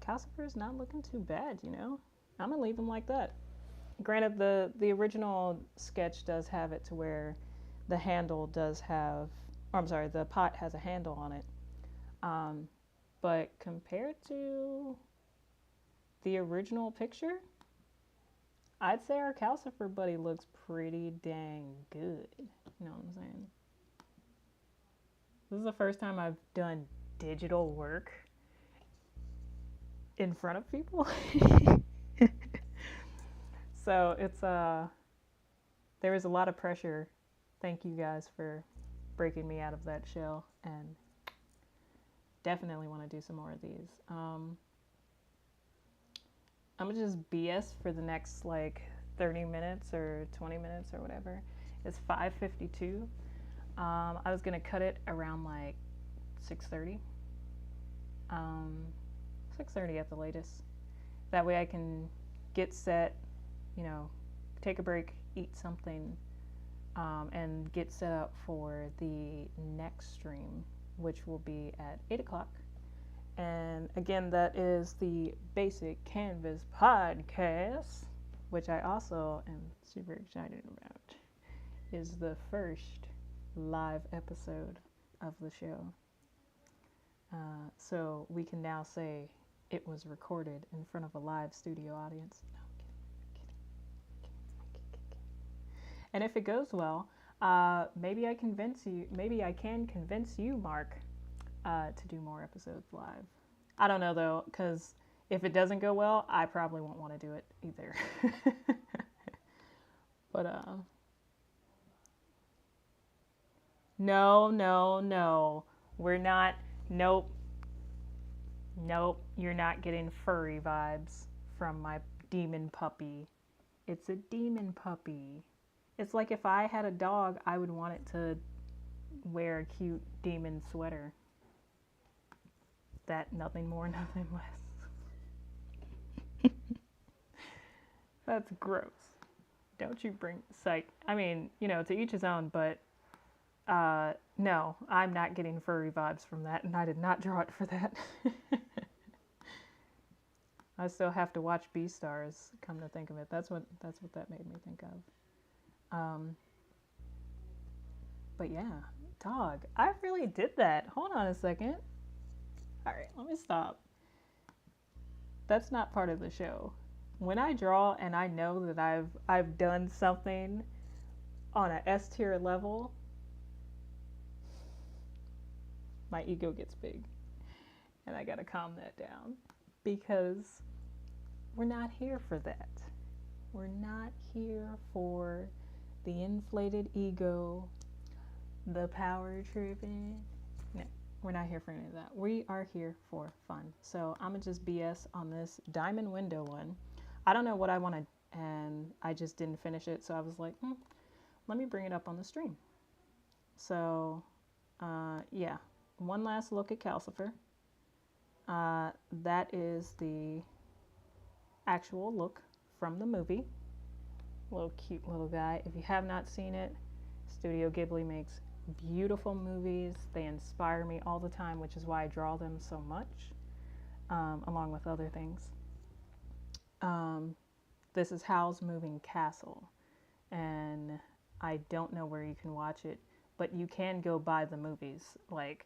Calcifer's not looking too bad, you know. I'm gonna leave him like that. Granted, the original sketch does have it to where the handle does have, or I'm sorry, the pot has a handle on it. But compared to the original picture, I'd say our Calcifer buddy looks pretty dang good. You know what I'm saying? This is the first time I've done digital work in front of people. So it's there was a lot of pressure. Thank you guys for breaking me out of that shell, and definitely want to do some more of these. I'm gonna just BS for the next like 30 minutes or 20 minutes or whatever. It's 5:52. I was gonna cut it around like 6:30. 6:30 at the latest. That way I can get set, you know, take a break, eat something, and get set up for the next stream, which will be at 8 o'clock. And again, that is the Bassic Canvas Podcast, which I also am super excited about. Is the first live episode of the show. So we can now say it was recorded in front of a live studio audience. No, kidding. And if it goes well, maybe I can convince you, Mark, to do more episodes live. I don't know though, because if it doesn't go well, I probably won't want to do it either. But no, we're not. Nope, you're not getting furry vibes from my demon puppy. It's a demon puppy. It's like if I had a dog, I would want it to wear a cute demon sweater. That, nothing more, nothing less. That's gross. Don't you bring psych. I mean, to each his own, but no, I'm not getting furry vibes from that, and I did not draw it for that. I still have to watch Beastars, come to think of it. That's what that made me think of. But yeah, dog. I really did that. Hold on a second. All right, let me stop. That's not part of the show. When I draw and I know that I've done something on a S tier level, my ego gets big. And I gotta calm that down. Because we're not here for that. We're not here for the inflated ego, the power tripping. No, we're not here for any of that. We are here for fun. So I'm gonna just BS on this diamond window one. I don't know what I wanted, and I just didn't finish it. So I was like, let me bring it up on the stream. So, yeah, one last look at Calcifer. That is the actual look from the movie. Little cute little guy. If you have not seen it, Studio Ghibli makes beautiful movies. They inspire me all the time, which is why I draw them so much, along with other things. This is Howl's Moving Castle, and I don't know where you can watch it, but you can go buy the movies. Like,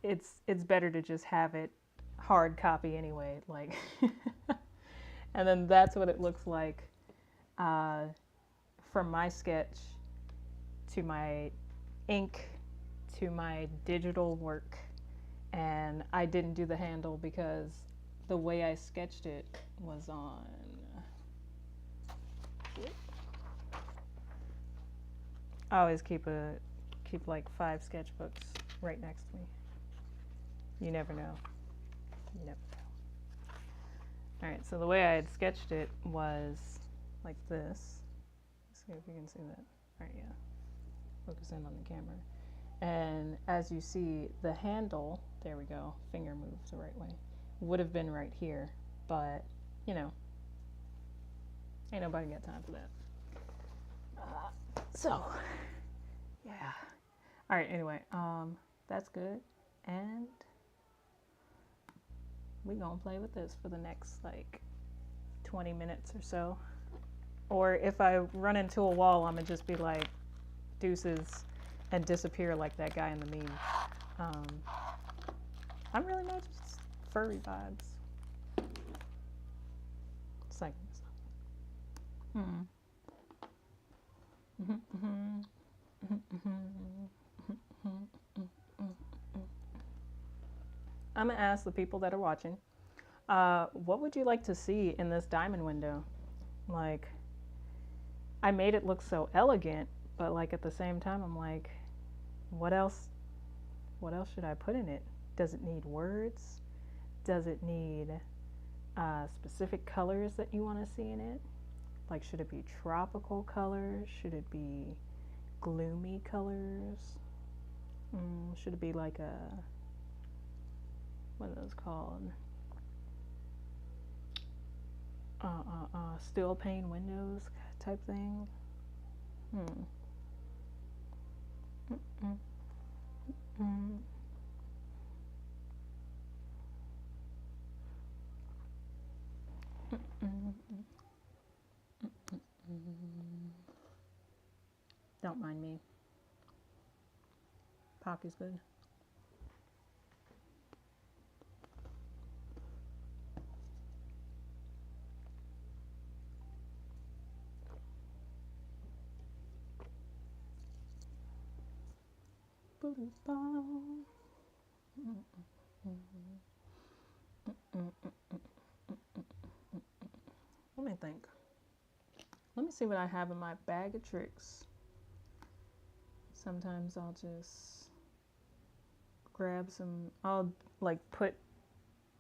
it's better to just have it hard copy anyway. Like, and then that's what it looks like from my sketch to my ink to my digital work. And I didn't do the handle because the way I sketched it was on. I always keep like 5 sketchbooks right next to me. You never know. You never know. All right, so the way I had sketched it was like this. Let's see if you can see that. All right, yeah. Focus in on the camera. And as you see, the handle, there we go, finger moves the right way, would have been right here, but, ain't nobody got time for that. So, yeah. All right, anyway, that's good. And we gonna play with this for the next, 20 minutes or so. Or if I run into a wall, I'm gonna just be like, deuces, and disappear like that guy in the meme. I'm really not just furry vibes. It's like this. I'm gonna ask the people that are watching, what would you like to see in this diamond window? Like, I made it look so elegant, but at the same time, I'm like, what else should I put in it? Does it need words? Does it need specific colors that you want to see in it? Like, should it be tropical colors? Should it be gloomy colors? Should it be like a, what are those called? Steel pane windows type thing? Don't mind me. Pock is good. Let me think. Let me see what I have in my bag of tricks. Sometimes I'll just grab some, I'll like put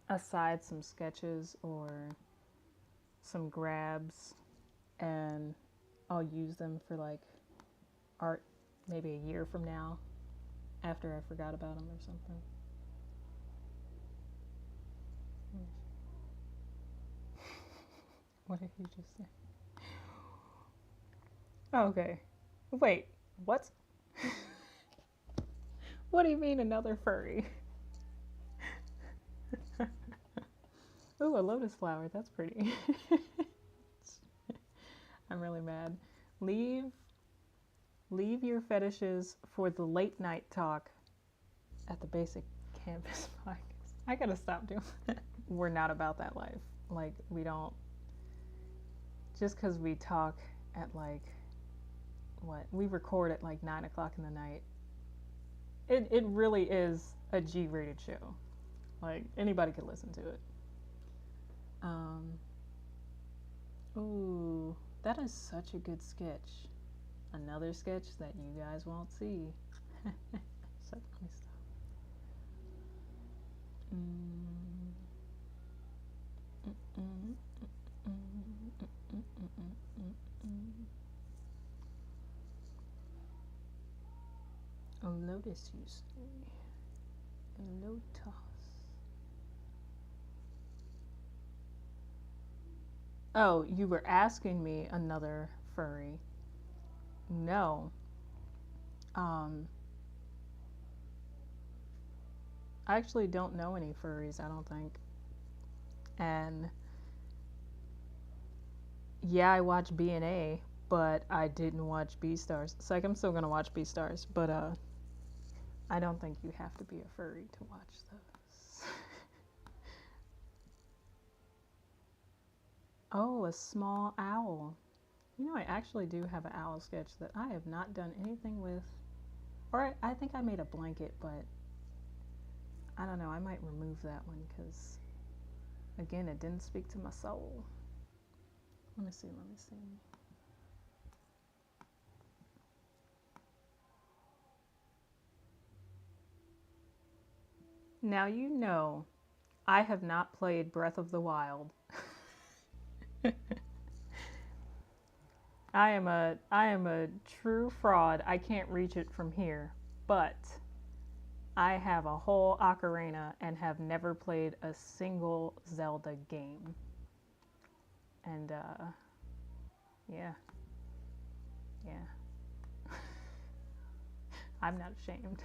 aside some sketches or some grabs and I'll use them for like art maybe a year from now after I forgot about them or something. What did he just say? Okay. Wait, what? What do you mean another furry? Ooh, a lotus flower. That's pretty. I'm really mad. Leave your fetishes for the late night talk at the Bassic Canvas Podcast. I gotta stop doing that. We're not about that life. Like, we don't, just because we talk at like, what? We record at like 9 o'clock in the night. It really is a G-rated show. Like, anybody could listen to it. Ooh, that is such a good sketch. Another sketch that you guys won't see. So, let me stop. A lotus, you say? A lotus. Oh, you were asking me another furry. No. I actually don't know any furries, I don't think. And yeah, I watch B&A, but I didn't watch B-Stars. It's like I'm still gonna watch B-Stars, but I don't think you have to be a furry to watch those. Oh, a small owl. You know, I actually do have an owl sketch that I have not done anything with. Or I think I made a blanket, but I don't know. I might remove that one because, again, it didn't speak to my soul. Let me see. Now you know I have not played Breath of the Wild. I am a true fraud. I can't reach it from here, but I have a whole ocarina and have never played a single Zelda game. And yeah. I'm not ashamed.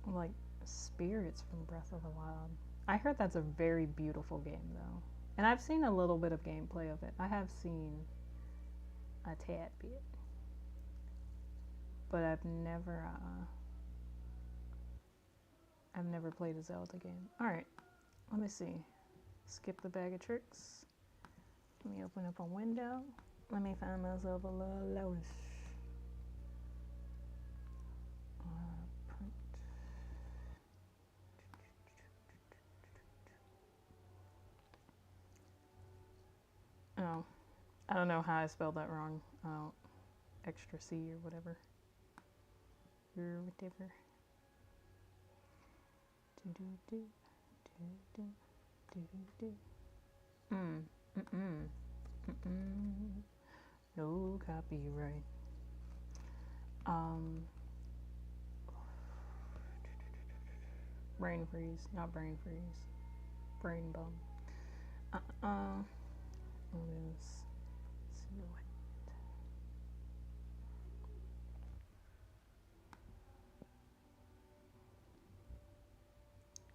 Like spirits from Breath of the Wild. I heard that's a very beautiful game though. And I've seen a little bit of gameplay of it. I have seen a tad bit. But I've never played a Zelda game. Alright, let me see. Skip the bag of tricks. Let me open up a window. Let me find myself a little lotus. Print. Oh, I don't know how I spelled that wrong. Oh, extra C or whatever. No copyright. Brain freeze, not brain freeze. Brain bum. What is silhouette?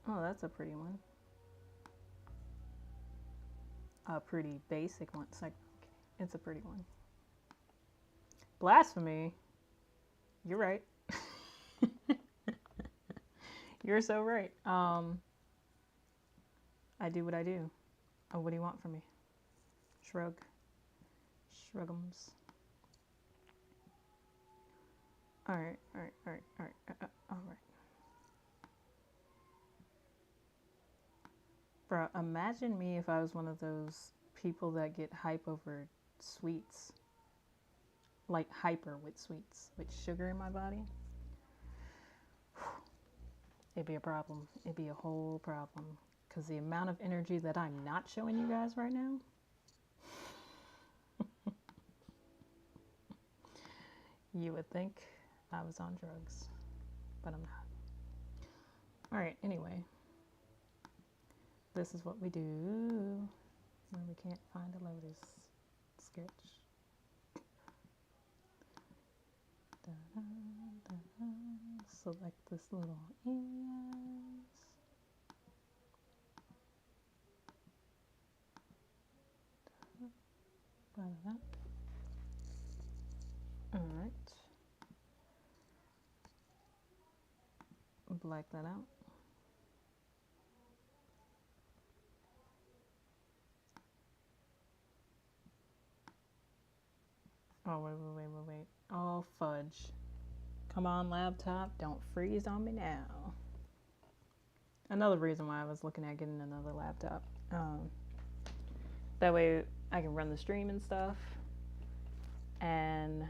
Oh, that's a pretty one. A pretty basic one. It's like, okay, it's a pretty one. Blasphemy. You're right. You're so right. I do what I do. Oh, what do you want from me? Shrug. Shrugums. Alright. Bro, imagine me if I was one of those people that get hype over sweets. Like hyper with sweets, with sugar in my body. It'd be a problem. It'd be a whole problem. Because the amount of energy that I'm not showing you guys right now. You would think I was on drugs. But I'm not. Alright, anyway. This is what we do when we can't find a Lotus sketch. Select this little areas. Alright. Black that out. Oh, wait. Oh, fudge. Come on, laptop. Don't freeze on me now. Another reason why I was looking at getting another laptop. That way I can run the stream and stuff. And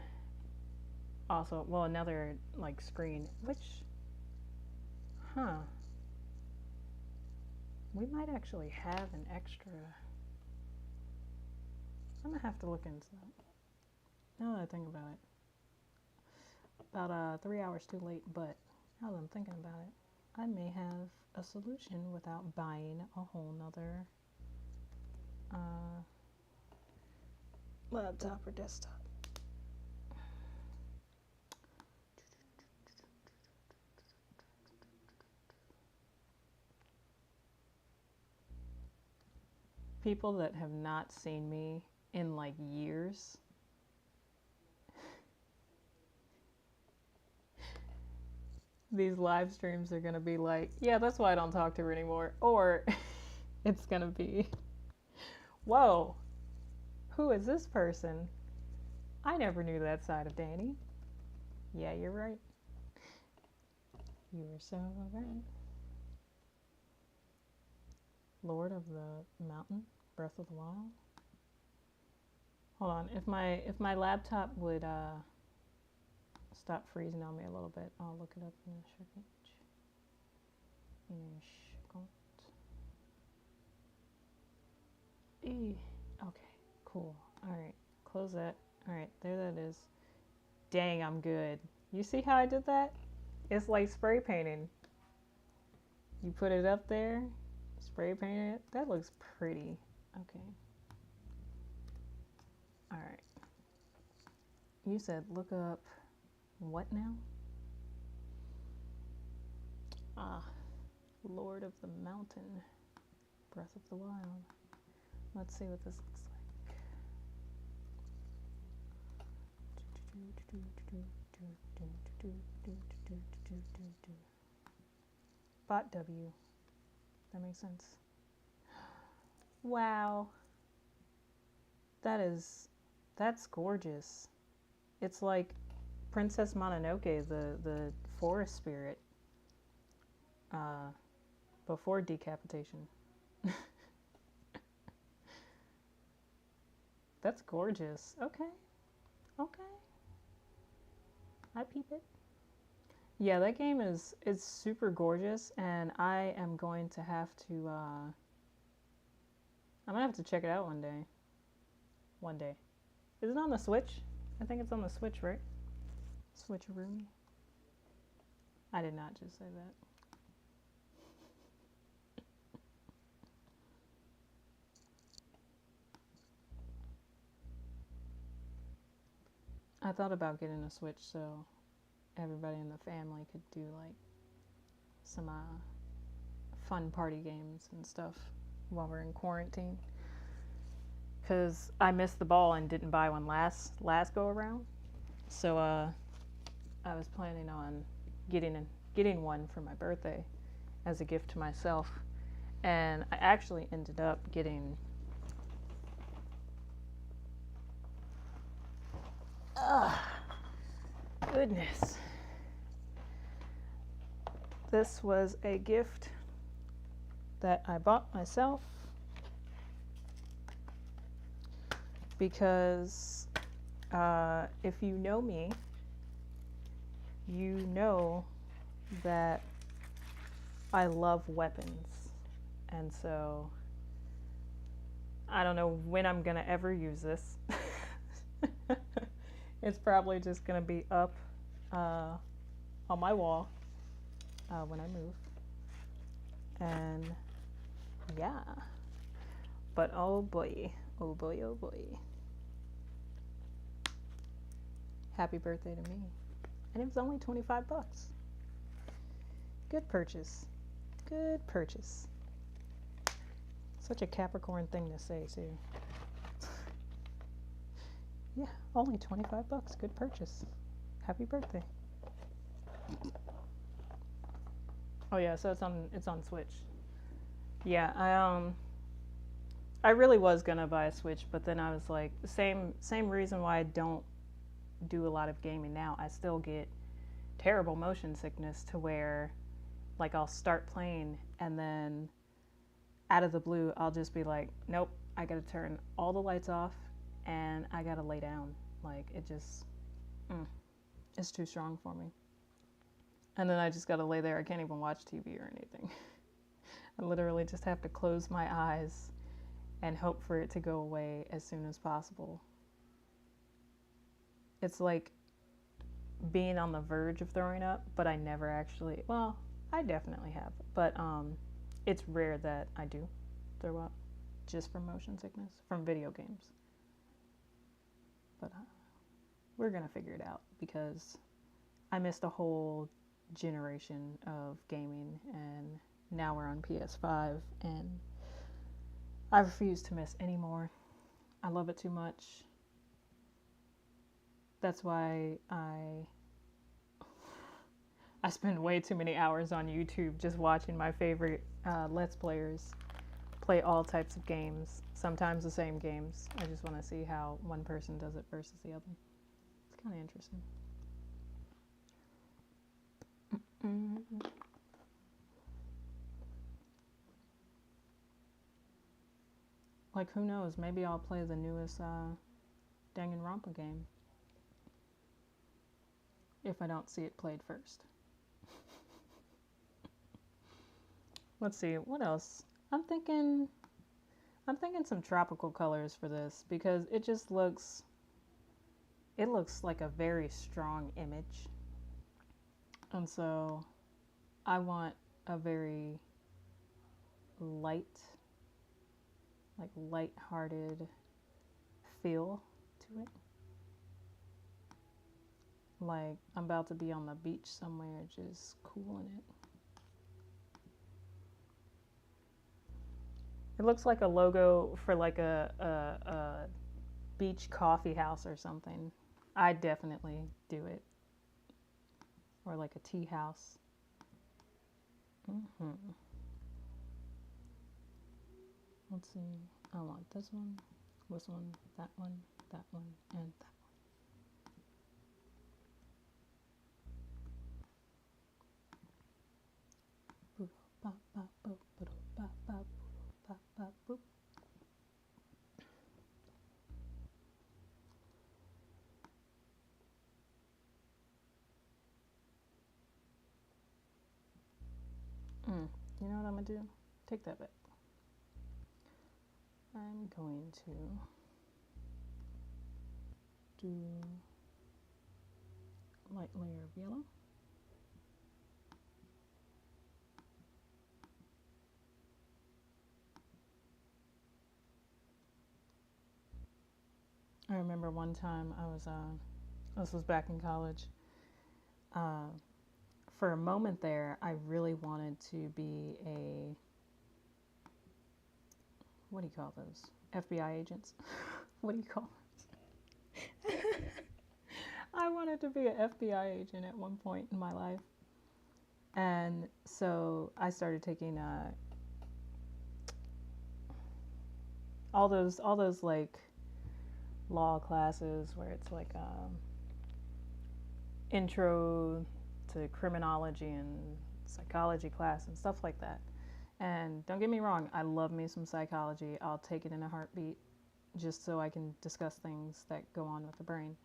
also, well, another, like, screen. Which, we might actually have an extra. I'm gonna have to look into that. Now that I think about it. About 3 hours too late, but now that I'm thinking about it, I may have a solution without buying a whole nother laptop or desktop. People that have not seen me in like years. These live streams are gonna be like, yeah, that's why I don't talk to her anymore. Or it's gonna be, whoa, who is this person? I never knew that side of Danny. Yeah, you're right. You are so right. Lord of the Mountain, Breath of the Wild. Hold on, if my laptop would stop freezing on me a little bit, I'll look it up in a second. Okay, cool. Alright, close that. Alright, there that is. Dang, I'm good. You see how I did that? It's like spray painting. You put it up there, spray paint it. That looks pretty. Okay. Alright. You said look up what now? Lord of the Mountain, Breath of the Wild. Let's see what this looks like. Bot W. That makes sense. Wow. That's gorgeous. It's like Princess Mononoke, the forest spirit, before decapitation. That's gorgeous. Okay. I peep it. Yeah, that game is super gorgeous, and I am going to have to I'm gonna have to check it out one day. Is it on the Switch? I think it's on the Switch, right? Switcheroo. I did not just say that. I thought about getting a Switch so everybody in the family could do like some fun party games and stuff while we're in quarantine. Because I missed the ball and didn't buy one last go around. So I was planning on getting one for my birthday as a gift to myself. And I actually ended up getting Goodness. This was a gift that I bought myself because if you know me, you know that I love weapons. And so I don't know when I'm gonna ever use this. It's probably just gonna be up on my wall when I move. And yeah. But oh boy, oh boy, oh boy. Happy birthday to me. And it was only 25 bucks. Good purchase. Good purchase. Such a Capricorn thing to say, too. Yeah, only 25 bucks. Good purchase. Happy birthday. Oh yeah, so it's on Switch. Yeah, I really was gonna buy a Switch, but then I was like, same reason why I don't do a lot of gaming now. I still get terrible motion sickness to where like I'll start playing and then out of the blue I'll just be like, nope, I gotta turn all the lights off and I gotta lay down. Like it just it's too strong for me. And then I just gotta lay there. I can't even watch TV or anything. I literally just have to close my eyes and hope for it to go away as soon as possible. It's like being on the verge of throwing up, but I never actually, well, I definitely have, but it's rare that I do throw up just from motion sickness, from video games. But we're gonna figure it out because I missed a whole generation of gaming and now we're on PS5 and I refuse to miss any more. I love it too much. That's why I spend way too many hours on YouTube just watching my favorite Let's Players play all types of games, sometimes the same games. I just want to see how one person does it versus the other. It's kind of interesting. Like, who knows? Maybe I'll play the newest Danganronpa game if I don't see it played first. Let's see, what else? I'm thinking some tropical colors for this because it just looks like a very strong image. And so I want a very light-hearted feel to it. Like I'm about to be on the beach somewhere just cooling it. It looks like a logo for like a beach coffee house or something. I'd definitely do it. Or like a tea house. Let's see. I want this one, and that one, and that one. You know what I'm gonna do? Take that back. I'm going to do a light layer of yellow. I remember one time I was, this was back in college, for a moment there, I really wanted to be a, what do you call those? FBI agents? What do you call those? I wanted to be an FBI agent at one point in my life. And so I started taking all those like law classes where it's like intro to criminology and psychology class and stuff like that. And don't get me wrong, I love me some psychology. I'll take it in a heartbeat just so I can discuss things that go on with the brain.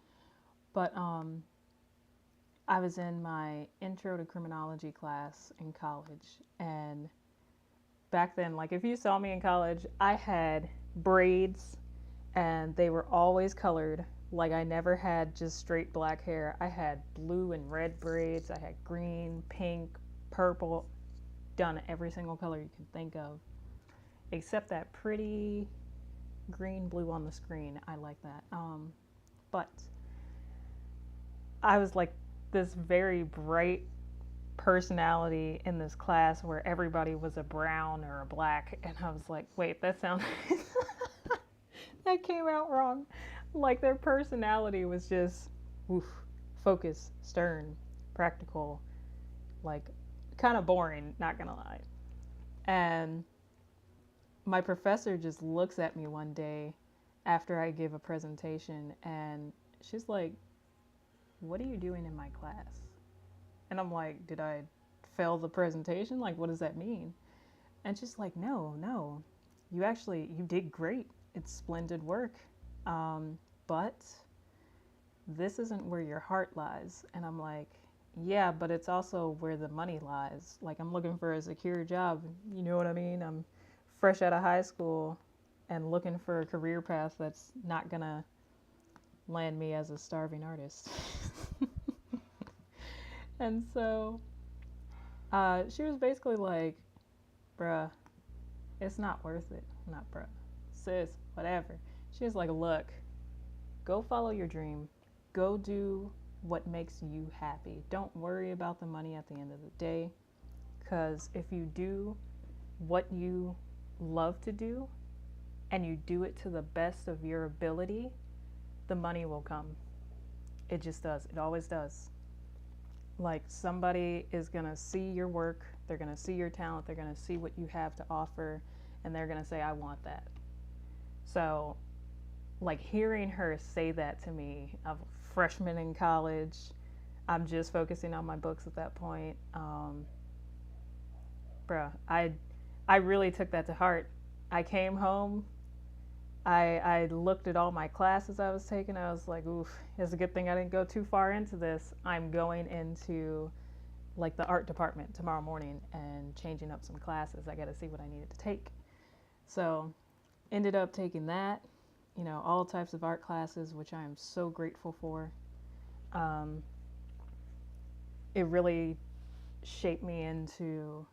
But I was in my intro to criminology class in college, and back then, like if you saw me in college, I had braids and they were always colored. Like I never had just straight black hair. I had blue and red braids. I had green, pink, purple, done every single color you can think of, except that pretty green blue on the screen. I like that. But I was like this very bright personality in this class where everybody was a brown or a black, and I was like, wait, that sounds that came out wrong. Like their personality was just oof, focused, stern, practical, like kind of boring, not gonna lie. And my professor just looks at me one day after I give a presentation, and she's like, what are you doing in my class? And I'm like, did I fail the presentation? Like, what does that mean? And she's like, no, you did great. It's splendid work. But this isn't where your heart lies. And I'm like, yeah, but it's also where the money lies. Like, I'm looking for a secure job. You know what I mean? I'm fresh out of high school and looking for a career path that's not gonna land me as a starving artist. And so she was basically like, bruh, it's not worth it. Not bruh, sis, whatever. She was like, look, go follow your dream. Go do what makes you happy. Don't worry about the money at the end of the day. Because if you do what you love to do and you do it to the best of your ability, the money will come. It just does. It always does. Like somebody is going to see your work, they're going to see your talent, they're going to see what you have to offer, and they're going to say, I want that. So like hearing her say that to me, I'm a freshman in college, I'm just focusing on my books at that point. I really took that to heart. I came home, I looked at all my classes I was taking. I was like, oof, it's a good thing I didn't go too far into this. I'm going into like the art department tomorrow morning and changing up some classes. I got to see what I needed to take. So ended up taking that, all types of art classes, which I am so grateful for. It really shaped me into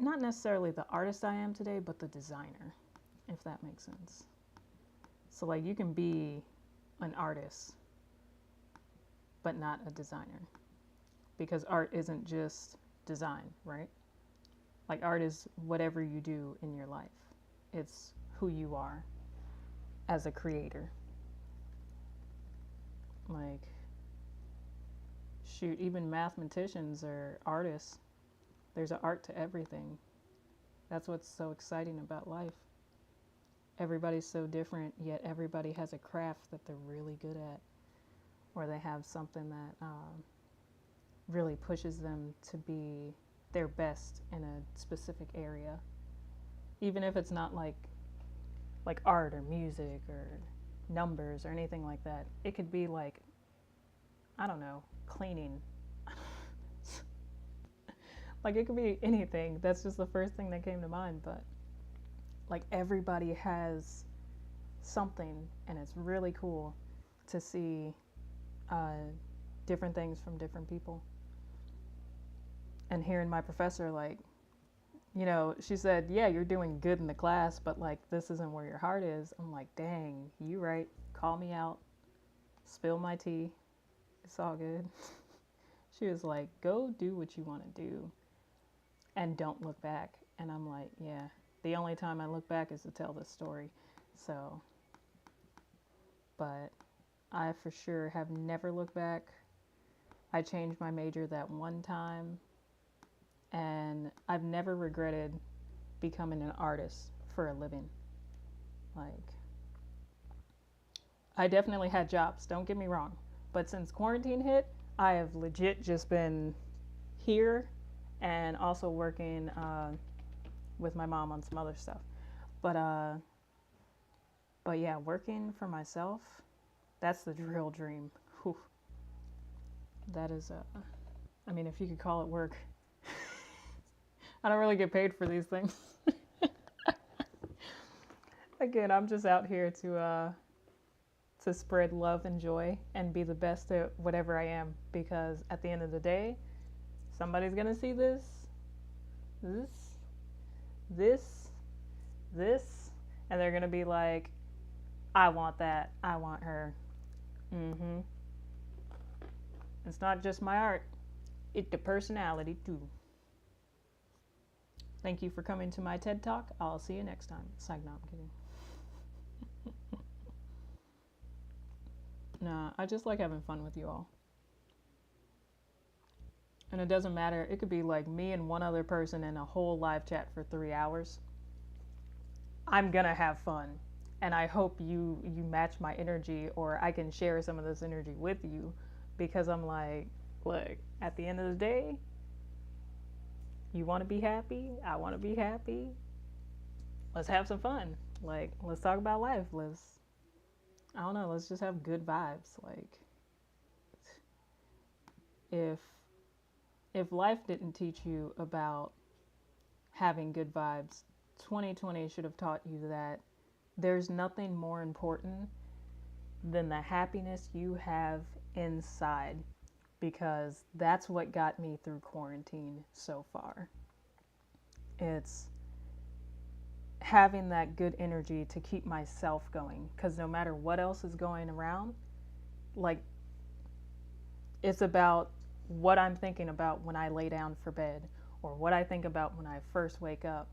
not necessarily the artist I am today, but the designer, if that makes sense. So like you can be an artist, but not a designer, because art isn't just design, right? Like art is whatever you do in your life. It's who you are as a creator. Like, shoot, even mathematicians are artists. There's an art to everything. That's what's so exciting about life. Everybody's so different, yet everybody has a craft that they're really good at, or they have something that really pushes them to be their best in a specific area. Even if it's not like art or music or numbers or anything like that. It could be like, I don't know, cleaning. Like it could be anything. That's just the first thing that came to mind. But like everybody has something, and it's really cool to see different things from different people. And hearing my professor, like, she said, yeah, you're doing good in the class, but like this isn't where your heart is. I'm like, dang, you right. Call me out. Spill my tea. It's all good. She was like, go do what you want to do and don't look back. And I'm like, yeah, the only time I look back is to tell this story. So, but I for sure have never looked back. I changed my major that one time, and I've never regretted becoming an artist for a living. Like, I definitely had jobs, don't get me wrong, But since quarantine hit, I have legit just been here and also working with my mom on some other stuff. But yeah, working for myself, that's the real dream. Whew. That is I mean, if you could call it work. I don't really get paid for these things. Again, I'm just out here to spread love and joy and be the best at whatever I am, because at the end of the day, somebody's gonna see this, and they're gonna be like, I want that, I want her. It's not just my art, it's the personality too. Thank you for coming to my TED Talk. I'll see you next time. Psych, no, I'm kidding. Nah, I just like having fun with you all. And it doesn't matter. It could be like me and one other person in a whole live chat for 3 hours. I'm gonna have fun. And I hope you match my energy, or I can share some of this energy with you, because I'm like, look, at the end of the day, you want to be happy, I want to be happy. Let's have some fun. Like, let's talk about life. I don't know, let's just have good vibes. Like, if life didn't teach you about having good vibes, 2020 should have taught you that there's nothing more important than the happiness you have inside, because that's what got me through quarantine so far. It's having that good energy to keep myself going, because no matter what else is going around, like, it's about what I'm thinking about when I lay down for bed, or what I think about when I first wake up.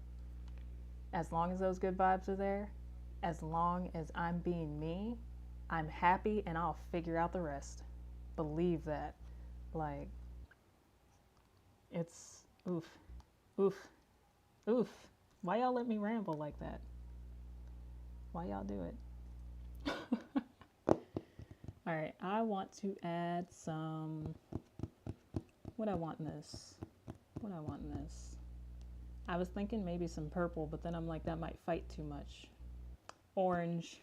As long as those good vibes are there, as long as I'm being me, I'm happy, and I'll figure out the rest. Believe that. Like, it's oof. Why y'all let me ramble like that? Why y'all do it? All right, I want to add some. What I want in this? I was thinking maybe some purple, but then I'm like, that might fight too much. Orange.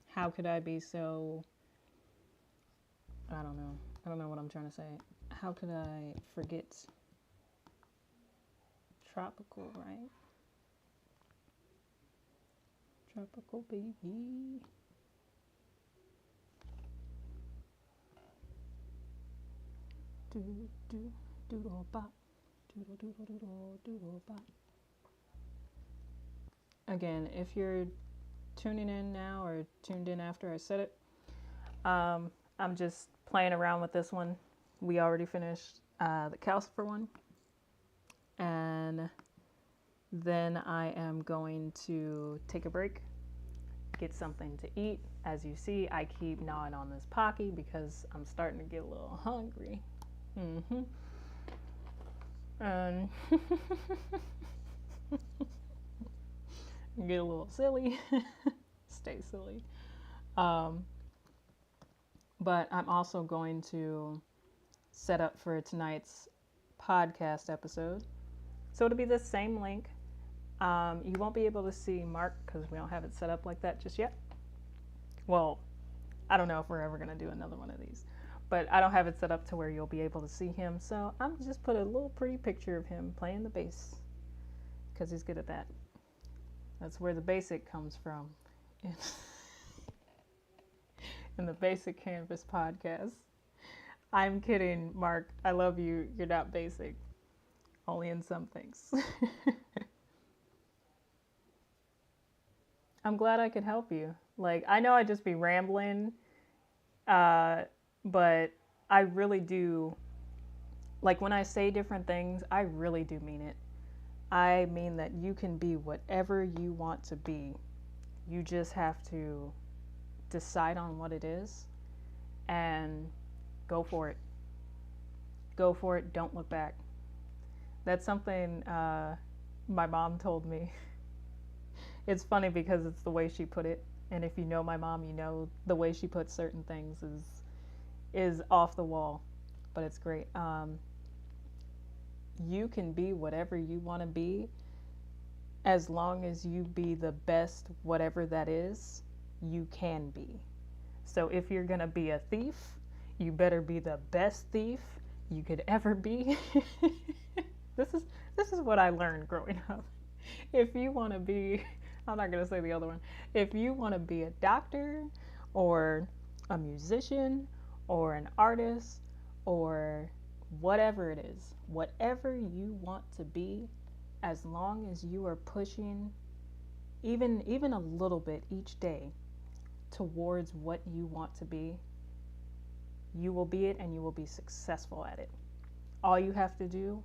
How could I be so? I don't know what I'm trying to say. How could I forget? Tropical, right? Tropical, baby. Doodle bop. Doodle bop. Again, if you're tuning in now or tuned in after I said it, I'm just playing around with this one. We already finished the Calcifer one, and then I am going to take a break, get something to eat. As you see, I keep gnawing on this Pocky because I'm starting to get a little hungry. And get a little silly. Stay silly. But I'm also going to set up for tonight's podcast episode. So it'll be the same link. You won't be able to see Mark because we don't have it set up like that just yet. Well, I don't know if we're ever going to do another one of these, but I don't have it set up to where you'll be able to see him. So I'm just put a little pretty picture of him playing the bass because he's good at that. That's where the basic comes from in the Bassic Canvas Podcast. I'm kidding, Mark. I love you. You're not basic. Only in some things. I'm glad I could help you. Like, I know I'd just be rambling, but I really do, like, when I say different things, I really do mean it. I mean that you can be whatever you want to be. You just have to decide on what it is and go for it. Go for it. Don't look back. That's something my mom told me. It's funny because it's the way she put it. And if you know my mom, you know the way she puts certain things is off the wall, but it's great. You can be whatever you want to be as long as you be the best, whatever that is, you can be. So if you're going to be a thief, you better be the best thief you could ever be. This is what I learned growing up. If you want to be, I'm not going to say the other one. If you want to be a doctor or a musician or an artist or whatever it is, whatever you want to be, as long as you are pushing even a little bit each day towards what you want to be, you will be it and you will be successful at it. All you have to do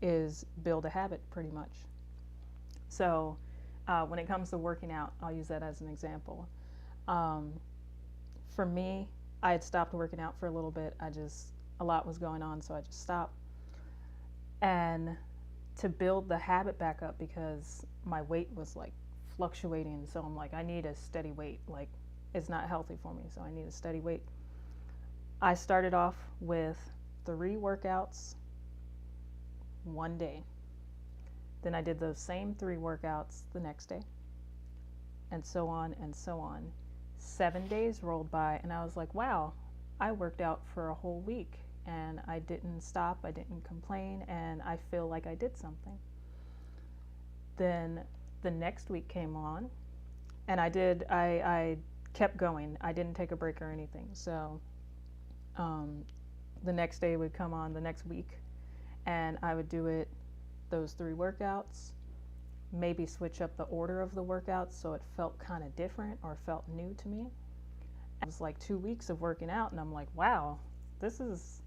is build a habit, pretty much. So when it comes to working out, I'll use that as an example. For me, I had stopped working out for a little bit. A lot was going on, so I just stopped. And to build the habit back up, because my weight was like fluctuating, so I'm like, I need a steady weight. Like, it's not healthy for me, so I need a steady weight. I started off with 3 workouts one day. Then I did those same 3 workouts the next day, and so on and so on. 7 days rolled by, and I was like, wow, I worked out for a whole week, and I didn't stop, I didn't complain, and I feel like I did something. Then the next week came on, and I kept going. I didn't take a break or anything. So the next day would come on, the next week, and I would do those 3 workouts, maybe switch up the order of the workouts so it felt kind of different or felt new to me. It was like 2 weeks of working out, and I'm like, wow, this is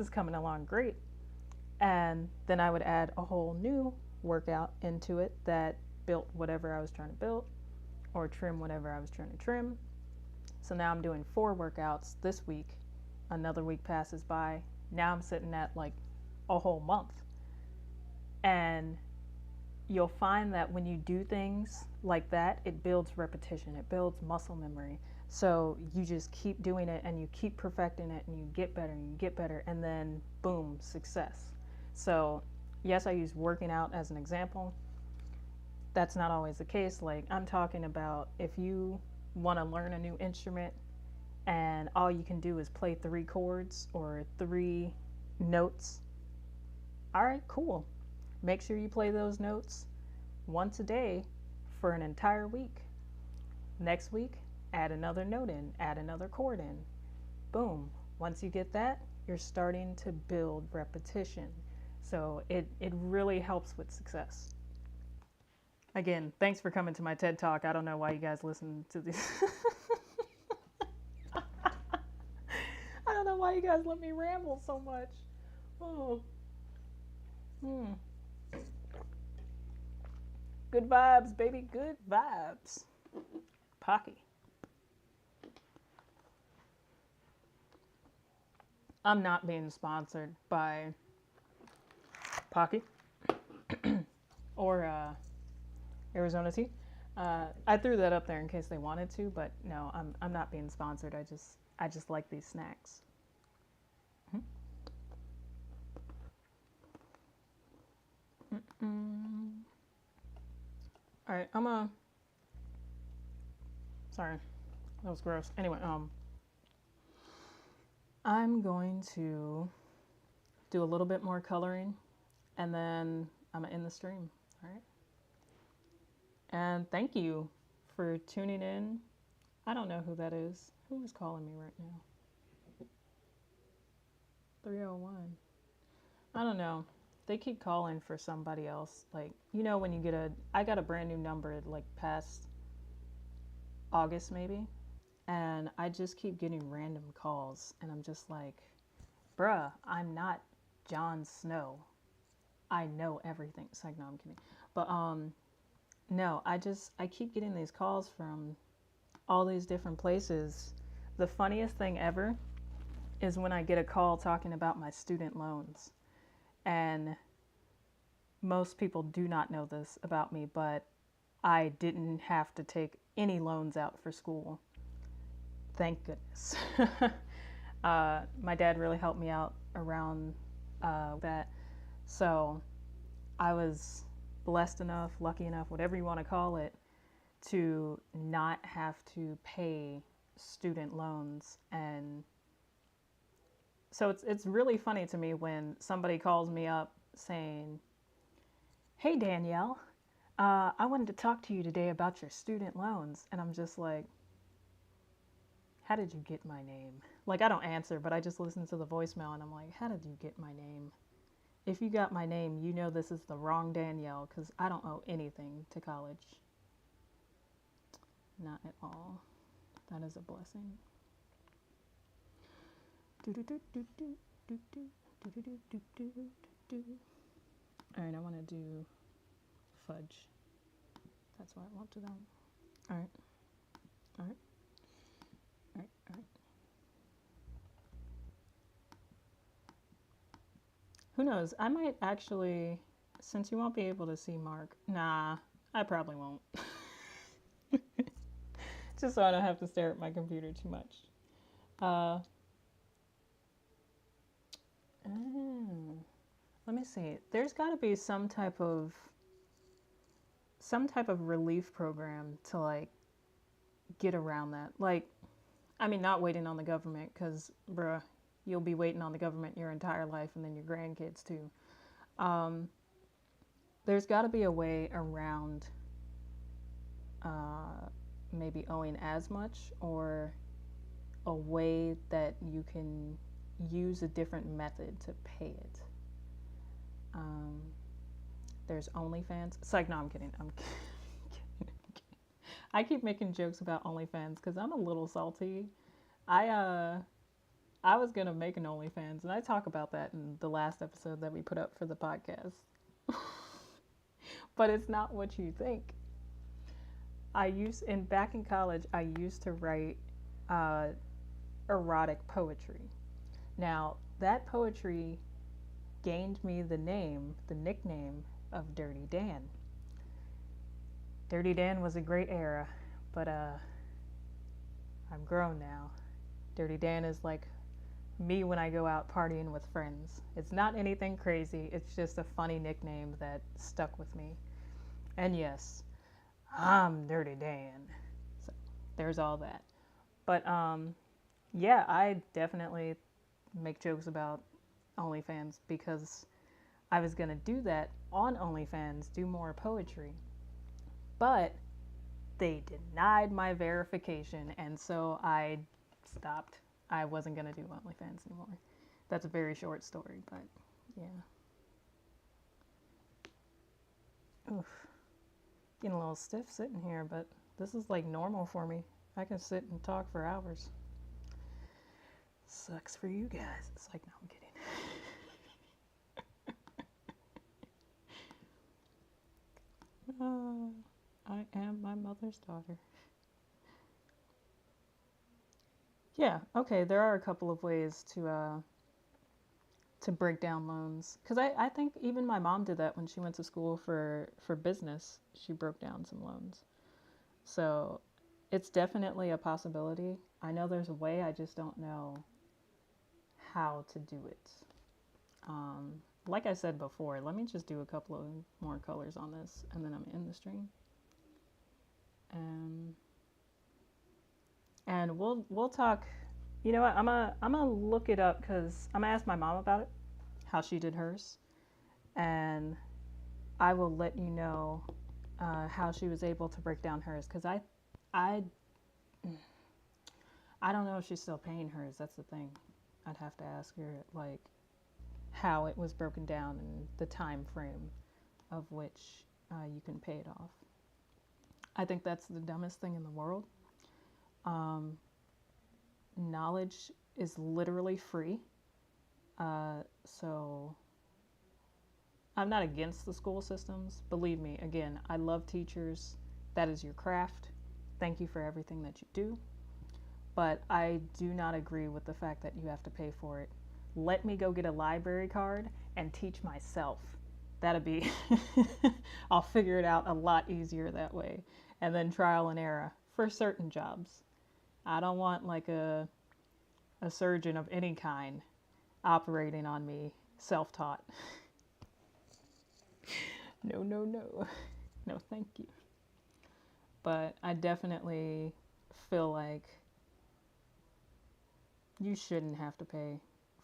coming along great. And then I would add a whole new workout into it that built whatever I was trying to build or trim whatever I was trying to trim. So now I'm doing 4 workouts this week. Another week passes by. Now I'm sitting at like a whole month. And you'll find that when you do things like that, it builds repetition, it builds muscle memory. So you just keep doing it and you keep perfecting it and you get better and you get better, and then boom, success. So yes, I use working out as an example. That's not always the case. Like, I'm talking about if you want to learn a new instrument and all you can do is play 3 chords or 3 notes. All right, cool. Make sure you play those notes once a day for an entire week. Next week, add another note in, add another chord in. Boom. Once you get that, you're starting to build repetition. So it really helps with success. Again, thanks for coming to my TED Talk. I don't know why you guys listen to this. I don't know why you guys let me ramble so much. Oh. Good vibes, baby. Good vibes. Pocky. I'm not being sponsored by Pocky or Arizona Tea. I threw that up there in case they wanted to, but no, I'm not being sponsored. I just like these snacks. All right, sorry, that was gross. Anyway, I'm going to do a little bit more coloring, and then I'm gonna end the stream. All right. And thank you for tuning in. I don't know who that is. Who is calling me right now? 301. I don't know. They keep calling for somebody else. Like, you know, when you get I got a brand new number like past August maybe, and I just keep getting random calls, and I'm just like, bruh, I'm not Jon Snow. I know everything. It's like, no, I'm kidding. But no, I keep getting these calls from all these different places. The funniest thing ever is when I get a call talking about my student loans. And most people do not know this about me, but I didn't have to take any loans out for school. Thank goodness. My dad really helped me out around that. So I was blessed enough, lucky enough, whatever you want to call it, to not have to pay student loans. And so it's really funny to me when somebody calls me up saying, "Hey Danielle, I wanted to talk to you today about your student loans." And I'm just like, how did you get my name? Like, I don't answer, but I just listen to the voicemail and I'm like, how did you get my name? If you got my name, you know this is the wrong Danielle, because I don't owe anything to college. Not at all. That is a blessing. Alright, I want to do fudge. That's what I want to do. Alright. Alright. Alright. Alright. Who knows? I might actually, since you won't be able to see Mark. Nah, I probably won't. Just so I don't have to stare at my computer too much. Let me see. There's got to be some type of relief program to like get around that. Like, I mean, not waiting on the government, because bruh, you'll be waiting on the government your entire life, and then your grandkids too. There's got to be a way around maybe owing as much, or a way that you can use a different method to pay it. There's OnlyFans. It's like, no, I'm kidding. I'm kidding. I keep making jokes about OnlyFans because I'm a little salty. I was gonna make an OnlyFans, and I talk about that in the last episode that we put up for the podcast. But it's not what you think. Back in college, I used to write erotic poetry. Now, that poetry gained me the nickname of Dirty Dan. Dirty Dan was a great era, but I'm grown now. Dirty Dan is like me when I go out partying with friends. It's not anything crazy, it's just a funny nickname that stuck with me. And yes, I'm Dirty Dan. So there's all that. But yeah, I definitely make jokes about OnlyFans because I was gonna do that on OnlyFans, do more poetry. But they denied my verification, and so I stopped. I wasn't gonna do OnlyFans anymore. That's a very short story, but yeah. Oof. Getting a little stiff sitting here, but this is like normal for me. I can sit and talk for hours. Sucks for you guys. It's like, no, I'm kidding. I am my mother's daughter. Yeah, okay, there are a couple of ways to break down loans. Because I think even my mom did that when she went to school for business. She broke down some loans. So it's definitely a possibility. I know there's a way, I just don't know how to do it. Like I said before, let me just do a couple of more colors on this, and then I'm in the stream. And we'll talk. You know what? I'm gonna look it up because I'm gonna ask my mom about it, how she did hers, and I will let you know how she was able to break down hers. Because I don't know if she's still paying hers. That's the thing. I'd have to ask her like how it was broken down and the time frame of which you can pay it off. I think that's the dumbest thing in the world. Knowledge is literally free. So I'm not against the school systems. Believe me, again, I love teachers. That is your craft. Thank you for everything that you do. But I do not agree with the fact that you have to pay for it. Let me go get a library card and teach myself. That'll be, I'll figure it out a lot easier that way. And then trial and error for certain jobs. I don't want like a a surgeon of any kind operating on me, self-taught. No, no, no. No, thank you. But I definitely feel like you shouldn't have to pay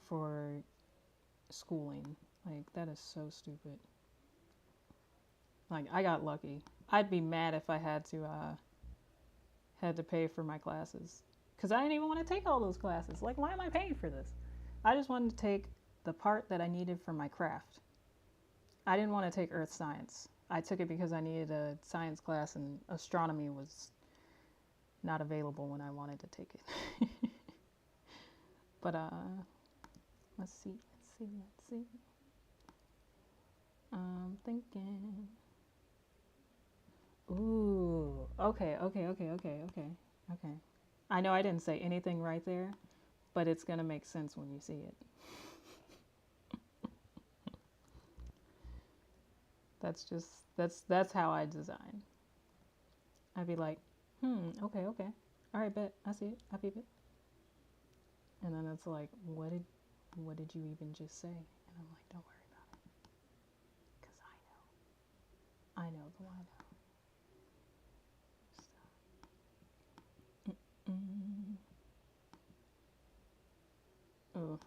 for schooling. Like, that is so stupid. Like, I got lucky. I'd be mad if I had to pay for my classes, because I didn't even want to take all those classes. Like, why am I paying for this? I just wanted to take the part that I needed for my craft. I didn't want to take earth science. I took it because I needed a science class, and astronomy was not available when I wanted to take it. But let's see. I'm thinking. Ooh, okay. I know I didn't say anything right there, but it's gonna make sense when you see it. That's how I design. I'd be like, okay, all right, bet, I see it, I peep it, and then it's like, what did you even just say? And I'm like, don't worry about it, because I know the I know. Oh,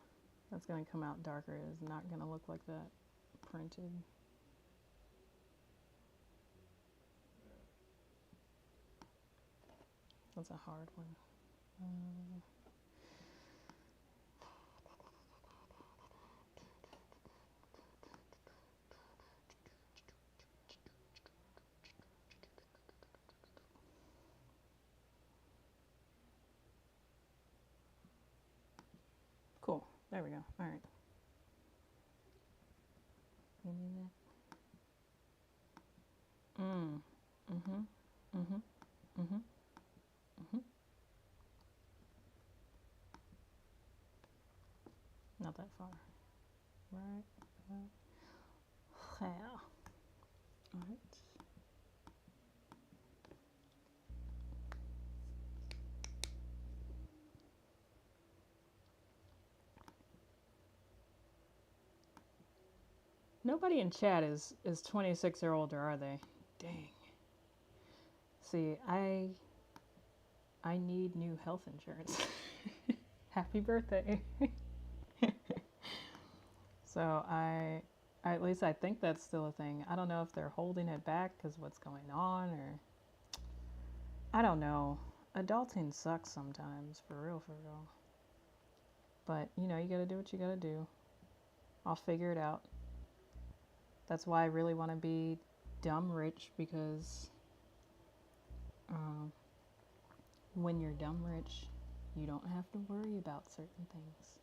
that's gonna come out darker. It's not gonna look like that printed. That's a hard one. Cool. There we go. All right. Not that far. Right. Yeah. All right. Nobody in chat is 26 or older, are they? Dang. See, I need new health insurance. Happy birthday. So at least I think that's still a thing. I don't know if they're holding it back because what's going on, or I don't know. Adulting sucks sometimes, for real. But, you gotta do what you gotta do. I'll figure it out. That's why I really want to be dumb rich, because when you're dumb rich, you don't have to worry about certain things.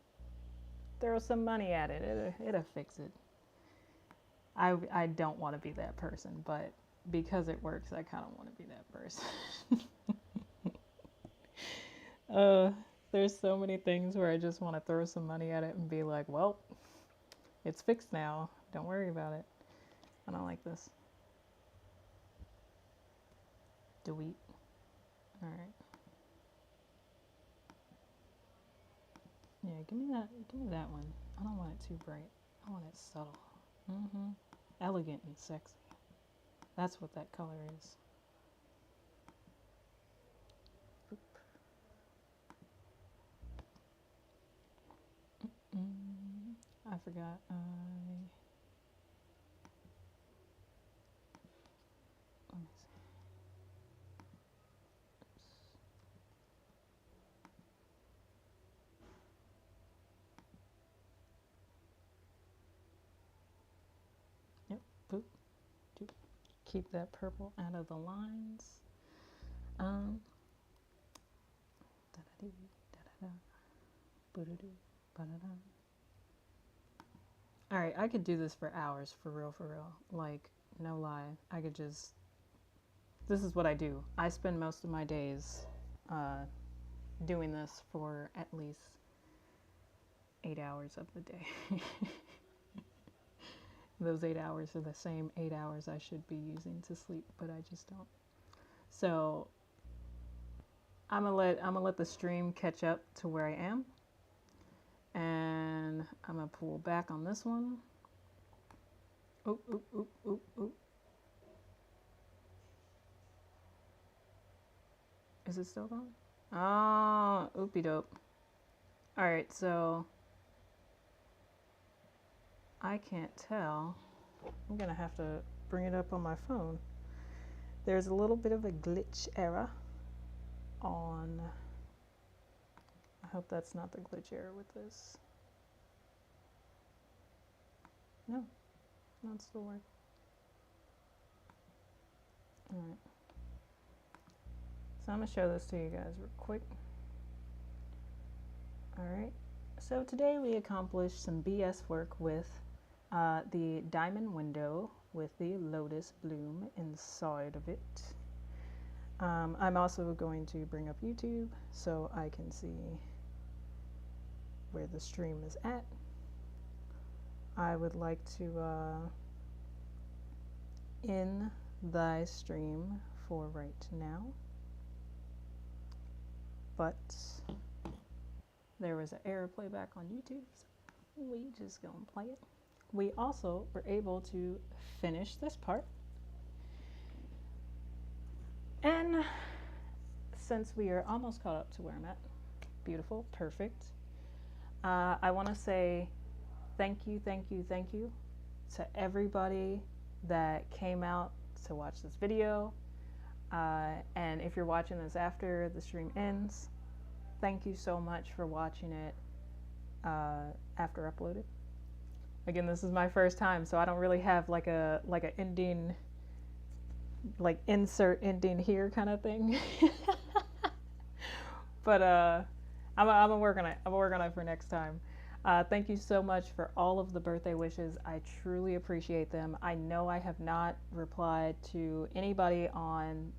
Throw some money at it. It'll fix it. I don't want to be that person, but because it works, I kind of want to be that person. There's so many things where I just want to throw some money at it and be like, well, it's fixed now. Don't worry about it. I don't like this. Delete. All right. Yeah, give me that one. I don't want it too bright. I want it subtle. Elegant and sexy. That's what that color is. Boop. I forgot. Let me see. Oops. Yep. Boop. Doop. Keep that purple out of the lines. All right, I could do this for hours, for real. Like, no lie. I could just. This is what I do. I spend most of my days doing this for at least 8 hours of the day. Those 8 hours are the same 8 hours I should be using to sleep, but I just don't. So I'm gonna let the stream catch up to where I am, And I'm gonna pull back on this one. Oop, oop, oop, oop, oop. Is it still going? Oh, oopie dope. All right, so I can't tell. I'm gonna have to bring it up on my phone. There's a little bit of a glitch error on. I hope that's not the glitch error with this. No, not still working. All right. So I'm gonna show this to you guys real quick. All right. So today we accomplished some BS work with the diamond window with the lotus bloom inside of it. I'm also going to bring up YouTube so I can see where the stream is at. I would like to end thy stream for right now, but there was an error playback on YouTube, so we just gonna play it. We also were able to finish this part, and since we are almost caught up to where I'm at, beautiful, perfect, I want to say thank you to everybody that came out to watch this video, and if you're watching this after the stream ends, thank you so much for watching it after uploaded. Again, this is my first time, so I don't really have like a ending, like insert ending here kind of thing. But I'm gonna work on it. I'm gonna work on it for next time. Thank you so much for all of the birthday wishes. I truly appreciate them. I know I have not replied to anybody on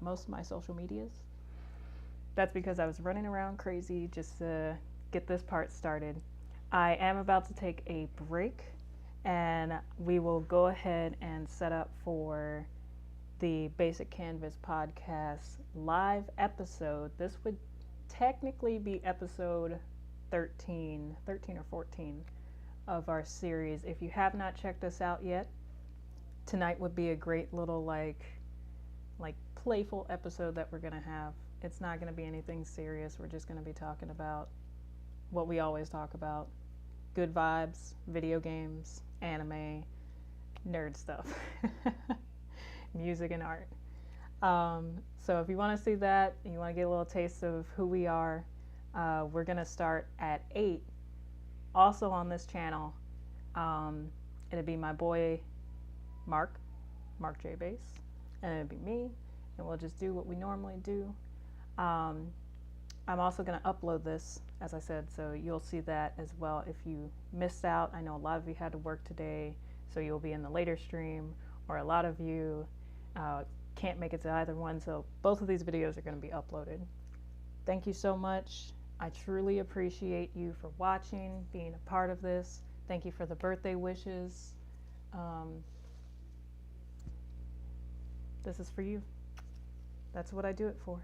most of my social medias. That's because I was running around crazy just to get this part started. I am about to take a break, and we will go ahead and set up for the Bassic Canvas Podcast live episode. This would technically be episode 13 or 14 of our series. If you have not checked us out yet, tonight would be a great little like playful episode that we're gonna have. It's not gonna be anything serious. We're just gonna be talking about what we always talk about: good vibes, video games, anime, nerd stuff, music and art. So if you want to see that and you want to get a little taste of who we are, we're going to start at 8. Also on this channel, it'll be my boy Mark J. Bass, and it'll be me, and we'll just do what we normally do. I'm also going to upload this, as I said, so you'll see that as well if you missed out. I know a lot of you had to work today, so you'll be in the later stream, or a lot of you can't make it to either one, so both of these videos are going to be uploaded. Thank you so much. I truly appreciate you for watching, being a part of this. Thank you for the birthday wishes. This is for you. That's what I do it for.